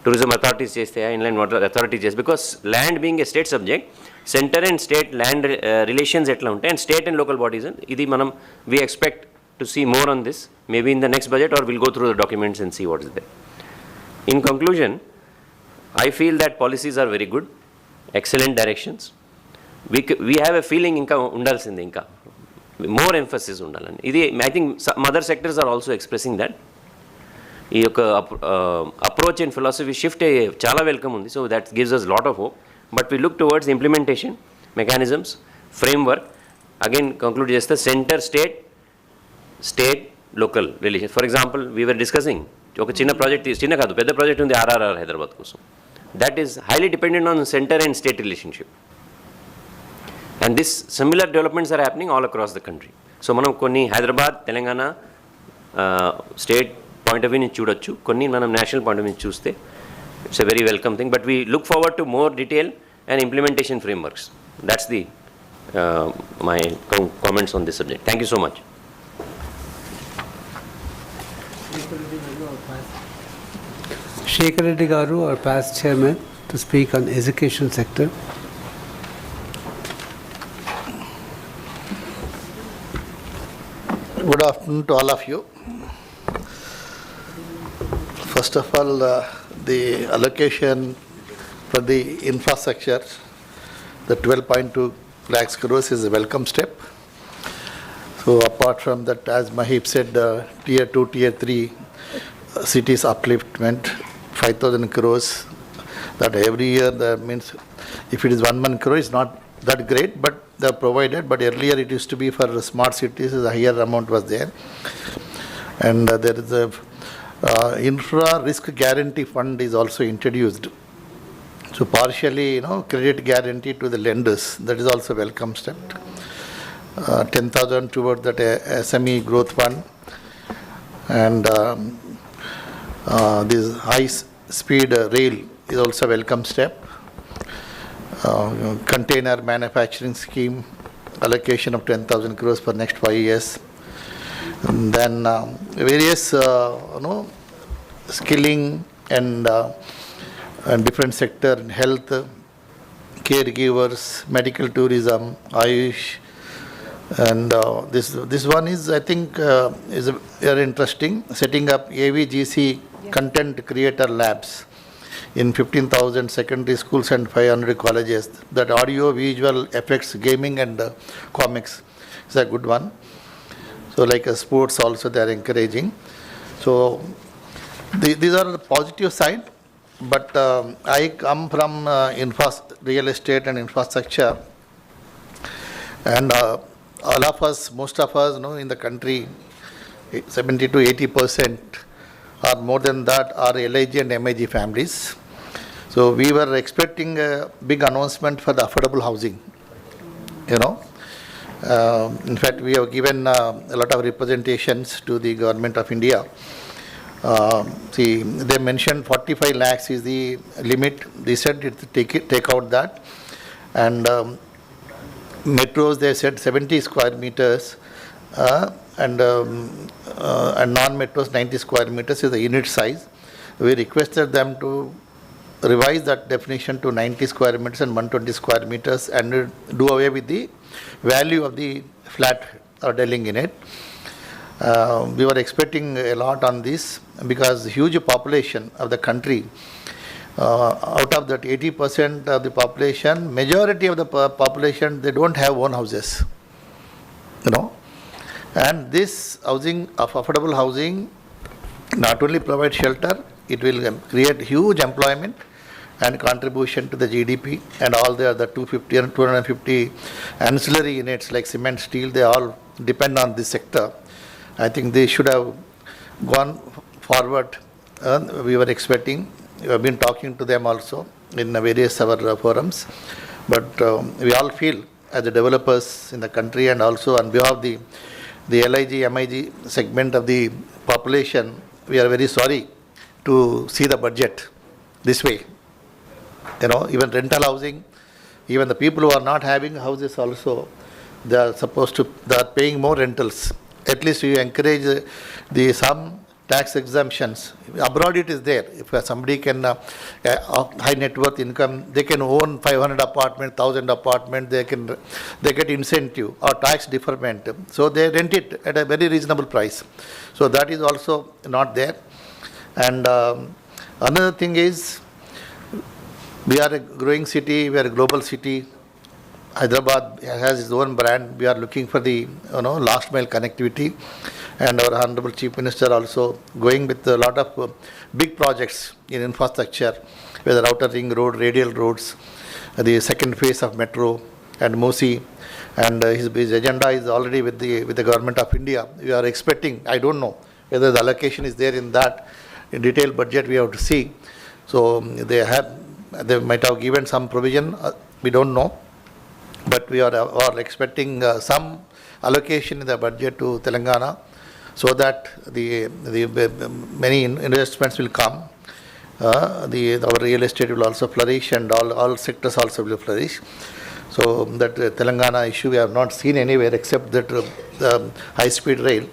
టూరిజం అథారిటీస్ చేస్తాయా, ఇన్లాండ్ వాటర్ అథారిటీ చేస్తే, because land being a state subject, centre and state land relations ఎట్లా ఉంటాయి, and state and local bodies, ఇది మనం we expect to see more on this, maybe in the next budget or will go through the documents and see what is there. In conclusion, I feel that policies are very good, excellent directions. We have a feeling ఇంకా ఉండాల్సింది, ఇంకా more emphasis ఉండాలని. ఇది I think other sectors are also expressing that. ఈ యొక్క approach and philosophy shift చాలా welcome ఉంది. So that gives us lot of hope, but we look towards implementation mechanisms, framework. Again conclude చేస్తే centre state local relation. For example we're discussing ఒక చిన్న project, చిన్న కాదు పెద్ద ప్రాజెక్ట్ ఉంది RRR Hyderabad కోసం. That is highly dependent on center and state relationship. And this similar developments are happening all across the country. So మనం కొన్ని Hyderabad, Telangana state point of view నుంచి చూడొచ్చు, కొన్ని మనం నేషనల్ పాయింట్ ఆఫ్ వ్యూ నుంచి చూస్తే it's a very welcome thing. But we look forward to more detail and implementation frameworks. That's the my comments on this subject. Thank you so much. Shekhar Reddy Garu, our past chairman, to speak on education sector. Good afternoon to all of you. First of all, the allocation for the infrastructure, the 12.2 lakhs crores is a welcome step. So apart from that, as Mahip said, tier 2, tier 3 cities upliftment, 5,000 crores, that every year, that means if it is 1 crore, it's not that great, but they are provided. But earlier it used to be for smart cities, a higher amount was there. And there is a infra risk guarantee fund is also introduced. So partially, credit guarantee to the lenders, that is also a welcome step. 10,000 towards that SME growth fund. And this high-speed rail is also a welcome step. Container manufacturing scheme, allocation of 10,000 crores for next 5 years. And then various, skilling and different sector, health, caregivers, medical tourism, Ayush. And this one is, I think, is very interesting. Setting up AVGC content creator labs in 15,000 secondary schools and 500 colleges. That audio, visual effects, gaming and comics is a good one. So like sports also they are encouraging. So these are the positive side. But I come from real estate and infrastructure. And all of us, most of us, in the country, 70 to 80% or more than that are LIG and MIG families. So we were expecting a big announcement for the affordable housing, you know. In fact, we have given a lot of representations to the government of India. See, they mentioned 45 lakhs is the limit. They said take out that. And metros, they said 70 square meters. And non-metros 90 square meters is the unit size. We requested them to revise that definition to 90 square meters and 120 square meters and do away with the value of the flat or dwelling unit. We were expecting a lot on this because huge population of the country, out of that 80% of the population, majority of the population, they don't have own houses, you know. And this housing, affordable housing, not only provide shelter, it will create huge employment and contribution to the GDP, and all the other 250 and 250 ancillary units like cement, steel, they all depend on this sector. I think they should have gone forward. We were expecting, we have been talking to them also in various our forums, but we all feel as the developers in the country and also on behalf of the LIG, MIG segment of the population, we are very sorry to see the budget this way. You know, even rental housing, even the people who are not having houses also, they are paying more rentals. At least you encourage some tax exemptions. Abroad it is there. If somebody can, high net worth income, they can own 500 apartment, 1,000 apartment, they get incentive or tax deferment. So they rent it at a very reasonable price. So that is also not there. And another thing is, we are a growing city, we are a global city. Hyderabad has its own brand. We are looking for the last mile connectivity, and our Honorable Chief Minister also going with a lot of big projects in infrastructure, whether outer ring road, radial roads, the second phase of metro and MOSI, and his agenda is already with the government of India. We are expecting, I don't know whether the allocation is there in that. In detailed budget we have to see. So they might have given some provision, we don't know. But we are expecting some allocation in the budget to Telangana, so that the many investments will come. Our real estate will also flourish, and all sectors also will flourish. So that Telangana issue we have not seen anywhere except that high-speed rail.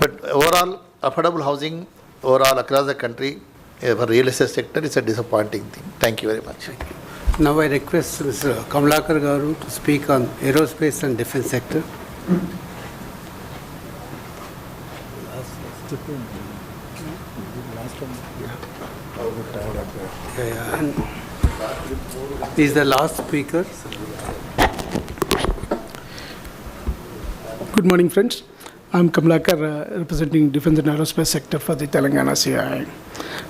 But overall, affordable housing overall across the country, for real estate sector, is a disappointing thing. Thank you very much. Now I request Mr. Kamalakar Garu to speak on aerospace and defense sector. And he is the last speaker. Good morning, friends. I'm Kamalakar, representing Defence and Aerospace sector for the Telangana CII.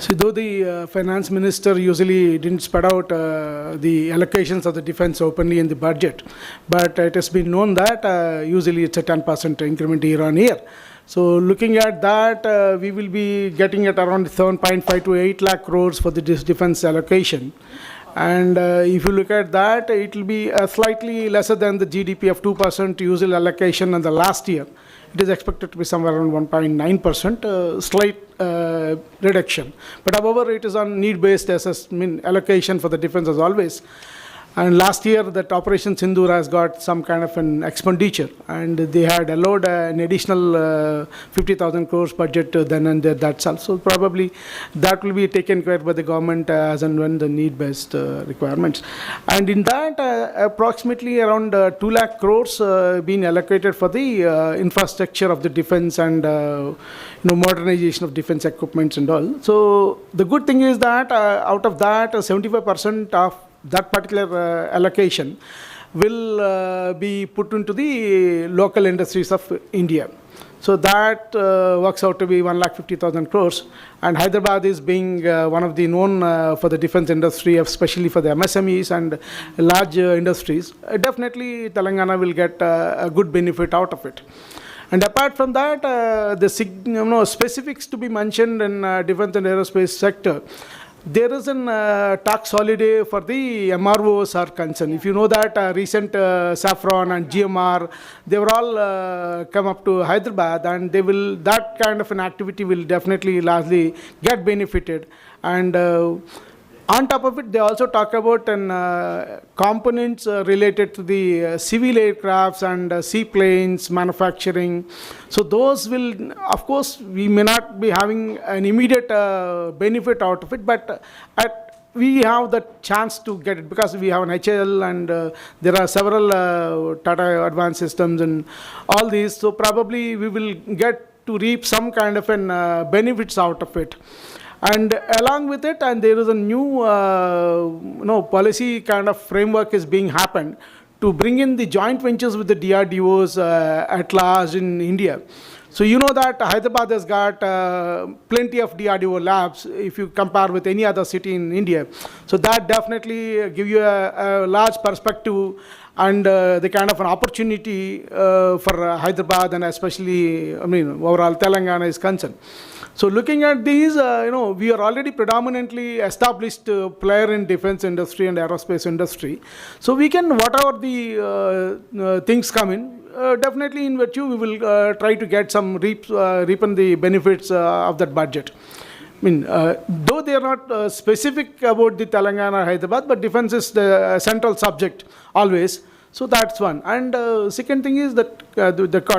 So though the Finance Minister usually didn't spread out the allocations of the defence openly in the budget, but it has been known that usually it's a 10% increment year on year. So looking at that, we will be getting at around 7.5 to 8 lakh crores for the defence allocation. And if you look at that, it will be slightly lesser than the GDP of 2% usual allocation in the last year. It is expected to be somewhere around 1.9%, slight reduction. But however, it is on need-based allocation for the defense as always. And last year, that Operation Sindoor has got some kind of an expenditure, and they had allowed an additional 50,000 crores budget then and there. That's also probably that will be taken care by the government as and when the need-based requirements. And in that, approximately around 2 lakh crores being allocated for the infrastructure of the defense and modernization of defense equipments and all. So the good thing is that out of that, 75% of that particular allocation will be put into the local industries of India. So that works out to be 1,50,000 crores. And Hyderabad is being one of the known for the defense industry, especially for the MSMEs and large industries. Definitely Telangana will get a good benefit out of it. And apart from that, the specifics to be mentioned in defense and aerospace sector, there is a tax holiday for the MROs are concerned. If you know that recent Saffron and GMR, they were all come up to Hyderabad, and they will, that kind of an activity will definitely largely get benefited. And on top of it, they also talk about components related to the civil aircrafts and seaplanes manufacturing. So those will, of course, we may not be having an immediate benefit out of it, but we have the chance to get it because we have an HL and there are several Tata Advanced Systems and all these. So probably we will get to reap some kind of benefits out of it. And along with it, and there is a new policy kind of framework is being happened to bring in the joint ventures with the DRDOs at large in India. So you know that Hyderabad has got plenty of DRDO labs if you compare with any other city in India. So that definitely give you a large perspective and the kind of an opportunity for Hyderabad and especially, overall Telangana is concerned. So looking at these, we are already predominantly established player in defense industry and aerospace industry. So we can, whatever the things come in, definitely in virtue we will try to get some reaping the benefits of that budget. Though they are not specific about the Telangana or Hyderabad, but defense is the central subject always. So that's one. And second thing is that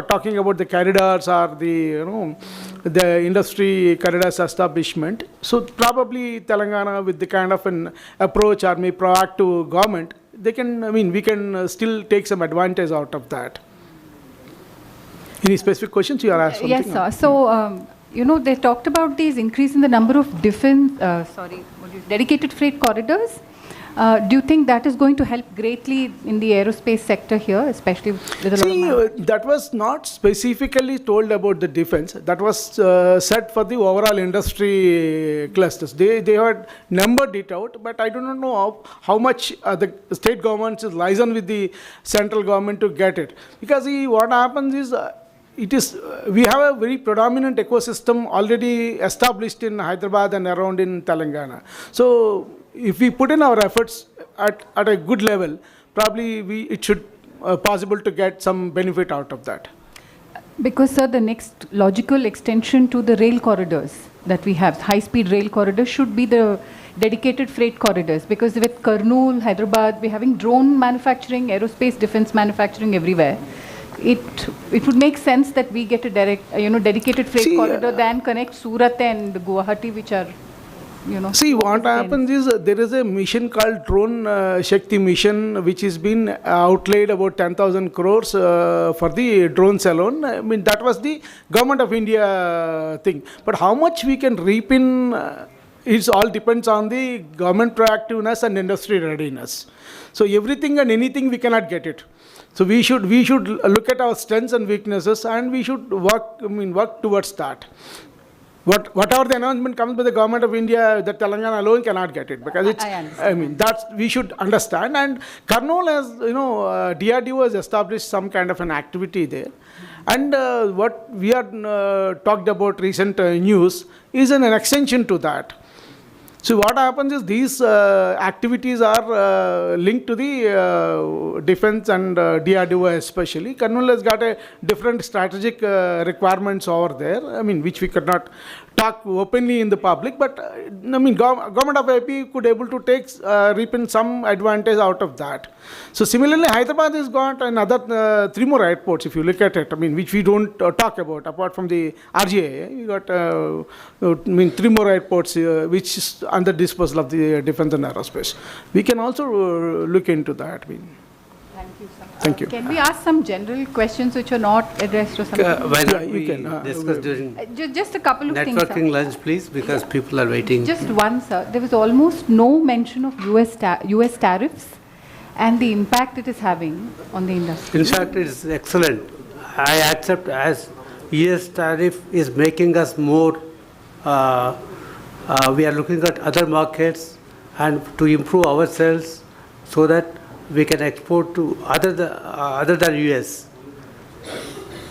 talking about the corridors or the industry corridors establishment. So probably Telangana with the kind of an approach or maybe proactive government, they can, we can still take some advantage out of that. Any specific questions you are asking? Yes, sir. So, they talked about these increase in the number of dedicated freight corridors. Do you think that is going to help greatly in the aerospace sector here, especially with a lot of that was not specifically told about the defense. That was set for the overall industry clusters. They had numbered it out, but I do not know how much the state governments is licensed with the central government to get it. Because what happens is, we have a very predominant ecosystem already established in Hyderabad and around in Telangana. So if we put in our efforts at a good level, probably it should possible to get some benefit out of that. Because, sir, the next logical extension to the rail corridors that we have, high-speed rail corridors, should be the dedicated freight corridors. Because with Kurnool, Hyderabad, we're having drone manufacturing, aerospace defense manufacturing everywhere. It would make sense that we get a dedicated freight corridor than connect Surat and Guwahati, which are, See, what happens is there is a mission called Drone Shakti mission, which has been outlaid about 10,000 crores for the drones alone. That was the Government of India thing. But how much we can reap in, it all depends on the government proactiveness and industry readiness. So everything and anything we cannot get it. So we should look at our strengths and weaknesses, and we should work towards that. Whatever the announcement comes by the Government of India, that Telangana alone cannot get it, because it's, we should understand. And Kurnool has, DRDO has established some kind of an activity there. And what we are talked about recent news is an extension to that. So what happens is these activities are linked to the defense and DRDO especially. Kurnool has got a different strategic requirements over there, which we could not talk openly in the public, but Government of AP could able to take, reap in some advantage out of that. So similarly, Hyderabad has got another 3 more airports, if you look at it, which we don't talk about, apart from the RGA. We got 3 more airports which is under disposal of the defense and aerospace. We can also look into that. Thank you, sir. Thank you. Can we ask some general questions which are not addressed to some? Why not we discuss during just a couple of things, networking lunch, please, because people are waiting. Just one, sir. There was almost no mention of US tariffs and the impact it is having on the industry. In fact, it is excellent. I accept as US tariff is making us more, we are looking at other markets and to improve ourselves so that we can export to other than US.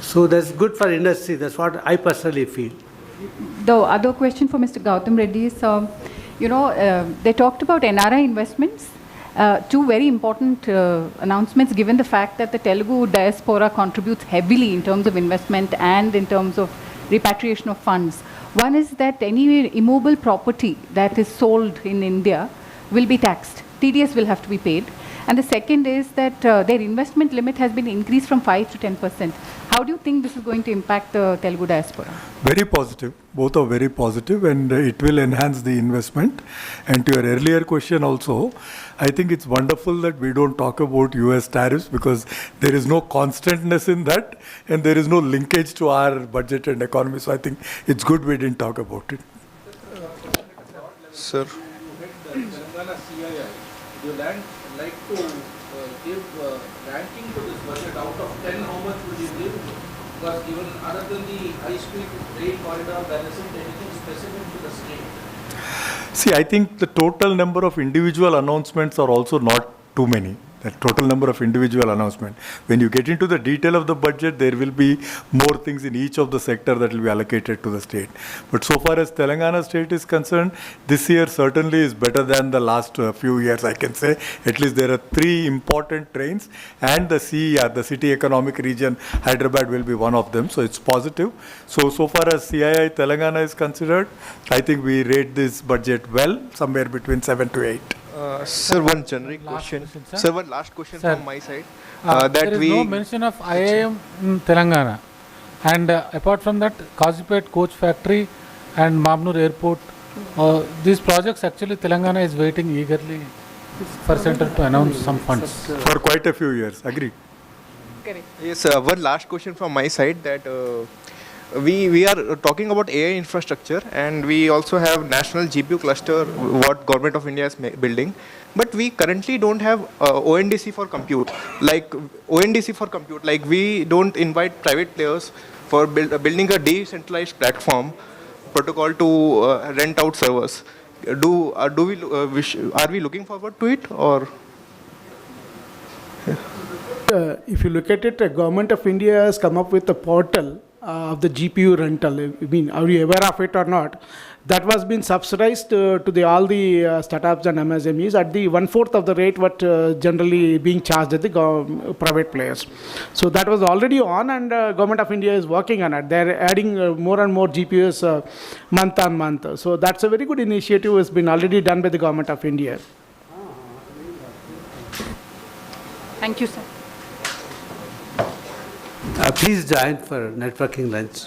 So that's good for industry. That's what I personally feel. The other question for Mr. Gautam Reddy is, they talked about NRI investments. Two very important announcements given the fact that the Telugu diaspora contributes heavily in terms of investment and in terms of repatriation of funds. One is that any immovable property that is sold in India will be taxed. TDS will have to be paid. And the second is that their investment limit has been increased from 5 to 10%. How do you think this is going to impact the Telugu diaspora? Very positive. Both are very positive, and it will enhance the investment. And to your earlier question also, I think it's wonderful that we don't talk about US tariffs because there is no constantness in that and there is no linkage to our budget and economy. So I think it's good we didn't talk about it. Sir. Telangana CII, you like to give ranking to this budget out of 10, how much would you give? Because even other than the high-speed rail corridor, there isn't anything specific to the state. See, I think the total number of individual announcements are also not too many. The total number of individual announcements. When you get into the detail of the budget, there will be more things in each of the sector that will be allocated to the state. But so far as Telangana state is concerned, this year certainly is better than the last few years, I can say. At least there are 3 important trains and the CII, the City Economic Region, Hyderabad will be one of them. So it's positive. So far as CII Telangana is considered, I think we rate this budget well, somewhere between 7 to 8. Sir, one generic question. Sir, one last question from my side. There is no mention of IIM in Telangana. And apart from that, Kazipet Coach Factory and Mamnur Airport, these projects actually Telangana is waiting eagerly for center to announce some funds. For quite a few years, agree. Yes, one last question from my side that we are talking about AI infrastructure and we also have national GPU cluster what government of India is building, but we currently don't have ONDC for compute. Like we don't invite private players for building a decentralized platform protocol to rent out servers. Are we looking forward to it or? If you look at it, the government of India has come up with a portal of the GPU rental. I mean, are you aware of it or not? That was being subsidized to all the startups and MSMEs at the 1/4 of the rate what generally being charged at the private players. So that was already on, and government of India is working on it. They're adding more and more GPUs month on month. So that's a very good initiative. Has been already done by the government of India. Thank you, sir. Please join for networking lunch.